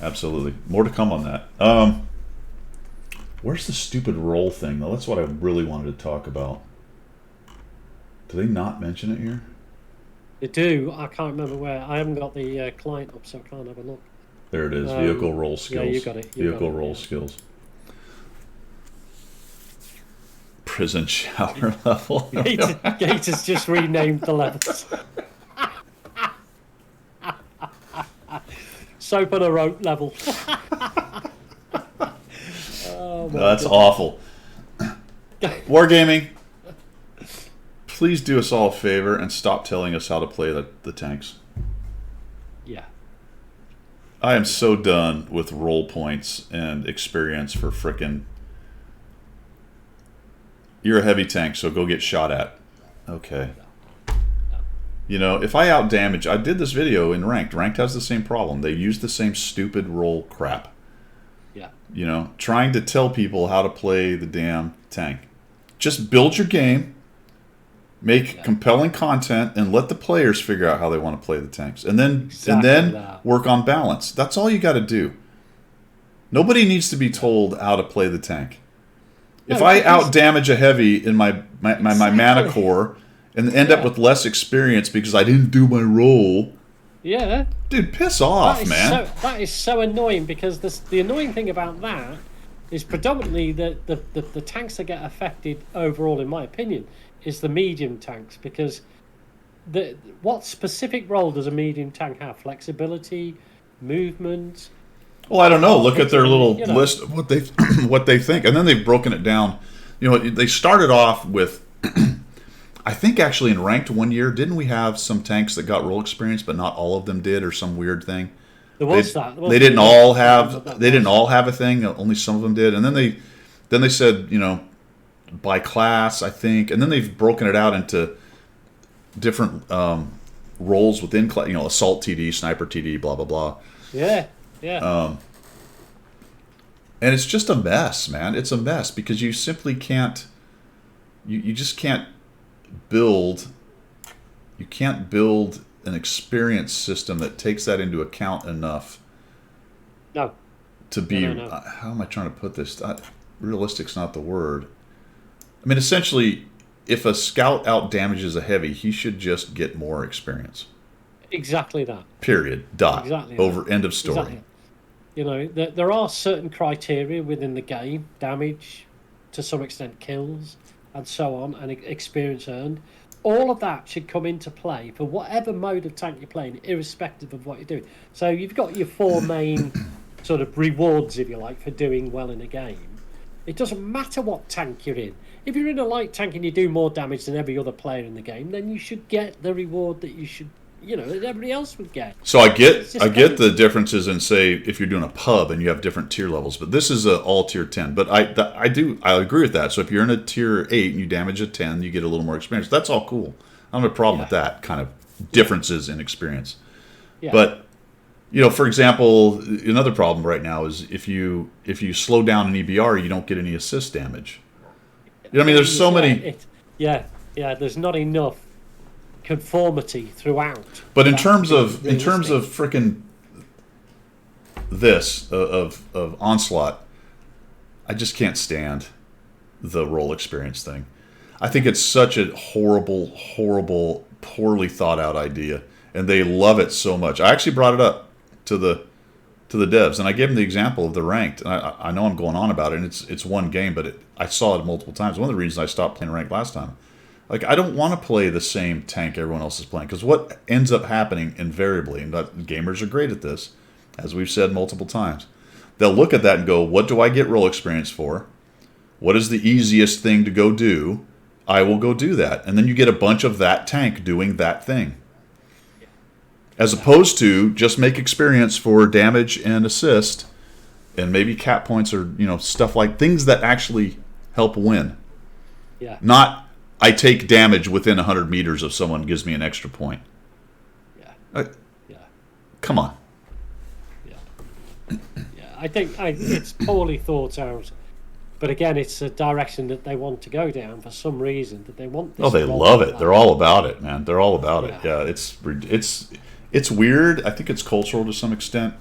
Absolutely. More to come on that. Where's the stupid roll thing, though? That's what I really wanted to talk about. Do they not mention it here? They do. I can't remember where. I haven't got the client up, so I can't have a look. There it is. Vehicle roll skills. Yeah, you got it. Vehicle roll skills. Prison shower level. Gate has just renamed the levels. Soap on a rope level. No, that's awful. Wargaming, please do us all a favor and stop telling us how to play the tanks. Yeah. I am so done with roll points and experience for frickin'. You're a heavy tank, so go get shot at. Okay. If I out damage, I did this video in Ranked. Ranked has the same problem. They use the same stupid roll crap. Yeah. Trying to tell people how to play the damn tank. Just build your game, make compelling content, and let the players figure out how they want to play the tanks. And then work on balance. That's all you got to do. Nobody needs to be told how to play the tank. If I out damage a heavy in my mana core and end up with less experience because I didn't do my roll. Yeah. Dude, piss off, man. That is so annoying because the annoying thing about that is predominantly the tanks that get affected overall, in my opinion, is the medium tanks, because what specific role does a medium tank have? Flexibility, movement? Well, I don't know. Look at their little list of what they think, and then they've broken it down. They started off with. I think actually in Ranked one year, didn't we have some tanks that got roll experience, but not all of them did, or some weird thing? They didn't all have a thing. Only some of them did, and then they said by class, I think, and then they've broken it out into different roles within class. Assault TD, Sniper TD, blah blah blah. Yeah. And it's just a mess, man. It's a mess because you simply can't. You just can't build. You can't build an experience system that takes that into account enough. No. To be how am I trying to put this? Realistic's not the word. I mean, essentially, if a scout out damages a heavy, he should just get more experience. Exactly that. Period. Dot. Exactly. Over. End of story. Exactly. There are certain criteria within the game: damage, to some extent, kills, and so on, and experience earned. All of that should come into play for whatever mode of tank you're playing, irrespective of what you're doing. So you've got your 4 main sort of rewards, if you like, for doing well in a game. It doesn't matter what tank you're in. If you're in a light tank and you do more damage than every other player in the game, then you should get the reward that you should, that everybody else would get. So I get the differences in, say, if you're doing a pub and you have different tier levels, but this is all tier 10. But I agree with that. So if you're in a tier 8 and you damage a 10, you get a little more experience. That's all cool. I don't have a problem with that kind of differences in experience. Yeah. But for example, another problem right now is if you slow down an EBR, you don't get any assist damage. I mean, there's so many. There's not enough conformity throughout. But in terms of frickin' this of Onslaught, I just can't stand the role experience thing. I think it's such a horrible, poorly thought out idea, and they love it so much. I actually brought it up to the devs, and I gave them the example of the ranked. And I know I'm going on about it, and it's one game, but I saw it multiple times. One of the reasons I stopped playing ranked last time, like, I don't want to play the same tank everyone else is playing, because what ends up happening invariably, and gamers are great at this, as we've said multiple times, they'll look at that and go, what do I get role experience for? What is the easiest thing to go do? I will go do that. And then you get a bunch of that tank doing that thing. As opposed to just make experience for damage and assist, and maybe cap points, or stuff like things that actually help win. Yeah. Not I take damage within 100 meters of someone gives me an extra point. Yeah. Come on. Yeah. I think it's poorly thought out. But again, it's a direction that they want to go down for some reason. That they want. This they love it. They're all about it, man. They're all about it. Yeah, it's weird. I think it's cultural to some extent.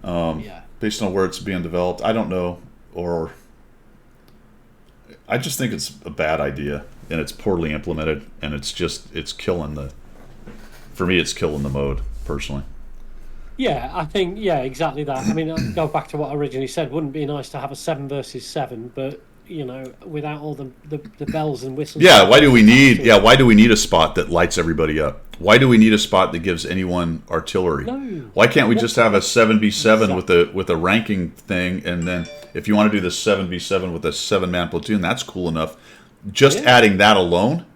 Based on where it's being developed, I don't know, or I just think it's a bad idea, and it's poorly implemented, and it's killing the. For me, it's killing the mode personally. Yeah, I think, exactly that. I mean, I'll go back to what I originally said. Wouldn't it be nice to have a 7 versus 7, but, without all the bells and whistles. Yeah, why do we need a spot that lights everybody up? Why do we need a spot that gives anyone artillery? No. Why can't we just have a 7v7 with a ranking thing, and then if you want to do the 7v7 with a 7-man platoon, that's cool enough. Just adding that alone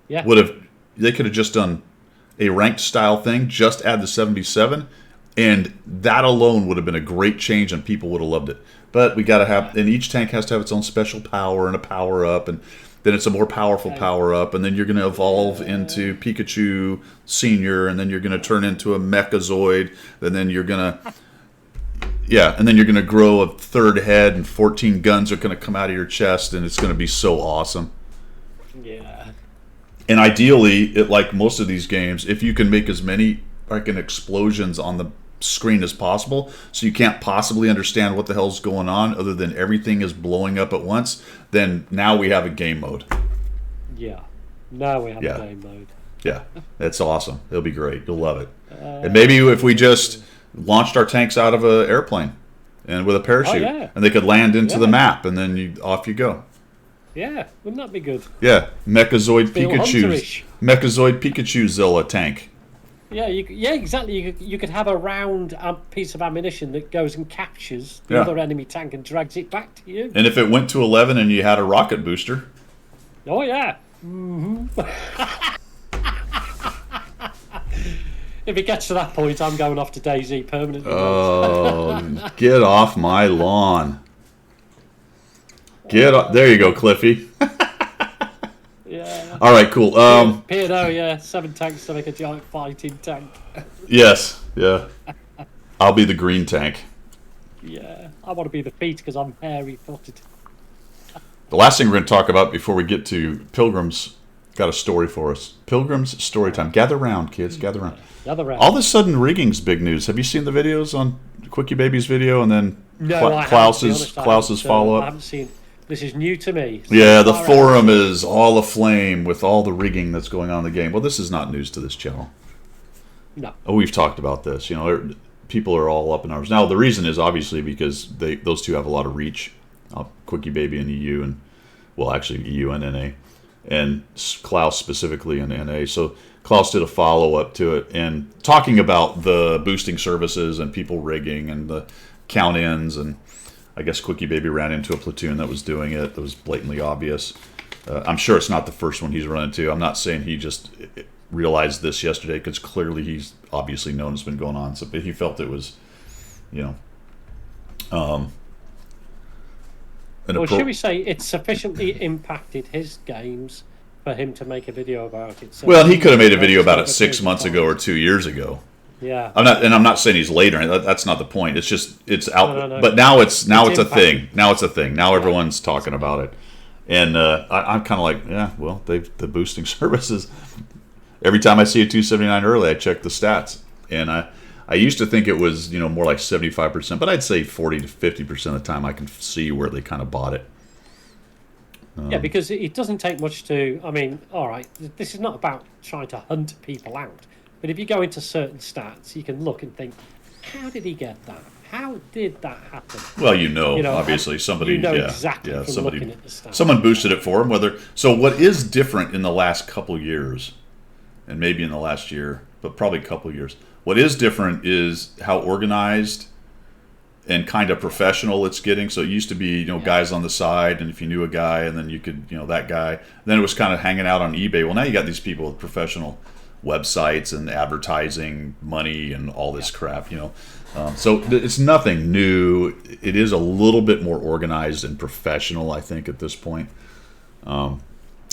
they could have just done a ranked style thing, just add the 7v7, and that alone would have been a great change, and people would have loved it. But we got to have, and each tank has to have its own special power and a power up, and then it's a more powerful power up, and then you're going to evolve into Pikachu Senior, and then you're going to turn into a Mechazoid, and then you're going to grow a third head, and 14 guns are going to come out of your chest, and it's going to be so awesome. Yeah. And ideally, like most of these games, if you can make as many explosions on the screen as possible, so you can't possibly understand what the hell's going on other than everything is blowing up at once, then now we have a game mode. Yeah. Now we have a game mode. Yeah. It's awesome. It'll be great. You'll love it. And maybe if we just launched our tanks out of an airplane and with a parachute, and they could land into the map, and then off you go. Yeah, wouldn't that be good? Yeah, Mechazoid Pikachu Zilla tank. Yeah, exactly. You could have a round piece of ammunition that goes and captures the other enemy tank and drags it back to you. And if it went to 11 and you had a rocket booster. Oh yeah. Mm-hmm. If it gets to that point, I'm going off to DayZ permanently. Oh, get off my lawn. There you go, Cliffy. Yeah. All right, cool. P&O, 7 tanks to make a giant fighting tank. Yes, yeah. I'll be the green tank. Yeah, I want to be the feet because I'm hairy-footed. The last thing we're going to talk about before we get to Pilgrim's got a story for us. Pilgrim's story time. Gather round, kids. Gather round. Gather round. All of a sudden, rigging's big news. Have you seen the videos on Quickie Baby's video and then Klaus's follow-up? I haven't seen. This is new to me. So yeah, the forum is all aflame with all the rigging that's going on in the game. Well, this is not news to this channel. No. Oh, we've talked about this. People are all up in arms. Now, the reason is obviously because those two have a lot of reach. Quickie Baby and EU, and actually EU and NA, and Klaus specifically in NA. So Klaus did a follow-up to it and talking about the boosting services and people rigging and the count-ins and I guess Quickie Baby ran into a platoon that was doing it. That was blatantly obvious. I'm sure it's not the first one he's run into. I'm not saying he just realized this yesterday, because clearly he's obviously known it's been going on. So, but he felt it was, Well, should we say it's sufficiently impacted his games for him to make a video about it? So well, he could have made a video about it 6 months ago or 2 years ago. Yeah. I'm not saying he's later. That's not the point. It's just it's out. No. But now it's a thing. Now it's a thing. Now everyone's talking about it, and I'm kind of like, yeah, well, the boosting services. Every time I see a 279 early, I check the stats, and I used to think it was more like 75%, but I'd say 40 to 50% of the time I can see where they kind of bought it. Yeah, because it doesn't take much to. I mean, all right, this is not about trying to hunt people out, but if you go into certain stats, you can look and think, how did he get that? How did that happen? Well, obviously somebody, exactly from somebody, looking at the stats. someone boosted it for him. So what is different in the last couple years, and maybe in the last year, but probably a couple years, what is different is how organized and kind of professional it's getting. So it used to be, guys on the side, and if you knew a guy, and then you could, that guy. Then it was kind of hanging out on eBay. Well, now you got these people with professional websites and advertising money and all this crap, So it's nothing new. It is a little bit more organized and professional, I think, at this point.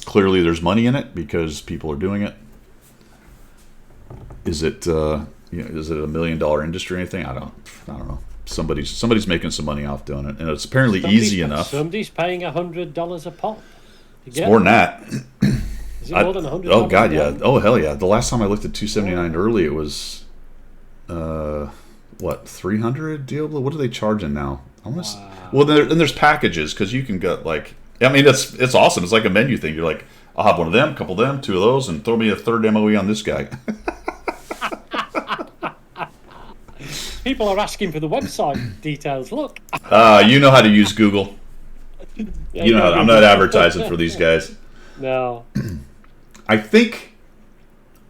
Clearly, there's money in it because people are doing it. Is it is it $1 million industry or anything? I don't know. Somebody's making some money off doing it, and it's apparently easy enough. Somebody's paying $100 a pop. It's more than that. Is it more than $100? Oh God, yeah. Oh hell yeah. The last time I looked at 279 early, it was what, 300 deal? What are they charging now? Well, there's packages, because you can get it's awesome. It's like a menu thing. You're like, I'll have one of them, a couple of them, 2 of those, and throw me a third MOE on this guy. People are asking for the website details. Look. You know how to use Google. Yeah, I'm not advertising for these guys. No. I think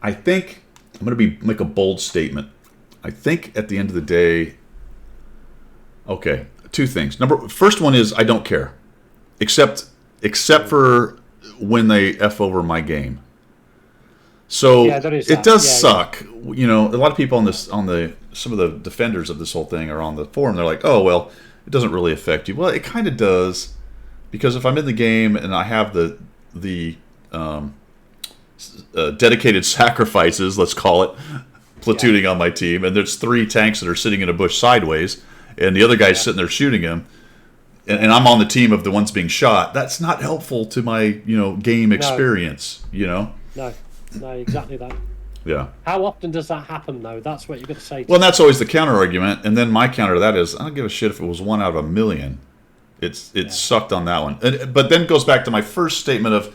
I'm going to make a bold statement. I think at the end of the day, okay, 2 things. First one is I don't care, except for when they F over my game. So it does suck. A lot of people on some of the defenders of this whole thing are on the forum. They're like, oh well, it doesn't really affect you. Well, it kind of does, because if I'm in the game and I have the dedicated sacrifices, let's call it, platooning on my team, and there's 3 tanks that are sitting in a bush sideways, and the other guy's sitting there shooting him, and I'm on the team of the ones being shot. That's not helpful to my game experience. No, exactly that. Yeah. How often does that happen, though? That's what you've got to say. Well, and that's always the counter argument, and then my counter to that is, I don't give a shit if it was 1 out of a million. It sucked on that one. But then it goes back to my first statement of,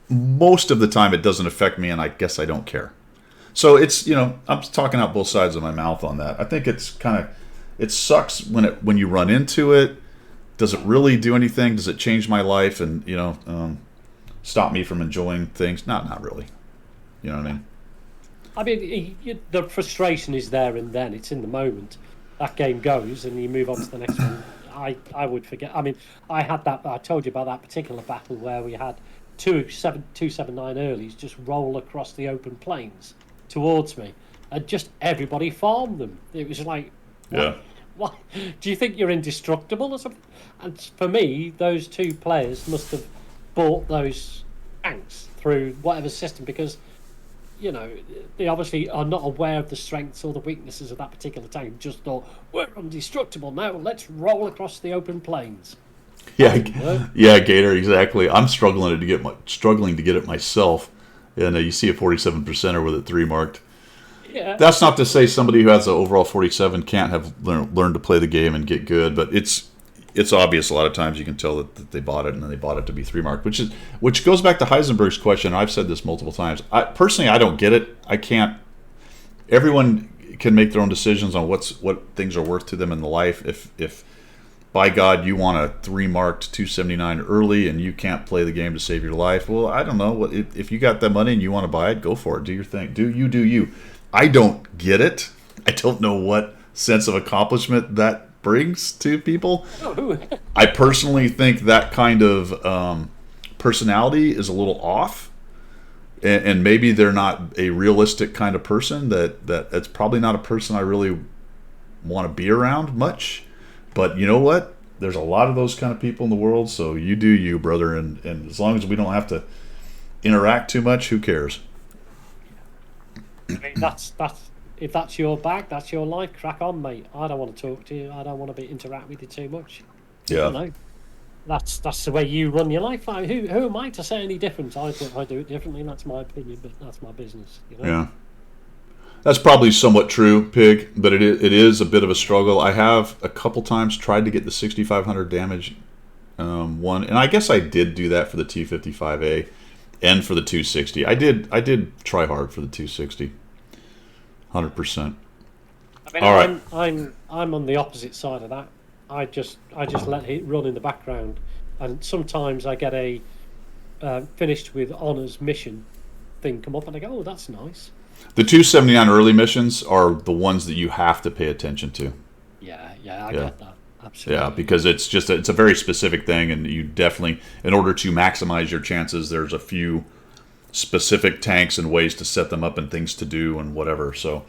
most of the time it doesn't affect me, and I guess I don't care. So it's, I'm talking out both sides of my mouth on that. I think it sucks when you run into it. Does it really do anything? Does it change my life and, stop me from enjoying things? Not really. You know what I mean? I mean, the frustration is there and then. It's in the moment. That game goes and you move on to the next one. I would forget. I mean, I told you about that particular battle where we had 279 earlies just roll across the open plains towards me, and just everybody farmed them. It was like, what? Do you think you're indestructible or something? And for me, those 2 players must have bought those tanks through whatever system, because they obviously are not aware of the strengths or the weaknesses of that particular tank. Just thought, we're indestructible now, let's roll across the open plains. Yeah, Gator, exactly. I'm struggling to get it myself, and you see a 47%er with it 3 marked. Yeah. That's not to say somebody who has an overall 47 can't have learned to play the game and get good, but it's obvious a lot of times. You can tell that they bought it, and then they bought it to be 3 marked, which goes back to Heisenberg's question. I've said this multiple times. Personally, I don't get it. I can't. Everyone can make their own decisions on what things are worth to them in the life. If by God you want a 3 marked 279 early and you can't play the game to save your life, well, I don't know. If you got that money and you want to buy it, go for it. Do your thing. Do you. I don't get it. I don't know what sense of accomplishment that brings to people. Oh, I personally think that kind of personality is a little off, and maybe they're not a realistic kind of person. That's probably not a person I really want to be around much. But you know what? There's a lot of those kind of people in the world. So you do you, brother. And as long as we don't have to interact too much, who cares? I mean, that's if that's your bag, that's your life. Crack on, mate. I don't want to talk to you. I don't want to interact with you too much. Yeah. You know, that's the way you run your life. Who am I to say any different? I do it differently, and that's my opinion. But that's my business. You know? Yeah. That's probably somewhat true, Pig, but it is a bit of a struggle. I have a couple times tried to get the 6,500 damage one, and I guess I did do that for the T55A and for the 260. I did try hard for the 260, 100%. I mean, All right. I'm on the opposite side of that. I just let it run in the background, and sometimes I get a finished with honors mission thing come up, and I go, oh, that's nice. The 279 early missions are the ones that you have to pay attention to. Yeah, I get that. Absolutely. Yeah, because it's a very specific thing, and you definitely, in order to maximize your chances, there's a few specific tanks and ways to set them up and things to do and whatever. So,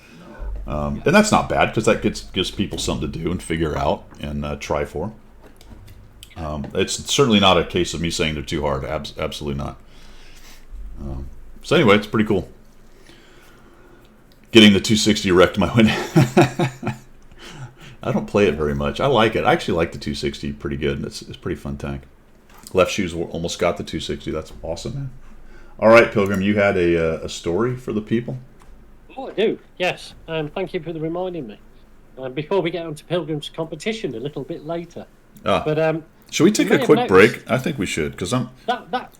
and that's not bad because that gives people something to do and figure out and try for. It's certainly not a case of me saying they're too hard. Absolutely not. So anyway, it's pretty cool. Getting the 260 wrecked my win. I don't play it very much. I like it. I actually like the 260 pretty good. It's a pretty fun tank. Left Shoes almost got the 260. That's awesome, man. All right, Pilgrim, you had a story for the people? Oh, I do. Yes. Thank you for reminding me. Before we get on to Pilgrim's competition a little bit later. But should we take a quick break? I think we should, because that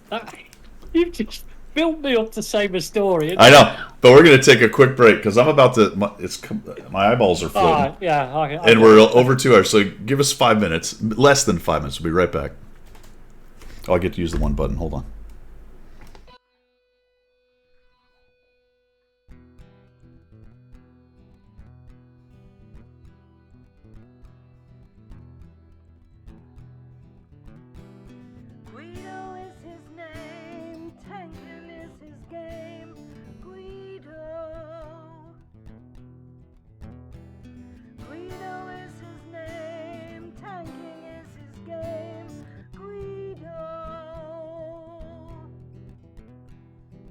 you've just built me up to say my story. I know, but we're going to take a quick break because I'm about to. My eyeballs are floating. And we're over 2 hours. So give us 5 minutes, less than 5 minutes. We'll be right back. Oh, I get to use the one button. Hold on. Guido is his name, tanking is his game. Guido is his name, tanking is his game. Guido.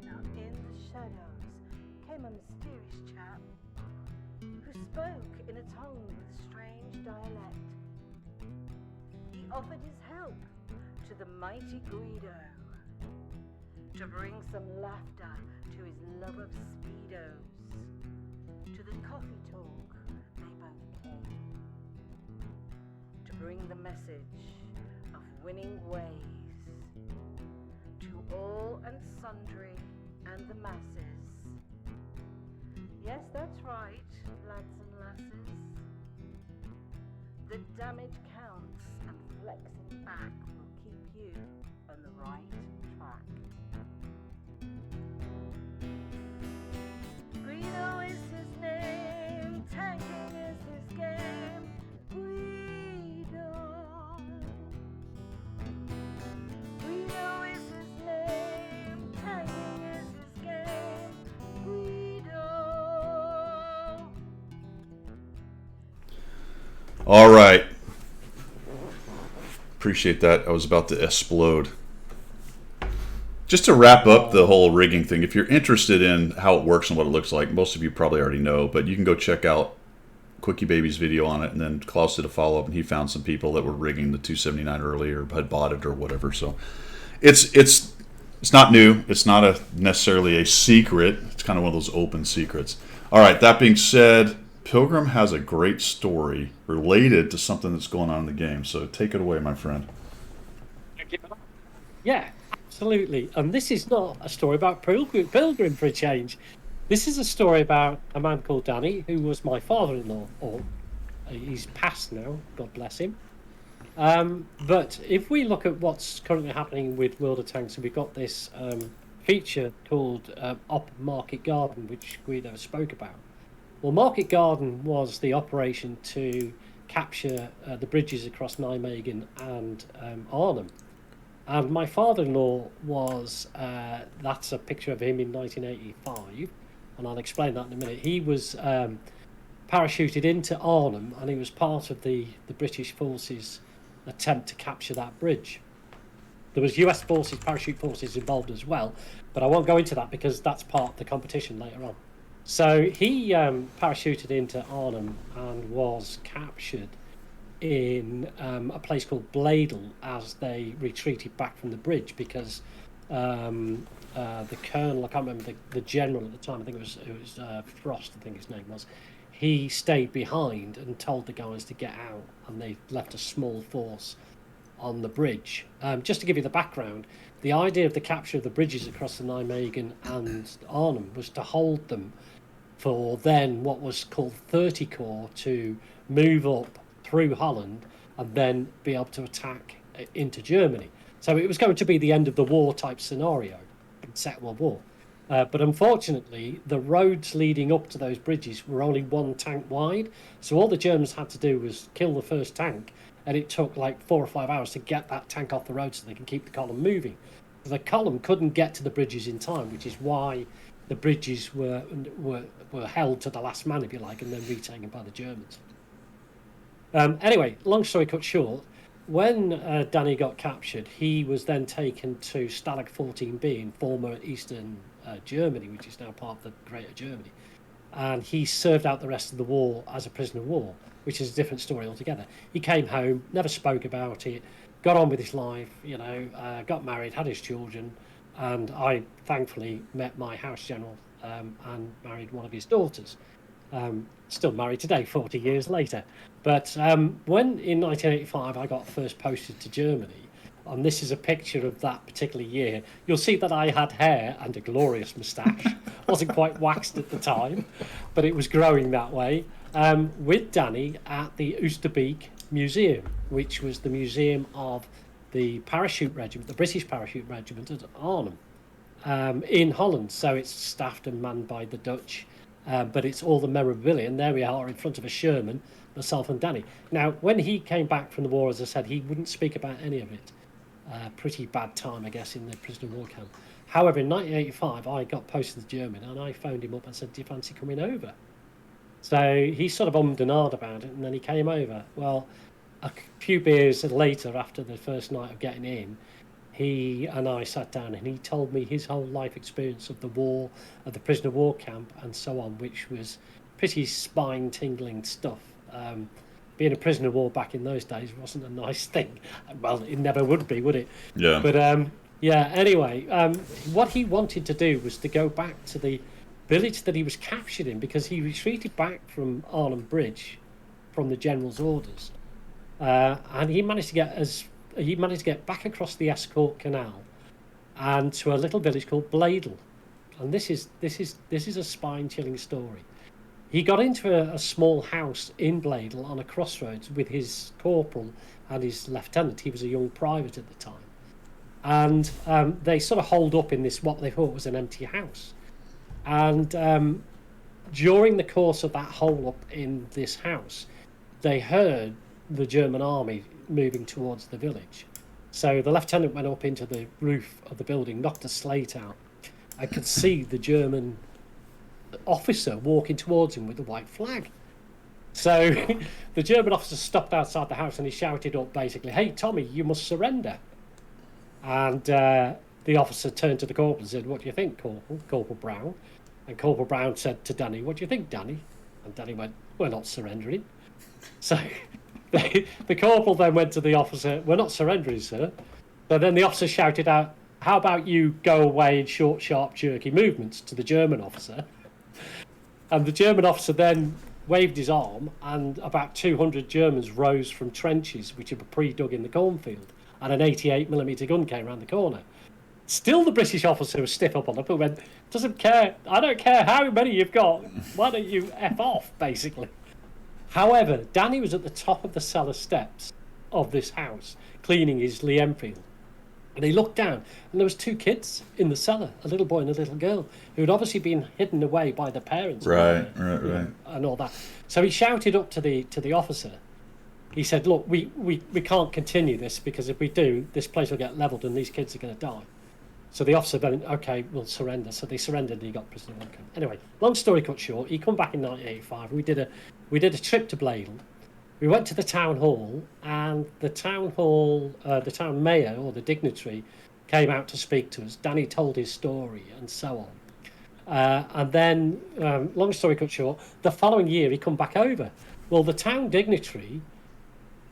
Now in the shadows came a mysterious chap who spoke in a tongue with a strange dialect. He offered his help to the mighty Guido to bring some laughter to his love of speedos. To the coffee talk they both came to bring the message of winning ways to all and sundry and the masses. Yes, that's right, lads and lasses. The damage counts and flexing back will keep you on the right track. Guido is his name, tanking is his game. Guido. Guido is his name, tanking is his game. Guido. All right. Appreciate that. I was about to explode. Just to wrap up the whole rigging thing, if you're interested in how it works and what it looks like, most of you probably already know, but you can go check out Quickie Baby's video on it, and then Klaus did a follow-up, and he found some people that were rigging the 279 early or had bought it or whatever. So it's not new. It's not necessarily a secret. It's kind of one of those open secrets. All right, that being said, Pilgrim has a great story related to something that's going on in the game. So take it away, my friend. Yeah, absolutely. And this is not a story about Pilgrim for a change. This is a story about a man called Danny, who was my father-in-law. Or he's passed now, God bless him. But if we look at what's currently happening with World of Tanks, we've got this feature called Op Market Garden, which Guido spoke about. Well, Market Garden was the operation to capture the bridges across Nijmegen and Arnhem. And my father-in-law was, that's a picture of him in 1985, and I'll explain that in a minute. He was parachuted into Arnhem, and he was part of the British forces' attempt to capture that bridge. There was US forces, parachute forces involved as well, but I won't go into that because that's part of the competition later on. So he parachuted into Arnhem and was captured in a place called Bladel as they retreated back from the bridge because the colonel, I can't remember the general at the time, I think it was Frost, I think his name was, he stayed behind and told the guys to get out, and they left a small force on the bridge. Just to give you the background, the idea of the capture of the bridges across the Nijmegen and Arnhem was to hold them for then what was called 30 Corps to move up through Holland and then be able to attack into Germany. So it was going to be the end of the war type scenario in Second World War. But unfortunately, the roads leading up to those bridges were only one tank wide. So all the Germans had to do was kill the first tank, and it took like 4 or 5 hours to get that tank off the road so they can keep the column moving. The column couldn't get to the bridges in time, which is why the bridges were held to the last man, if you like, and then retaken by the Germans. Anyway, long story cut short, when Danny got captured, he was then taken to Stalag 14B in former Eastern Germany, which is now part of the Greater Germany. And he served out the rest of the war as a prisoner of war, which is a different story altogether. He came home, never spoke about it, got on with his life, got married, had his children, and I thankfully met my house general and married one of his daughters. Still married today, 40 years later. But when in 1985 I got first posted to Germany, and this is a picture of that particular year, you'll see that I had hair and a glorious moustache. Wasn't quite waxed at the time, but it was growing that way, with Danny at the Oosterbeek Museum, which was the museum of the parachute regiment, the British parachute regiment at Arnhem, in Holland. So it's staffed and manned by the Dutch, but it's all the memorabilia, and there we are in front of a Sherman, myself and Danny. Now, when he came back from the war, as I said, he wouldn't speak about any of it. Pretty bad time, I guess, in the prisoner of war camp. However, in 1985, I got posted to Germany, and I phoned him up and said, "Do you fancy coming over?" So he sort of ummed and ahed about it, and then he came over. Well, a few beers later, after the first night of getting in, he and I sat down, and he told me his whole life experience of the war, of the prisoner of war camp, and so on, which was pretty spine-tingling stuff. Being a prisoner of war back in those days wasn't a nice thing. Well, it never would be, would it? Yeah. But anyway, what he wanted to do was to go back to the village that he was captured in, because he retreated back from Arnhem Bridge from the general's orders, and he managed to get back across the Escaut Canal and to a little village called Bladel. And this is a spine-chilling story. He got into a small house in Bladel on a crossroads with his corporal and his lieutenant. He was a young private at the time. And they sort of holed up in this, what they thought was an empty house. And during the course of that hole up in this house, they heard the German army moving towards the village. So the lieutenant went up into the roof of the building, knocked a slate out. I could see the German officer walking towards him with the white flag. So the German officer stopped outside the house and he shouted up basically, "Hey Tommy, you must surrender." And the officer turned to the corporal and said, "What do you think, Corporal Brown?" And Corporal Brown said to Danny, "What do you think, Danny?" And Danny went, "We're not surrendering." So the corporal then went to the officer, "We're not surrendering, sir." So then the officer shouted out, "How about you go away in short, sharp, jerky movements," to the German officer. And the German officer then waved his arm, and about 200 Germans rose from trenches which had been pre-dug in the cornfield, and an 88mm gun came around the corner. Still the British officer was stiff up on the and went, "Doesn't care, I don't care how many you've got, why don't you F off," basically. However, Danny was at the top of the cellar steps of this house, cleaning his Lee Enfield. And he looked down, and there was 2 kids in the cellar, a little boy and a little girl, who had obviously been hidden away by the parents. Right. And all that. So he shouted up to the officer, he said, look, we can't continue this, because if we do, this place will get levelled and these kids are going to die. So the officer then, okay, we'll surrender. So they surrendered and he got prisoner of war camp. Anyway, long story cut short, he come back in 1985. We did a trip to Bladel. We went to the town hall, and the town mayor, or the dignitary, came out to speak to us. Danny told his story and so on. And then, long story cut short, the following year he come back over. Well, the town dignitary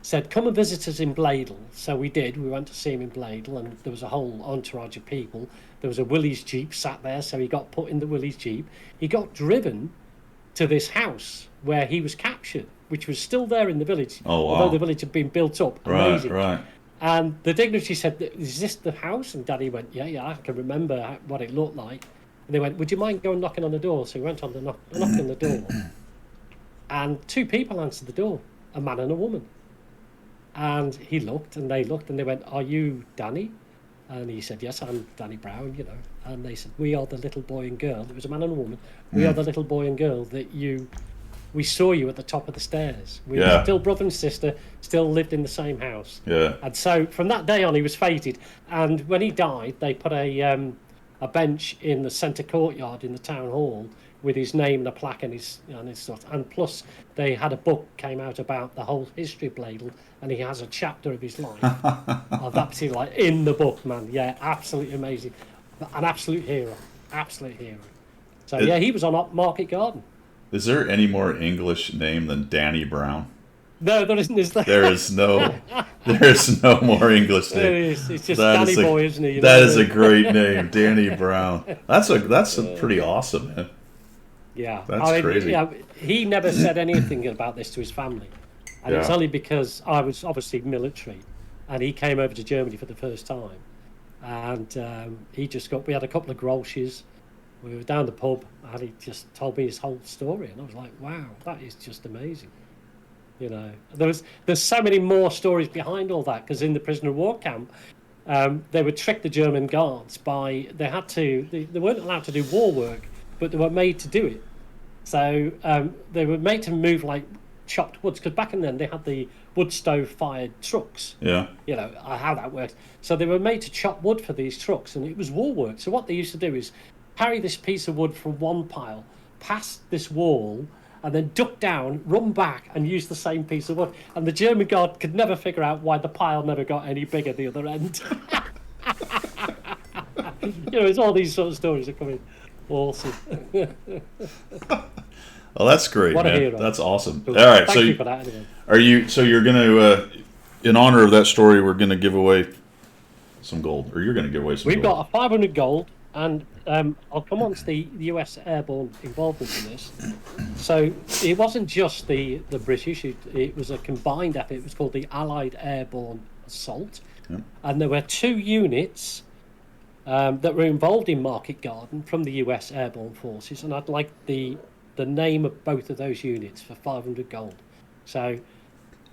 said, come and visit us in Bladel. So we did. We went to see him in Bladel, and there was a whole entourage of people. There was a Willys Jeep sat there, so he got put in the Willys Jeep. He got driven to this house where he was captured, which was still there in the village. Oh, wow. Although the village had been built up. Amazing. Right. And the dignitary said, is this the house? And Daddy went, yeah, I can remember what it looked like. And they went, would you mind going knocking on the door? So he went on the knocked on the door. And two people answered the door, a man and a woman. And he looked, and they looked, and they went, are you Danny? And he said, yes, I'm Danny Brown, you know. And they said, we are the little boy and girl. It was a man and a woman. We are the little boy and girl that we saw you at the top of the stairs. We were still brother and sister, still lived in the same house. Yeah. And so from that day on, he was fated. And when he died, they put a bench in the centre courtyard in the town hall with his name and a plaque and his stuff. And plus, they had a book came out about the whole history of Bladel, and he has a chapter of his life of that particular life in the book, man. Yeah, absolutely amazing. An absolute hero. Absolute hero. So, he was on Market Garden. Is there any more English name than Danny Brown? No, there isn't. Is there? There is no more English name. It's just Danny Boy, isn't he? That is a great name, Danny Brown. That's a pretty awesome, man. Yeah, that's crazy. Yeah, he never said anything about this to his family, and it's only because I was obviously military, and he came over to Germany for the first time, and we had a couple of grolsches. We were down the pub, and he just told me his whole story, and I was like, wow, that is just amazing. You know, there's so many more stories behind all that, because in the prisoner of war camp, they would trick the German guards they weren't allowed to do war work, but they were made to do it. So they were made to move like chopped woods, because back in then they had the wood stove fired trucks. Yeah. You know how that works. So they were made to chop wood for these trucks, and it was war work. So what they used to do is carry this piece of wood from one pile past this wall, and then duck down, run back, and use the same piece of wood. And the German guard could never figure out why the pile never got any bigger the other end. It's all these sort of stories that come in. Awesome. Well, that's great, what man. A hero. That's awesome. Cool. All right, Thank you for that, So anyway. you're going to, in honor of that story, we're going to give away some gold, or you're going to give away some We've gold. got a 500 gold, and I'll come on to the US airborne involvement in this. So it wasn't just the British, it was a combined effort. It was called the Allied Airborne Assault. Yeah. And there were 2 units that were involved in Market Garden from the US Airborne Forces, and I'd like the name of both of those units for 500 gold. So,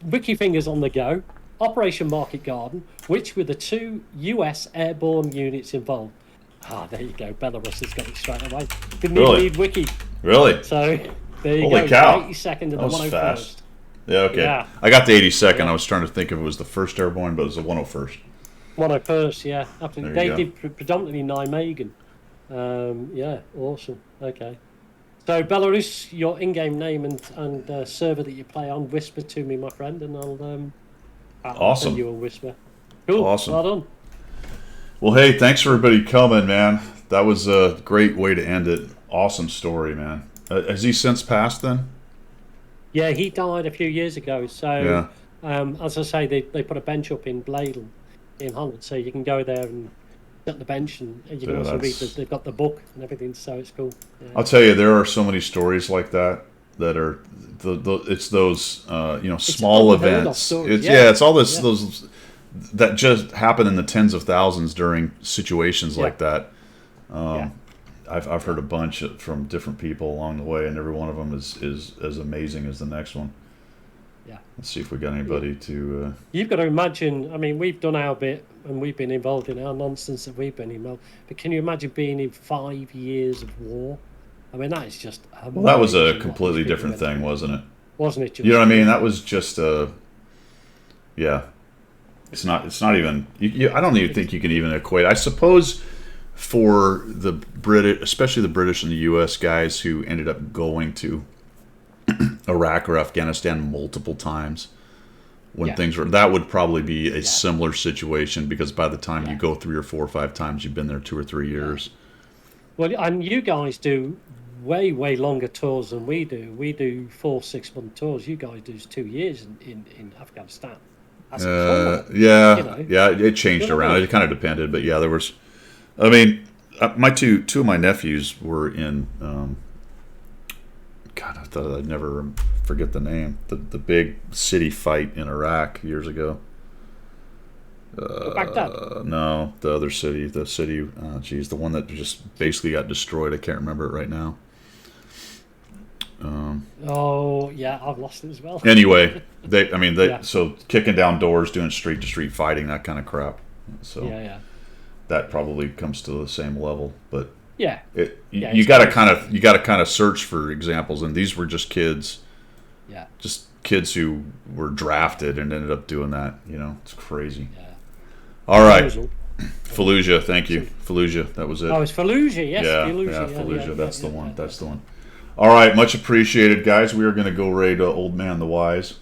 wiki fingers on the go. Operation Market Garden, which were the 2 US Airborne units involved. There you go. Belarus has got it straight away. Didn't even need wiki. Really? So there you Holy go. Cow. 82nd and the 101st. Fast. Yeah, okay. Yeah. I got the 82nd. I was trying to think if it was the 1st Airborne, but it was the 101st. 101st, yeah. Absolutely. They did predominantly Nijmegen. Yeah, awesome. Okay. So, Belarus, your in-game name and server that you play on, whisper to me, my friend, and I'll send you a whisper. Cool. Awesome. Well done. Well, hey, thanks for everybody coming, man. That was a great way to end it. Awesome story, man. Has he since passed then? Yeah, he died a few years ago. So, as I say, they put a bench up in Bladel in Holland, so you can go there and sit the bench, and you can also read. They've got the book and everything, so it's cool. Yeah. I'll tell you, there are so many stories like that are it's those small events. It's all those that just happen in the tens of thousands during situations like that. I've heard a bunch from different people along the way, and every one of them is as amazing as the next one. Yeah. Let's see if we got anybody to... You've got to imagine, I mean, we've done our bit, and we've been involved in our nonsense that we've been involved, but can you imagine being in 5 years of war? I mean, that is just... Well, that was a completely different thing, wasn't it? Wasn't it? You know what I mean? That was just a... Yeah. It's not even. I don't even think you can even equate. I suppose for the British, especially the British and the U.S. guys who ended up going to Iraq or Afghanistan multiple times, when things were, that would probably be a similar situation, because by the time you go 3 or 4 or 5 times, you've been there 2 or 3 years. Well, and you guys do way longer tours than we do. We do 4-6 month tours. You guys do 2 years in Afghanistan. That's cool. Yeah, it changed around. It kind of depended, but yeah, there was. I mean, my two of my nephews were in. God, I thought I'd never forget the name. The big city fight in Iraq years ago. Baghdad. No, the other city. The city. The one that just basically got destroyed. I can't remember it right now. Oh yeah, I've lost it as well. Anyway, so kicking down doors, doing street to street fighting, that kind of crap. So that probably comes to the same level, but you got to kind of search for examples, and these were just kids. Yeah. Just kids who were drafted and ended up doing that. It's crazy. Yeah. All right. Fallujah, thank you. Fallujah, that was it. Oh, it's Fallujah, yes. Fallujah, that's the one. That's the one. All right, much appreciated, guys. We are going to go raid Old Man the Wise.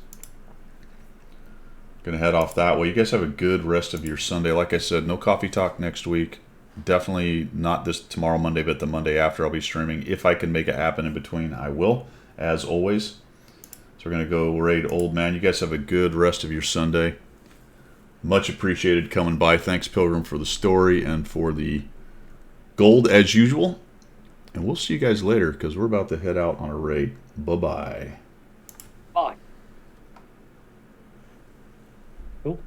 Going to head off that way. You guys have a good rest of your Sunday. Like I said, no coffee talk next week. Definitely not this tomorrow Monday, but the Monday after I'll be streaming. If I can make it happen in between, I will, as always. So we're going to go raid Old Man. You guys have a good rest of your Sunday. Much appreciated coming by. Thanks, Pilgrim, for the story and for the gold as usual. And we'll see you guys later, because we're about to head out on a raid. Bye-bye. Bye. Cool.